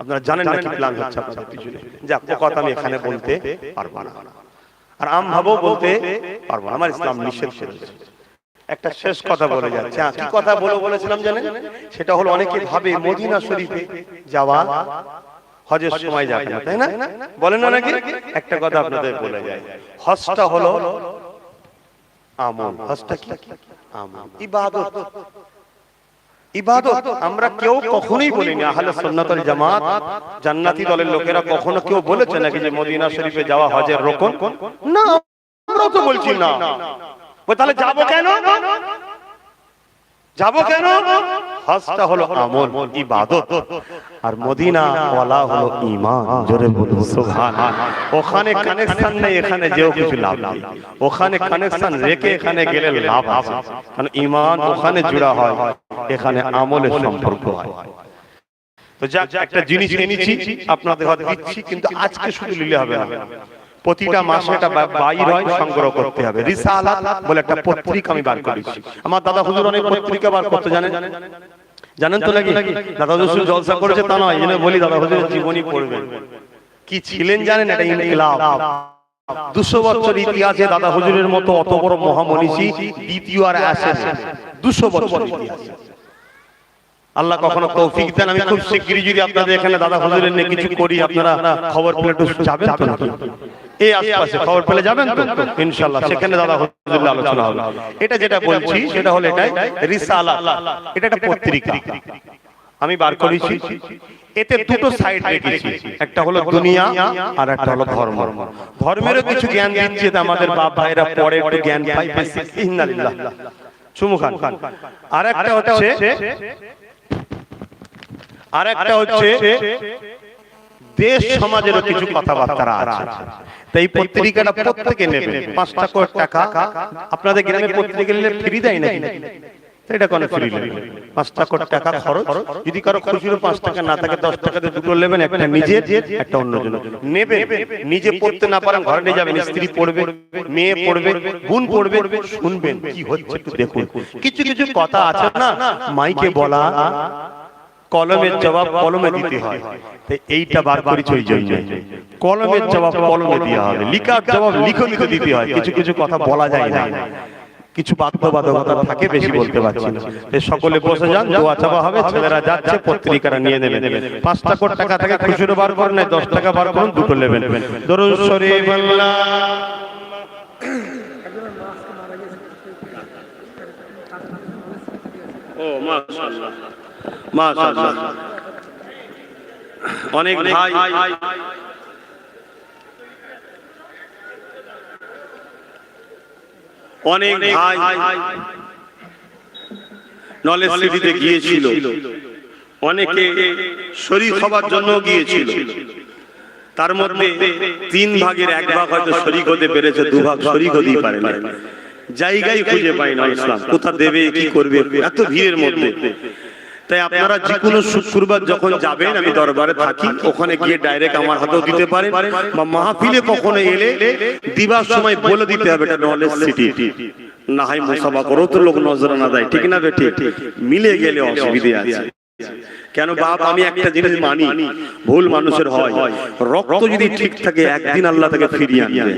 আপনারা জানেন না কি প্ল্যান হচ্ছে আপনাদের পিছনে। যা কথা আমি এখানে বলতে পারবো না, আর আম ভাবও বলতে পারবো না, আমার ইসলাম নিষেধ করেছে। একটা শেষ কথা বলে যাচ্ছে। কি কথা বলেছিলাম জানেন? সেটা হলো অনেকে ভাবে মদিনা শরীফে যাওয়া হজের সময় যাবে না, তাই না? বলেন না নাকি? একটা কথা আপনাদের বলে যায়, হজটা হলো আমল। হজটা কি? আমল, ইবাদত। ইবাদত আমরা কেউ কখনোই বলিনি। আহলে সুন্নাত ওয়াল জামাত জান্নাতি দলের লোকেরা কখনো কেউ বলেছে নাকি যে মদিনা শরীফে যাওয়া হজের রকম? না, আমরা তো বলছি না। তাহলে যাবো কেন? যাবো কেন? হজটা হলো আমল, ইবাদত, আর মদিনা ওয়ালা হলো ঈমান। জোরে বলুন সুবহানাল্লাহ। ওখানে কানেকশন নেই, এখানে যেও কিছু লাভ নেই। ওখানে কানেকশন রেখে এখানে গেলে লাভ আছে, কারণ ঈমান ওখানে জুড়া হয়, এখানে আমলের সম্পর্ক হয়। তো যাক, একটা জিনিস এনেছি আপনাদের হাতে দিচ্ছি, কিন্তু আজকে শুধু নিলে হবে না, প্রতিটা মাসে এটা বাইর হয়, সংগ্রহ করতে হবে। রিসালাত বলে একটা পত্রিকা আমি বার করেছি। আমার দাদা হুজুর অনেক পত্রিকা বার করতে জানেন, জানেন তো নাকি? দাদা হুজুর জলসা করেছে তা নয়, এনে বলি দাদা হুজুরের জীবনী পড়বেন। কি ছিলেন জানেন? এটা ইনকিলাব। 200 বছর ইতিহাসে দাদা হুজুরের মতো অত বড় মহামনীষী দ্বিতীয় আর আসেন। 200 বছর ইতিহাস। আল্লাহ কখনো তৌফিক দেন, আমি খুব শিগগিরই যদি আপনাদের এখানে দাদা হুজুরের নিয়ে কিছু করি, আপনারা খবর পেলে একটু যাবেন তো নাকি? এই আশপাশে খবর পেলে যাবেন তো ইনশাআল্লাহ, সেখানে দাদা হুজুরের আলোচনা হবে। এটা যেটা বলছি সেটা হলো এটাই রিসালাত, এটা একটা পত্রিকা। আমি বার করেছি, এতে দুটো সাইড রেখেছি, একটা হলো দুনিয়া আর একটা হলো ধর্ম। ধর্মেরও কিছু জ্ঞান দিচ্ছে, আমাদের বাপ ভাইরা পরে একটু জ্ঞান পাই। ইন্নালিল্লাহ চুমু খান। আর একটা হচ্ছে দেশ সমাজের কিছু কথাবার্তা আছে। তাই পত্রিকাটা প্রত্যেকে নেবে, 5 করে টাকা। আপনাদের গ্রামে পত্রিকা নিলে ফ্রি দেয় নাকি? এটা কোনো ফ্রি নেই, 5 করে টাকা খরচ। যদি কারো খুচরো 5 টাকা না থাকে, 10 টাকাতে দুটো নেবেন, একটা নিজে একটা অন্যজন নেবেন। নিজে পড়তে না পারেন ঘরে নিয়ে যাবেন, স্ত্রী পড়বে, মেয়ে পড়বে, বোন পড়বে, শুনবেন কি হচ্ছে একটু দেখুন। কিছু কিছু কথা আছে না, মাইকে বলা, কলমের জবাব কলমে দিতে হয়। এইটা বার করেছি ওই জন্য, কলমের জবাব কলমে দিতে হবে, লিখার জবাব লিখে দিতে হয়। কিছু কিছু কথা বলা যায় না, কিছু বাধ্যবাধকতা থাকে, বেশি বলতে পারছি না। সকলে বসে যান, দোয়া চাওয়া হবে। ছেলেরা যাচ্ছে, পত্রিকাটা নিয়ে নেবেন। 5 করে টাকা থেকে খুচরো বার করেন, 10 টাকা বার করুন, দুটো নেবেন। দরুদ শরীফ আল্লাহ। ও মাশাআল্লাহ মাশাআল্লাহ। অনেক ভাই নলেজ সিটিতে গিয়েছিল, অনেকে শরীক হবার জন্য গিয়েছিল। তার মধ্যে 3 ভাগের 1 ভাগ হয়তো শরীক হতে পেরেছে, 2 ভাগ শরীক হতেই পারে না। জায়গায় খুঁজে পায় না ইসলাম, কোথা দেবে কি করবে এত ভিড়ের মধ্যে। তাই আপনারা যে কোনো শুক্রবার যখন যাবেন, আমি দরবারে থাকি, ওখানে গিয়ে ডাইরেক্ট আমার হাতেও দিতে পারেন, বা মাহফিলে কখনো এলে দিবার সময় বলে দিতে হবে এটা নলেজ সিটি। না হয় মুসাফা করো তো লোক নজরানা দেয়, ঠিক না বেটি? মিলে গেলে অসুবিধে আছে। কেন বাপ, আমি একটা জিনিস মানি, ভুল মানুষের হয়, রক্ত যদি ঠিক থাকে একদিন আল্লাহ তাকে ফিরিয়ে আনবে।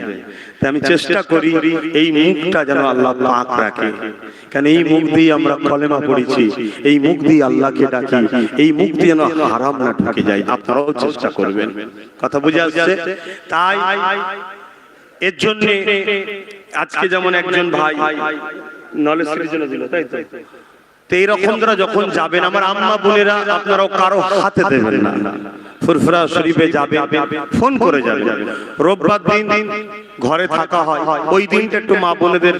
তাই আমি চেষ্টা করি এই মুখটা যেন আল্লাহ পাক রাখে। কারণ এই মুখ দিয়ে আমরা কলেমা পড়েছি, এই মুখ দিয়ে আল্লাহকে ডাকি, এই মুখ দিয়ে যেন হারাম না ঢুকে যায়। আপনারাও চেষ্টা করবেন, কথা বুঝে আসছে? তাই এর জন্য আজকে যেমন একজন ভাই নলেজ সিটির জন্য দিল, তাই তো এইরকম যারা যখন যাবেন, আমার আম্মা বোনেরা, আপনারাও কারো হাতে দেবেন না। ফুরফুরা শরীফে যাবে, ফোন করে যাবে। রোববার দিন ঘরে থাকা হয়, ওই দিনটা একটু মা বোনেদের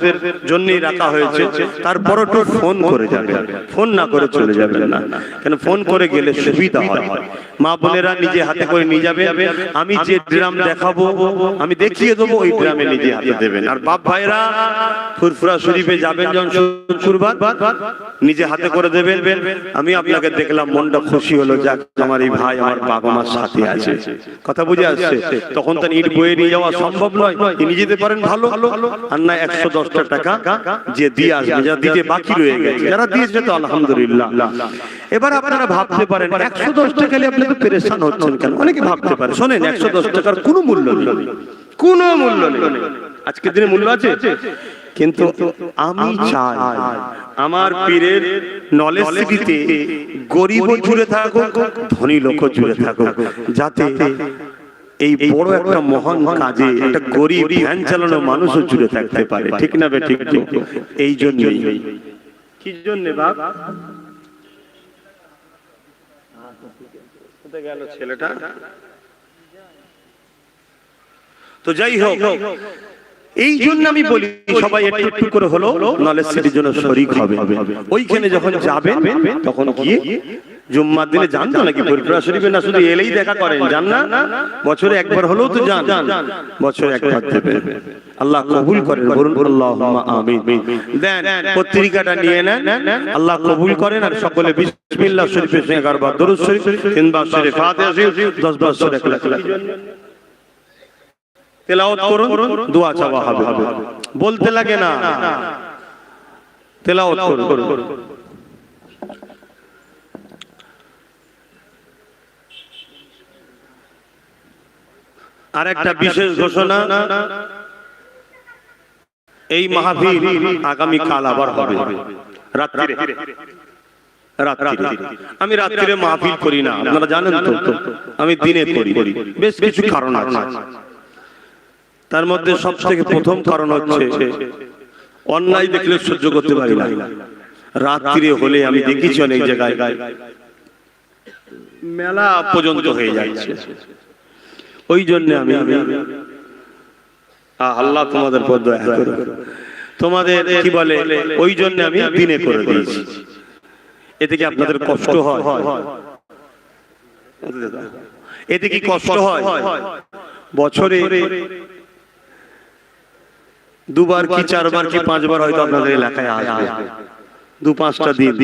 জন্যই রাখা হয়েছে। তারপর একটু ফোন করে যাবে, ফোন না করে চলে যাবেন না। কেন ফোন করে গেলে সুবিধা হয়, মা বোনেরা নিজে হাতে করে নিয়ে যাবে। আমি যে ড্রাম দেখাবো, আমি দেখিয়ে দেবো, ওই ড্রামে নিজে হাতে দেবেন। আর বাপ ভাইরা ফুরফুরা শরীফে যাবেন যখন শুক্রবার, নিজে হাতে করে দেবেন। আমি আপনাকে দেখলাম, মনটা খুশি হলো, যাক আমার এই ভাই আমার বাবা মার সাথে আছে, কথা বুঝে আসছে। তখন তো ইট বয়ে নিয়ে যাওয়া সম্ভব নয়, নিয়ে যেতে পারেন ভালো। আর না 110টা টাকা যে দিয়ে আসবে, যা দিতে বাকি রয়ে গেছে, যারা দিয়েছে তো আলহামদুলিল্লাহ। এবার আপনারা ভাবতে পারেন 110 টাকা গেলে আপনি তো পেরেশান হচ্ছেন কেন? অনেকে ভাবতে পারে, শোনেন 110 টাকার কোনো মূল্য নেই, কোনো মূল্য নেই। আজকের দিনে মূল্য আছে, কিন্তু আমি চাই আমার পীরের নলেজ সিটিতে গরিব জুড়ে থাকুক, ধনী লোক জুড়ে থাকুক, যাতে এই বড় একটা মহান কাজে একটা গরিব ভ্যান চালানো মানুষও জুড়ে থাকতে পারে, ঠিক না বে? ঠিক। এই জন্যই, কি জন্য বাপ কোথায় গেল ছেলেটা? তো যাই হোক, এই জন্য আমি বলি সবাই একটু একটু করে হলো নলেজ সিটির জন্য শরীক হবে। ওইখানে যখন যাবেন, তখন গিয়ে জুম্মার দিনে যান তো নাকি ফুরফুরা শরীফে? না শুধু এলেই দেখা করেন, যান না? বছরে একবার হলেও তো যান, বছরে একবার দেবেন। আল্লাহ কবুল করেন, বলুন আল্লাহুম্মা আমিন। দেন পত্রিকাটা নিয়ে নেন, আল্লাহ কবুল করেন। আর সকলে বিসমিল্লাহ শরীফের সঙ্গে 11 বার দরুদ শরীফ, 3 বার সূরা ফাতিহা শরীফ, 10 বার সূরা ইখলাস তেলাওয়াত করুন, দোয়া চাওয়া হবে। বলতে লাগে না, তেলাওয়াত করুন। আর একটা বিশেষ ঘোষণা, এই মাহফিল আগামী কাল আবার হবে রাত্রিরে। আমি রাত্রিরে মাহফিল করি না, আপনারা জানেন তো, আমি দিনে করি। বেশ কিছু কারণ আছে, তার মধ্যে সবথেকে প্রথম কারণ হচ্ছে অন্যায় দেখলে সহ্য করতে পারি না। রাত্রিরে হলে আমি দেখেছি অনেক জায়গায় মেলা পর্যন্ত হয়ে যাচ্ছে। ওই জন্য আমি আল্লাহ তোমাদের পর দয়া করো, তোমাদের কি বলে, ওই জন্য আমি দিনে করে দিয়েছি। এতে কি আপনাদের কষ্ট হয়? এতে কি কষ্ট হয়? বছরে দুবার কি চারবার কি পাঁচবার হয়তো আপনাদের এলাকায় আসবে, 2-5টা দিন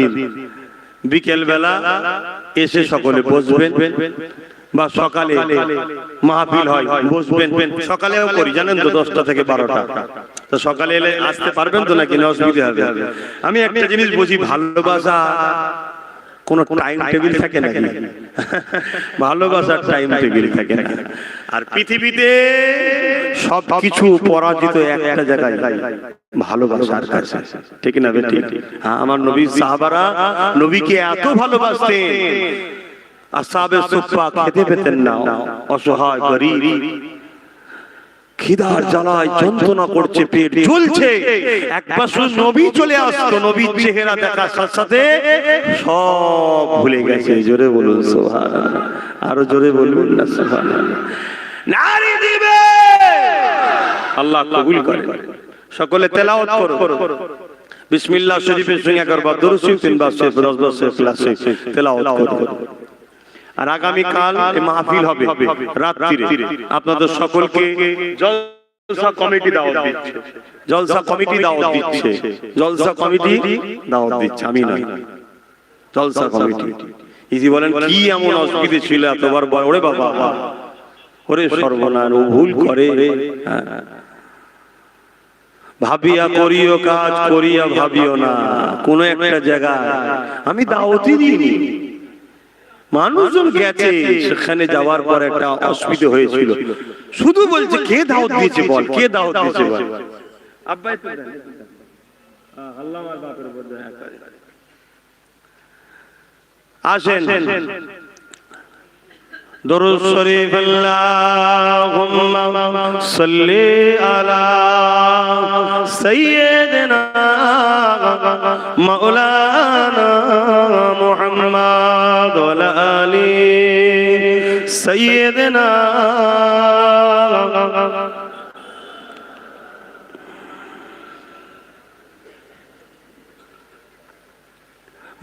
বিকেল বেলা এসে সকলে বসবেন, বা সকালে মাহফিল হয় বসবেন। সকালেও করি জানেন তো, 10টা থেকে 12টা। তো সকালে এলে আসতে পারবেন তো নাকি? না অসুবিধা হবে? আমি একটা জিনিস বুঝি, ভালোবাসা কোনো টাইম টেবিল থাকে নাকি? ভালোবাসার টাইম টেবিল থাকে না। আর পৃথিবীতে সবকিছু পরাজিত একটা জায়গায়, ভালোবাসার কাছে, ঠিক না বেটি? হ্যাঁ, আমার নবী সাহাবারা নবীকে এত ভালোবাসতেন, আসহাবে সুফফা খেতে পেতেন না, অসহায় গরীব, খিদার জ্বালায় যন্ত্রণা করছে, পেট জ্বলছে, একবার শুধু নবী চলে আসতো, নবীর চেহারা দেখার সাথে সাথে সব ভুলে গেছে। জোরে বলুন সুবহানাল্লাহ, আরো জোরে বলবেন না সুবহানাল্লাহ। নারী দিবে, আল্লাহ কবুল করে। সকলে তেলাওয়াত করো, বিসমিল্লাহ শরীফের সঙ্গে একবার দরুদ শরীফ 3 বার 10 বার ইখলাসে তেলাওয়াত করো। আর আগামী কাল মাহফিল হবে রাত্রিরে, আপনাদের সকলকে জলসা কমিটি দাওয়াত দিচ্ছে, জলসা কমিটি দাওয়াত দিচ্ছে, জলসা কমিটি দাওয়াত দিচ্ছে, আমি নয়, জলসা কমিটি। ইজি বলেন কি এমন অসুবিধা ছিল এতবার? ওরে বাবা, ওরে সর্বনাশ, ও ভুল করে। ভাবিয়া করিও কাজ, করিয়া ভাবিও না। কোন একটা জায়গায় আমি দাওয়াতই দিইনি, মানুষজন গেছে, সেখানে যাওয়ার পর একটা অসুবিধা হয়েছিল, শুধু বলছে কে দাওয়াত দিয়েছে বল, কে দাওয়াত দিয়েছে বল। আব্বাই তো আল্লাহ আমার বাপের উপর দয়া করে। আসেন দরুদ শরীফ, আল্লাহুম্মা সাল্লি আলা সাইয়্যিদিনা মাওলানা মুহাম্মদ ওয়া আলা আলি সাইয়্যিদিনা।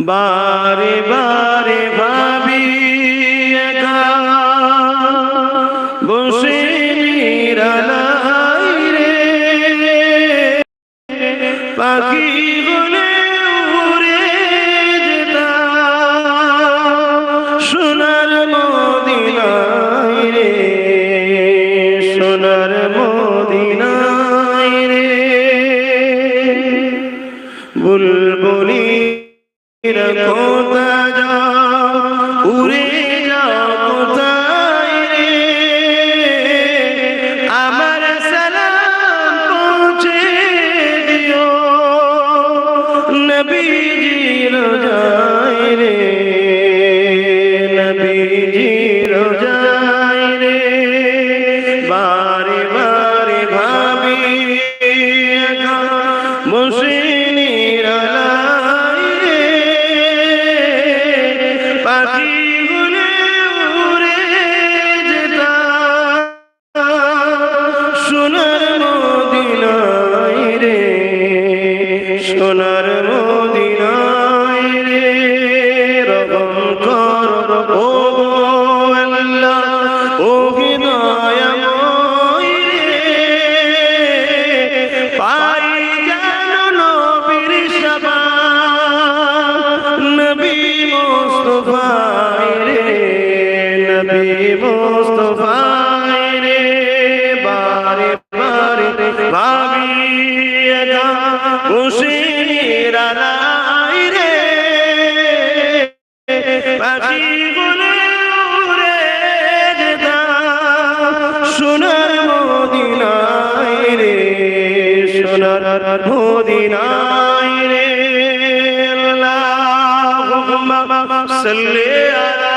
বারে বারে ভাবি বসে নিরালাই রে, পাখি গুলে উড়ে যেতাম সোনার মদিনায় রে, সোনার মদিনায় রে। বুলবুলি কোথা যাও, উড়ে যাও কোথায় রে, আমার সালাম পৌঁছে দিও নবীজির রোজায় রে, নবীজির রোজায় রে। বারে বারে ভাবি বসে নিরালাই রে, পাখি গুলে উড়ে যেতাম সোনার মদিনায় রে, সোনার মদিনায় রে। রকম কর ও আল্লাহ, ও দয়াময় রে, পাই যেন নবীর শাবান, নবী মুস্তাফায় রে, নবী মুস্তাফায় রে। বারে বারে ভাবি বসে নিরালাই রে, পাখি গুলে উড়ে যেতাম সোনার মদিনায় রে, সোনার মদিনায় রে। আল্লাহুম্মা সাল্লি আলা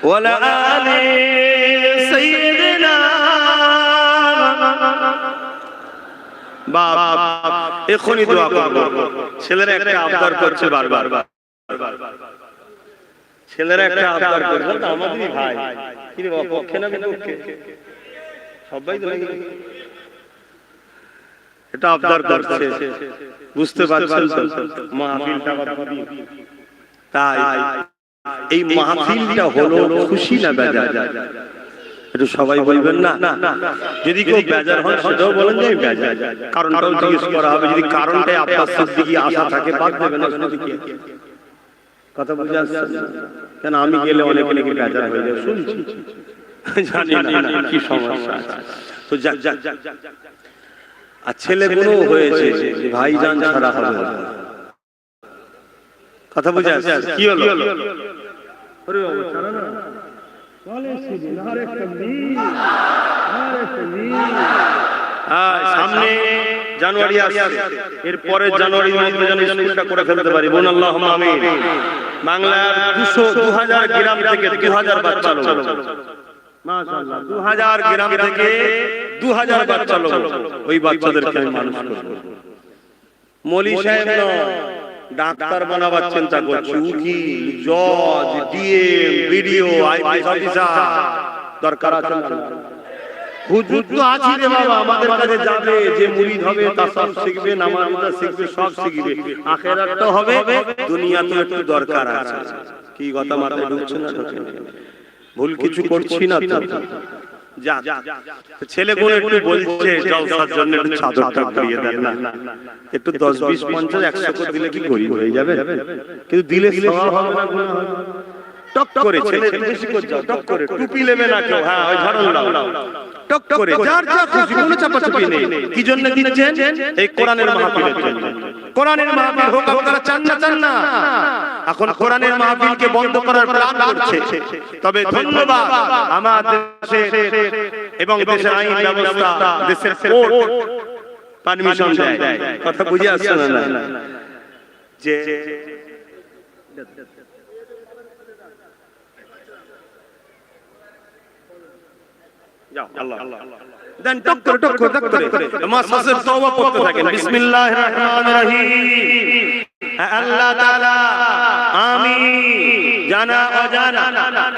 ওয়া আলা আলি সাইয়্যিদিনা বাপ এখনই দোয়া করবো। ছেলেরা একটা আবদার করছে বারবার, ছেলেরা একটা আবদার করছে, আমাদেরই ভাই, কি রে বাবা, পক্ষে না বিপক্ষে? সবাই তো নাকি এটা আবদার করছে, বুঝতে পারছেন তো? মাহফিলটা তাই এই মাহফিলটা হলো খুশি না বেজার? একটু সবাই বলবেন না? যদি কেউ বেজার হয় সেটাও বলেন যে বেজার, কারণটাও জিজ্ঞেস করা হবে। যদি কারণটাই আপনার দিকে আশা থাকে বাদ দেবেন না। কথা বুঝে আসছে? কেন আমি গেলে অনেকে নাকি বেজার হয়ে যায় শুনছি, জানি না কি সমস্যা আছে। তো আর ছেলেগুলো হয়েছে ভাইজান ছাড়া হবে না। কথা বুঝে আসছে? কি হলো? আরে বাবা ছাড়া না, সামনে জানুয়ারি আসছে, এর পরে জানুয়ারির মধ্যে যেন স্কুলটা করে ফেলতে পারি, বলুন আল্লাহুম্মা আমিন। বাংলার 2000 গ্রাম থেকে 2000 বাচ্চা লোক, মাশাআল্লাহ 2000 গ্রাম থেকে 2000 বাচ্চা লোক, ওই বাচ্চাদেরকে আমি মানুষ করব। মৌলী সাহেব নয়, ডাক্তার বানাবার চিন্তা করছি, উকিল, জজ, ডিএম, বিডিও, আইপিএস অফিসার দরকার আছে না? হুজুর তো আছে রে বাবা, আমাদের কাছে যাবে, যে মুরিদ হবে তাসাউফ শিখবে, নামাজ রোজা শিখবে, সব শিখবে, আখিরাতটা হবে, দুনিয়াতে একটু দরকার আছে। কি কথা মাথায় ঢুকছে না? ভুল কিছু করছি না তো? যা ছেলেগুলো একটু বলছে জলসার জন্য একটু চাদরটা ঘুরিয়ে দেন না, একটু 10, 20, 50, 100 করে দিলে কি গরিব হয়ে যাবে? কিন্তু দিলে সওয়াব হবে না, গুনাহ হবে। টক করে ছেলে বেশি করে যাও, টক করে টুপি নেবে না কেউ, হ্যাঁ ওই ধরন নাও, টক করে যার যা খুশি, কোনো চাপাচাপি নেই। কি জন্য দিচ্ছেন? এই কোরআনের মাহফিলের জন্য। কোরআনের মাহফিল হোক, আপনারা চান না? চান না? এখন কোরআনের মাহফিলকে বন্ধ করার প্ল্যান করছে। তবে ধন্যবাদ আমাদের দেশে এবং দেশের আইন ব্যবস্থা, দেশের কোর্ট পারমিশন দেয়। কথা বুঝে আসছে না? যে যাও আল্লাহ দেন, টক করে টক করে টক করে মাসাসের তওবা করতে থাকেন। বিসমিল্লাহির রহমানির রহিম। আল্লাহ তাআলা আমি জানা অজানা,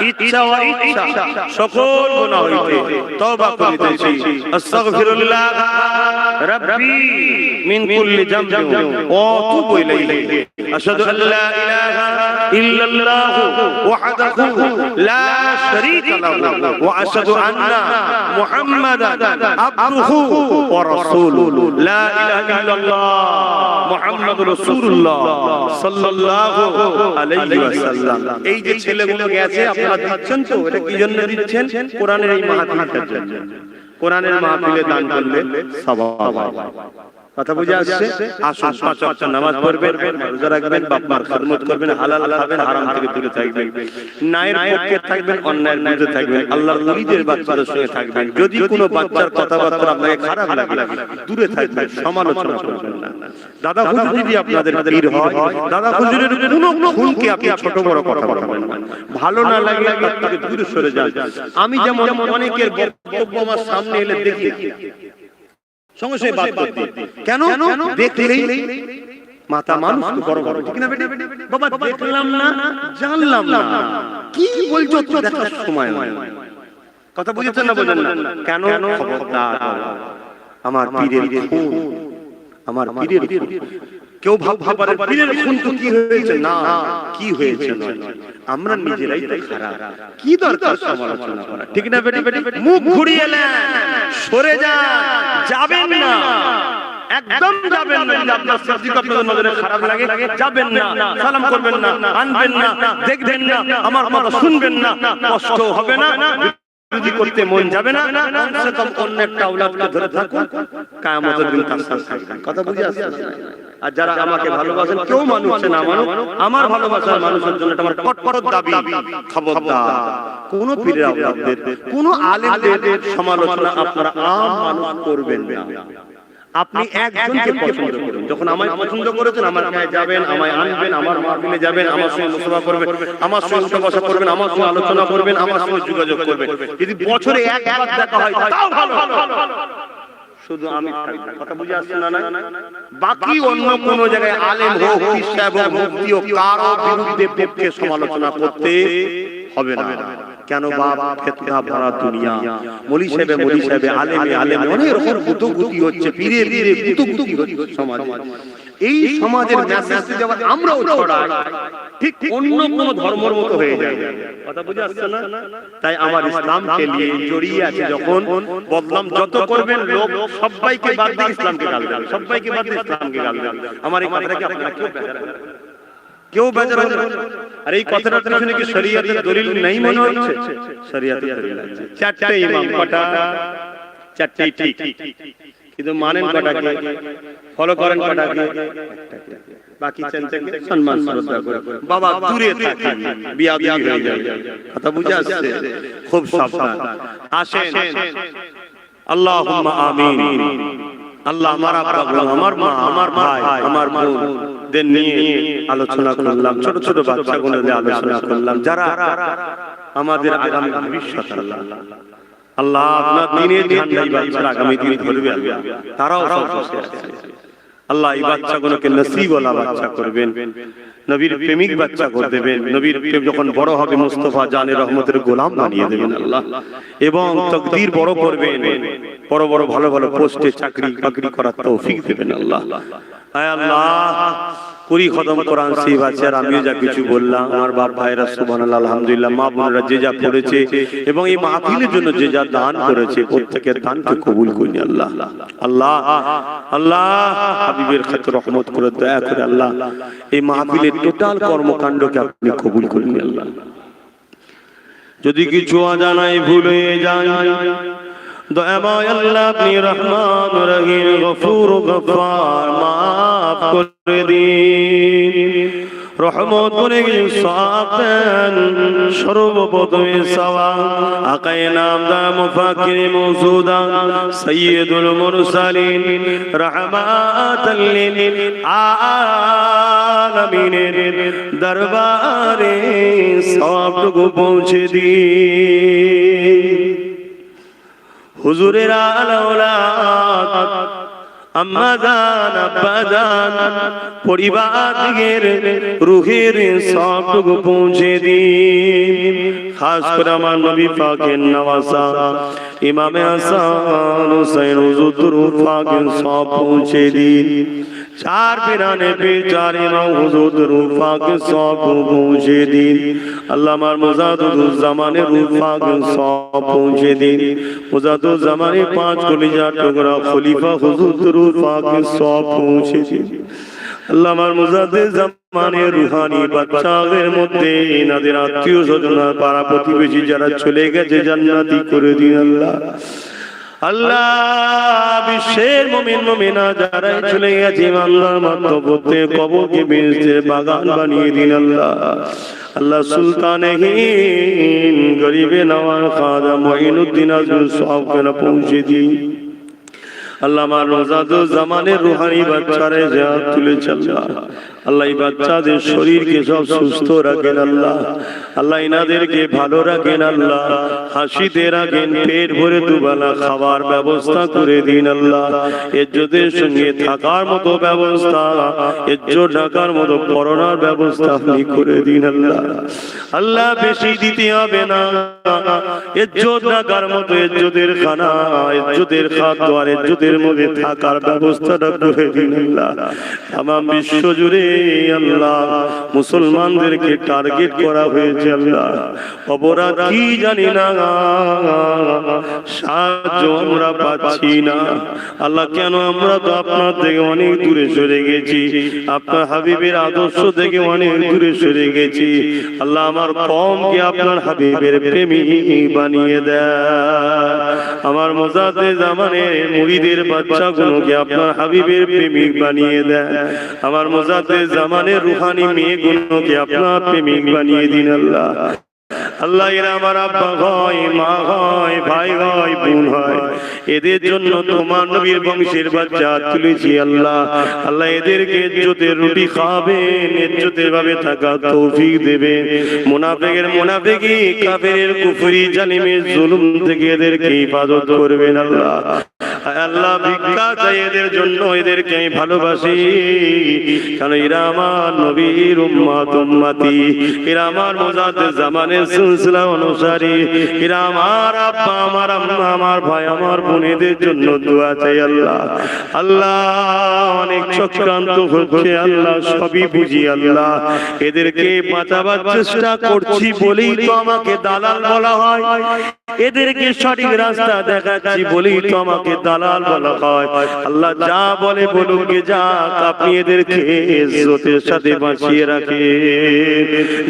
ইচ্ছা ও ইচ্ছা সকল গুনাহ হইতে তওবা করিতেছি। আস্তাগফিরুল্লাহ রাব্বি মিন কুল্লি যামবিন ওয়া আতুবু ইলাইহি। আশহাদু আল্লা ইলাহা ইল্লাল্লাহু ওয়াহদাহু লা শারীকা লাহু ওয়া আশহাদু আন্না মুহাম্মাদান আবদুহু ওয়া রাসূলুহু। লা ইলাহা ইল্লাল্লাহ মুহাম্মাদুর রাসূলুল্লাহ সাল্লাল্লাহু আলাইহি ওয়াসাল্লাম। এই যে ছেলেগুলো গেছে, আপনারা দিচ্ছেন তো? এটা কি জন্য দিচ্ছেন? কোরআনের এই মাহফিলের জন্য। কোরআনের মাহফিলে দান করলে সওয়াব হয়। কথা বুঝে আসছে? আসুন 5 ওয়াক্ত নামাজ পড়বেন, রোজা রাখবেন, বাপ মার খিদমত করবেন, হালাল খাবেন, হারাম থেকে দূরে থাকবেন, ন্যায়ের পক্ষে থাকবেন, অন্যায়ের বিরুদ্ধে থাকবেন, আল্লাহর ওলিদের বাচ্চাদের সঙ্গে থাকবেন। যদি কোনো বাচ্চার কথাবার্তা আপনাকে খারাপ লাগে, দূরে থাকবেন, সমালোচনা করবেন না। দাদা হুজুর যদি আপনাদের পীর হয়, দাদা হুজুরের কোনো খুনকে আপনি ছোট বড় কথা বলবেন না। ভালো না লাগলে তার থেকে দূরে সরে যান। আমি যেমন অনেকের বক্তব্য আমার সামনে এলে দেখি, সঙ্গে সঙ্গে বাদ করে দিই। কেন? দেখলেই মাথা মানুষ বড় বড়, ঠিক না বেটা? বাবা দেখলাম না, জানলাম না, কি বলছো তো দেখার সময় নয়। কথা বুঝেছেন না? বোঝেন না? কেন? খবরদার, আমার পীরের খুন, আমার পীরের খুন। কেউ ভাববার পীরের খুন তো কি হয়েছে? না, কি হয়েছে নয়, আমরা নিজেরাই তো খারাপ। কি দরকার সমালোচনা করা? ঠিক না বেটা? মুখ ঘুরিয়ে নেন, সরে যান, যাবেন না, একদম যাবেন না। আপনার সাবজেক্ট আপনাদের নজরে খারাপ লাগে, যাবেন না, সালাম করবেন না, আনবেন না, দেখবেন না, আমার কথা শুনবেন না, কষ্ট হবে না, বিরোধী করতে মন যাবে না। কমসে কম অন্য একটা আওলাদকে ধরে থাকুন, কিয়ামতের দিন তার সাথে থাকবেন। কথা বুঝে আসছে? আর যারা আমাকে ভালোবাসেন, কেউ মানুষে না মানুষ, আমার ভালোবাসার মানুষের জন্য এটা আমার কট্টর দাবি। খবরদার, কোন পীরের আওলাদদের, কোন আলেমদের সমালোচনা আপনারা আম মানুষ করবেন না। আপনি একজনকে পছন্দ করুন। যখন আমায় পছন্দ করেছেন, আমার কাছে যাবেন, আমায় আনবেন, আমার মাহফিলে যাবেন, আমার সঙ্গে মুসাফা করবেন, আমার সঙ্গে উঠা বসা করবেন, আমার সঙ্গে আলোচনা করবেন, আমার সঙ্গে যোগাযোগ করবেন। যদি বছরে একবার দেখা হয় তাও ভালো, শুধু আমি থাকবো। কথা বুঝে আসছে না? বাকি অন্য কোন জায়গায় আলেম হোক, পীর সাহেব হোক, মুফতি হোক, কারো বিরুদ্ধে পক্ষে সমালোচনা করতে হবে না। কেন বাপ ফিতনা ভরা দুনিয়া, মৌলী সাহেবে আলেমে অনেক রকম গুতগুতি হচ্ছে, পীরে গুতগুতি হচ্ছে সমাজে। এই সমাজের মেসেজ যখন আমরাও ছড়াই, ঠিক অন্য কোন ধর্মের মতো হয়ে যায়। কথা বুঝে আসছে না? তাই আমার ইসলামকে নিয়ে জড়িয়ে আছে যখন, বদনাম যত করবেন লোক সবাইকে বাদ দিয়ে ইসলামকে গাল দেবে, সবাইকে বাদ দিয়ে ইসলামকে গাল দেবে। আমার এই কথাটাকে আপনারা কেউ বেজার হবে না? আর এই কথাটার পিছনে কি শরীয়তের দলিল নেই মনে হচ্ছে? শরীয়তের দলিল আছে। চারটে ইমাম, কটা? চারটেই ঠিক, কিন্তু মানেন কটাকে, ফলো করেন কটাকে? বাকি চারটাকে সম্মান শ্রদ্ধা করে বাবা দূরে থাকি, বিয়াদবি হয়ে যায়। কথা বুঝে আসছে? খুব সাবধান। আসেন, আল্লাহুম্মা আমিন। আল্লাহ, আমার আব্বা, আমার মা, আমার ভাই, আমার বোন দের নিয়ে আলোচনা করলাম, ছোট ছোট বাচ্চাগুলো নিয়ে আলোচনা করলাম, যারা আমাদের আগামী ভবিষ্যৎ। আল্লাহ আল্লাহ আপনার দিনের ঝান্ডাই বাচ্চারা আগামী দিন ধরবে, তারাও সব বসে আছে। আল্লাহ এই বাচ্চাগুলোকে নসিবওয়ালা বাচ্চা করবেন, নবীর প্রেমিক বাচ্চা করে দেবেন, নবীর প্রেম যখন বড় হবে মুস্তাফা জানে রহমতের গোলাম বানিয়ে দেবেন আল্লাহ, এবং তাকদীর বড় করবেন, বড় বড় ভালো ভালো পোস্টে চাকরি বাকরি করার তৌফিক দেবেন আল্লাহ। আয় আল্লাহ, কুড়ি খতম কোরআন শরীফ আছে, আর আমিও যা কিছু বললাম, আমার বাপ ভাইরা সুবহানাল্লাহ আলহামদুলিল্লাহ, মা বোনেরা যে যা পড়েছে এবং এই মাহফিলের জন্য যে যা দান করেছে, প্রত্যেকের দানকে কবুল করুন আল্লাহ। আল্লাহ আল্লাহ হাবিবের খাতির রহমত করে দয়া করে আল্লাহ এই মাহফিলের টোটাল কর্মকাণ্ডকে আপনি কবুল করুন আল্লাহ। যদি কিছু অজানায় ভুল হয়ে যায়, দয়াময় আল্লাহ আপনি রহমান রহিম গফুর গফফার মাফ করে দিন, রহমত করে সওয়াব দেন। সর্বপ্রথমে সওয়াব আকায়ে নামদার মুফাক্কির মওজুদা সাইয়্যিদুল মুরসালিন রাহমাতাল লিল আলামিনের দরবারে সওয়াবটুকু পৌঁছে দিন। হুজুরের আলাউলাদ আম্মা জান আব্বা জান পরিবারের রূহের সবটুকু পৌঁছে দিন। খাস করে আমার নবী পাকের নওয়াসা ইমামে হাসান হুসাইন হুজুর পাকের সব পৌঁছে দিন। চার পিরানে চার ইমাম হুজুর পাকে সব পৌঁছে দিন। আল্লাহ আমার মুজাদুজ্জামানের পাকে সব পৌঁছে দিন। মুজাদুজ্জামানের পাঁচ কলিজার টুকরা খলিফা হুজুর পাকে সব পৌঁছে দিন। আল্লাহ আমার মুজাদুজ্জামানের রুহানি বাচ্চাদের মধ্যে এনাদের আত্মীয় স্বজন পাড়া প্রতিবেশী যারা চলে গেছে জান্নাতি করে দিন আল্লাহ। আল্লাহ বিশ্বের মুমিন মুমিনা যারা চলে গেছে আল্লাহ মাতবতে কবরকে বেহেশতের বাগান বানিয়ে দিন আল্লাহ। আল্লাহ সুলতানে হিন্দ গরিবে নওয়াজ খাজা মঈনুদ্দিন আজমি সবকে না পৌঁছে দিন। আল্লাহ আমার মুজাদুজ্জামানের রুহানি বাচ্চারে জাত তুলেছে আল্লাহ। আল্লাহ এই বাচ্চাদের শরীরকে সব সুস্থ রাখেন আল্লাহ। আল্লাহ ইনাদেরকে ভালো রাখেন আল্লাহ, হাসিতে রাখেন, পেট ভরে দুবেলা খাবার ব্যবস্থা করে দিন আল্লাহ। ইজ্জতের সঙ্গে থাকার মতো ব্যবস্থা, ইজ্জত ঢাকার মতো পড়ানোর ব্যবস্থা আপনি করে দিন আল্লাহ। আল্লাহ বেশি দিতে হবে না, ইজ্জত ঢাকার মতো ইজ্জতের খানা, ইজ্জতের খাদ্য আর ইজ্জতের মধ্যে থাকার ব্যবস্থাটা করে দিন আল্লাহ। তামাম বিশ্ব জুড়ে আল্লাহ মুসলমানদেরকে টার্গেট করা হয়েছে আল্লাহ। অপরাধ কি জানি না, সাহায্য আমরা পাচ্ছি না আল্লাহ। কেন? আমরা তো আপনার থেকে অনেক দূরে সরে গেছি, আপনার হাবিবের আদর্শ থেকে অনেক দূরে সরে গেছি আল্লাহ। আমার কওমকে আপনার হাবিবের প্রেমিক বানিয়ে দেয়। আমার মুজাদ্দিদ জামানের মুরিদের বাচ্চাগুলোকে আপনার হাবিবের প্রেমিক বানিয়ে দেয়। আমার মুজাদ্দিদ জামানের রুহানি মেয়েগুলোকে আপনার প্রেমিক বানিয়ে দিন আল্লাহ। আল্লাহ এরা আমার আব্বা হয়, মা হয়, ভাই হয়, বোন হয়, এদের জন্য তোমার নবীর বংশের বাচ্চা তুলেছি আল্লাহ। আল্লাহ এদেরকে ইজ্জতের রুটি খাবেন, ইজ্জতের ভাবে থাকা তৌফিক দেবে। মুনাফিকের মুনাফিকি, কাফেরের কুফরি, জালিমের জুলুম থেকে এদেরকে হিফাজত করবেন আল্লাহ। আল্লাহ ভিক্ষা চাই এদের জন্য, এদেরকে আমি ভালোবাসি, কারণ এরা আমার নবীর উম্মত উম্মতি, এরা আমার মুজাদ্দিদ জামানের সিলসিলা অনুসারী, এরা আমার আব্বা, আমার আম্মা, আমার ভাই, আমার বোনেদের জন্য দোয়া চাই আল্লাহ। আল্লাহ অনেক চক্রান্ত হচ্ছে আল্লাহ, সবই বুঝি আল্লাহ, এদেরকে বাঁচাবার চেষ্টা করছি বলেই তো আমাকে দালাল বলা হয়, এদেরকে সঠিক রাস্তা দেখাচ্ছি বলেই তো আমাকে দালাল বলা হয়। আল্লাহ যা বলে বলুক যাক, আপনি এদেরকে ইজ্জতের সাথে বাঁচিয়ে রাখেন,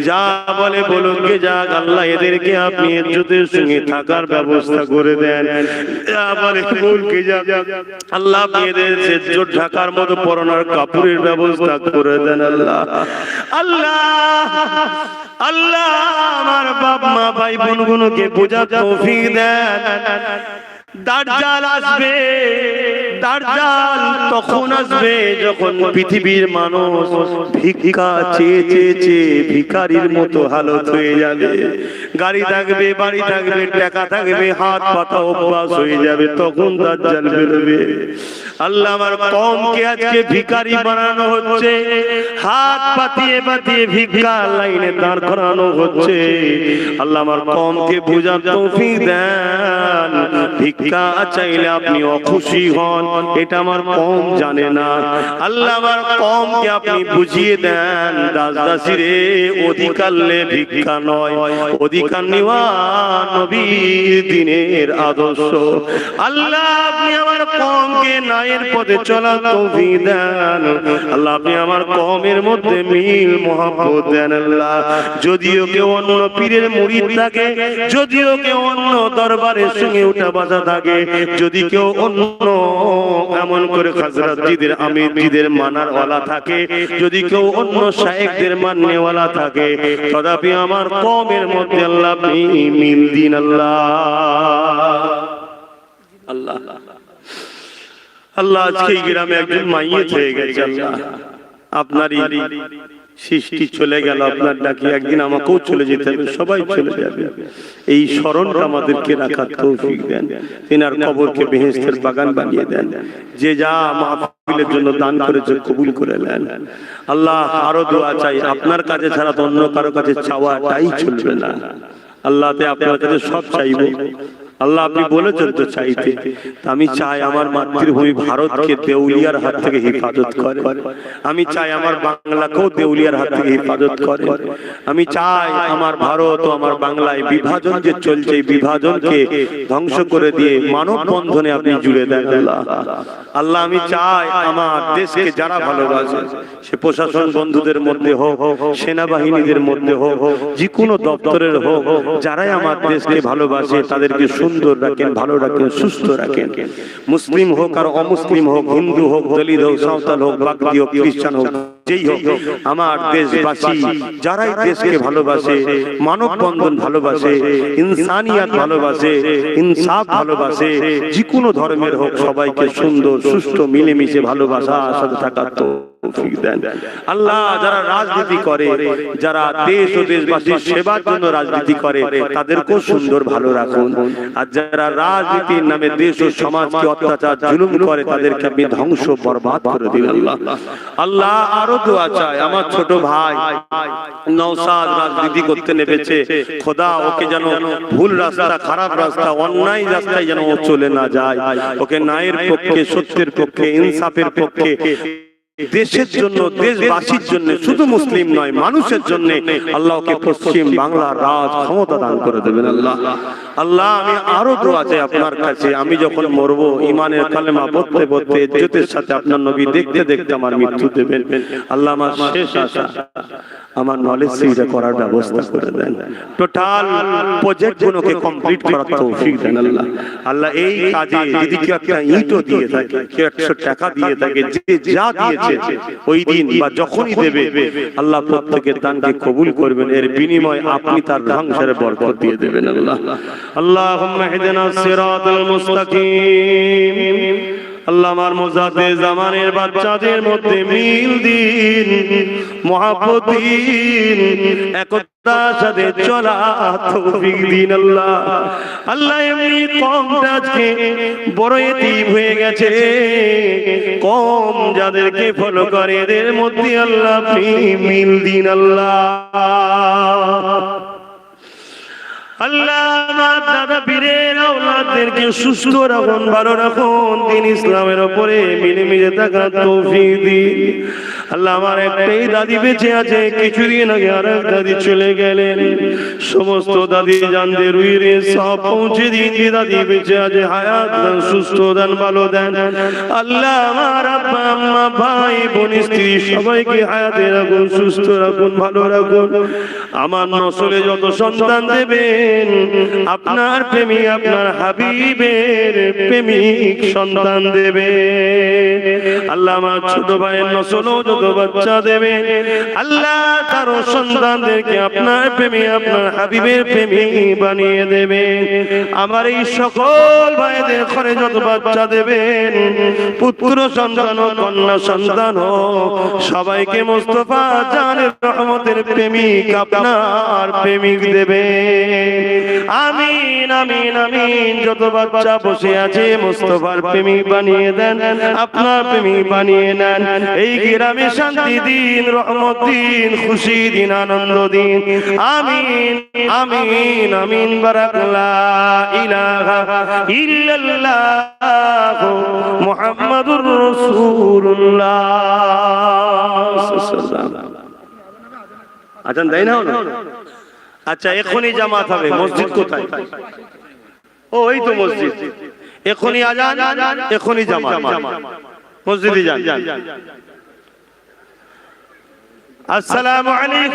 যা বলে বলুক যাক আল্লাহ এদেরকে আপনি ইজ্জতের সঙ্গে থাকার ব্যবস্থা করে দেন, যা বলে বলুক যাক আল্লাহ আপনি এদের ইজ্জত ঢাকার মতো পরনার কাপড়ের ব্যবস্থা করে দেন আল্লাহ। আল্লাহ আল্লাহ আমার বাপ মা ভাই বোনগুলোকে বোঝার তৌফিক দেন। দাজ্জাল আসবে, দাজ্জাল তখন আসবে যখন পৃথিবীর মানুষ ভিক্ষা চেয়ে চেয়ে চেয়ে ভিখারির মতো হালত হয়ে যাবে। গাড়ি থাকবে, বাড়ি থাকবে, টাকা থাকবে, হাত পাতা অভ্যাস হয়ে যাবে, তখন দাজ্জাল বেরোবে। আল্লাহ আমার কওমকে আজকে ভিখারি বানানো হচ্ছে, হাত পাতিয়ে পাতিয়ে ভিক্ষা লাইনে দাঁড় করানো হচ্ছে। আল্লাহ আমার কওমকে বুঝার তৌফিক দেন, ভিক্ষা চাইলে আপনি অখুশি হন, এটা আমার কওম জানে না। আল্লাহ আমার কওমকে আপনি বুঝিয়ে দেন, দাসদাসীরে অধিকার লে ভিক্ষা নয়, অধিকার নেওয়া নবীর দ্বীনের আদর্শ। আল্লাহ আপনি আমার কওমকে ন্যায়ের পথে চলার তৌফিক দেন। আল্লাহ আপনি আমার কওমের মধ্যে মিল মহব্বত দেন আল্লাহ। যদিও কেউ অন্য পীরের মুরিদ থাকে, যদিও কেউ অন্য দরবারের সঙ্গে উঠা বাঁধা থাকে, যদি কেউ অন্য এমন করে হযরতজিদের আমিরজিদের মানার ওয়ালা থাকে, যদি কেউ অন্য শায়েখদের মাননেওয়ালা থাকে, তথাপি আমার কওমের মধ্যে আল্লাহ আপনি মিল দিন আল্লাহ। আল্লাহ আল্লাহ আজকে এই গ্রামে একজন মাইয়িত হয়ে গেছে আল্লাহ, আপনারই সৃষ্টি চলে গেল, আপনার ডাকি একদিন আমাকেও চলে যেতে হবে, সবাই চলে যাবে। এই স্মরণটা আমাদেরকে রাখার তৌফিক দেন, তিনার কবরকে বেহেশতের বাগান বানিয়ে দেন। যে যা মাহফিলের জন্য দান করেছে কবুল করে নেন আল্লাহ। আরো দোয়া চাই, আপনার কাছে ছাড়া তো অন্য কারো কাছে চাওয়াটাই চলবে না আল্লাহ। আপনার কাছে সব চাইবো আল্লাহ, আপনি বলেছেন তো চাইতে। আমি চাই আমার মাতৃভূমি ভারতকে দেউলিয়ার হাত থেকে হেফাজত করে, আমি চাই আমার বাংলাকেও দেউলিয়ার হাত থেকে হেফাজত করে, আমি চাই আমার ভারত ও আমার বাংলায় বিভাজন যে চলছে, বিভাজনকে ধ্বংস করে দিয়ে মানব বন্ধনে আপনি জুড়ে দেন আল্লাহ। আল্লাহ আমি চাই আমার দেশকে যারা ভালোবাসে, সে প্রশাসন বন্ধুদের মধ্যে হোক, সেনাবাহিনীদের মধ্যে হোক, যে কোনো দপ্তরের হোক, যারাই আমার দেশকে ভালোবাসে তাদেরকে সুন্দর রাখেন, ভালো রাখেন, সুস্থ রাখেন। মুসলিম হোক আর অমুসলিম হোক, হিন্দু হোক, দলিত হোক, সাঁওতাল হোক, বাগদি হোক, খ্রিস্টান হোক, যেই হোক, আমার দেশবাসী যারাই দেশকে ভালোবাসে, মানব বন্ধন ভালোবাসে, ইনসানিয়াত ভালোবাসে, ইনসাফ ভালোবাসে, যে কোনো ধর্মের হোক, সবাইকে সুন্দর সুস্থ মিলেমিশে ভালোবাসা সাথে থাকার তৌফিক দেন আল্লাহ। যারা রাজনীতি করে, যারা দেশ ও দেশবাসীর সেবার জন্য রাজনীতি করে, তাদেরকেও সুন্দর ভালো রাখুন। আর যারা রাজনীতির নামে দেশ ও সমাজকে অত্যাচার জুলুম করে, তাদেরকে আপনি ধ্বংস বরবাদ করে দিন আল্লাহ। আল্লাহ আরো দোয়া চাই, আমার ছোট ভাই নওশাদ রাজনীতি করতে নেমেছে, খোদা ওকে যেন ভুল রাস্তা, খারাপ রাস্তা, অন্যায় রাস্তায় যেন ও চলে না যায়, ওকে ন্যায়ের পক্ষে, সত্যের পক্ষে, ইনসাফের পক্ষে, দেশের জন্য, দেশবাসীর জন্য, শুধু মুসলিম নয় মানুষের জন্য আল্লাহকে পশ্চিম বাংলার রাজ ক্ষমতা দান করে দেবেন আল্লাহ। আল্লাহ আমি আরো দোয়া চাই আপনার কাছে, আমি যখন মরবো ইমানের কালেমা পড়তে পড়তে ইজ্জতের সাথে আপনার নবী দেখতে দেখতে আমার মৃত্যু দেবেন আল্লাহ। আমার শেষ আশা, আমার নলেজ সেইটা করার ব্যবস্থা করে দেন, টোটাল প্রজেক্ট গুলোকে কমপ্লিট করার তৌফিক দেন আল্লাহ। আল্লাহ এই কাজে যদি কেউ একটা ইটও দিয়ে থাকে, কেউ 100 টাকা দিয়ে থাকে, যে যা দিয়েছে দিচ্ছে ওই দিন বা যখনই দেবে আল্লাহ প্রত্যেকের দানকে কবুল করবেন, এর বিনিময় আপনি তার ধ্বংসের বরকত দিয়ে দেবেন। আল্লাহ আল্লাহুম্মা ইহদিনাস সিরাতাল মুস্তাকিম। আল্লাহ আমার মুজাদ্দিদ জামানের বাচ্চাদের মধ্যে মিল দিন, মহব্বত দিন, একতার সাথে চলা তৌফিক দিন। আল্লাহ আল্লাহ এমনি কমটা আজকে বড় এতিম হয়ে গেছে, কম যাদেরকে ফলো করে এদের মধ্যে আল্লাহ আপনি মিল দিন। আল্লাহ আল্লাহ আমার দাদা পীরের আওলাদদেরকে সুস্থ রাখুন, ভালো রাখুন, দিন ইসলামের উপরে মিলেমিশে থাকার তৌফিক দিন। আল্লাহ আমার একটাই দাদি বেঁচে আছে, কিছুদিন আগে আর এক দাদি চলে গেলেন। সমস্ত দাদি জানদের রুইরে সব পৌঁছে দিন, যে দাদি বেঁচে আছে হায়াত দেন, সুস্থ দেন, ভালো দেন। আল্লাহ আমার আব্বা আম্মা ভাই বোন স্ত্রী সবাইকে হায়াতে রাখুন, সুস্থ রাখুন, ভালো রাখুন। আমার নসলে যত সন্তান দেবেন আপনার প্রেমী আপনার হাবিবের প্রেমিক সন্তান দেবে। আল্লাহ আমার ছোট ভাইয়ের নসলও যত বাচ্চা দেবে আল্লাহ তারও সন্তানদেরকে আপনার প্রেমী আপনার হাবিবের প্রেমিক বানিয়ে দেবে। আমার এই সকল ভাইদের ঘরে যত বাচ্চা দেবেন, পুত্র সন্তান ও কন্যা সন্তান ও সবাইকে মুস্তাফা জানের রহমতের প্রেমিক আপনার প্রেমিক দেবে। আমিন আমিন আমিন। যত বাচ্চা বসে আছে মুস্তাফার প্রেমিক বানিয়ে দেন, আপনার প্রেমিক বানিয়ে নেন। এই গ্রামে শান্তি দিন, রহমত দিন, খুশি দিন, আনন্দ দিন। আমিন আমিন আমিন। বারাকাল্লা ইলাহা ইল্লাল্লাহ মুহাম্মাদুর রাসূলুল্লাহ। আজান দেয় না? আচ্ছা এখনই জামাত হবে। মসজিদ কোথায়? ও এই তো মসজিদ। এখনই আজান, এখনই জামাত। মসজিদে যান। আসসালামু আলাইকুম।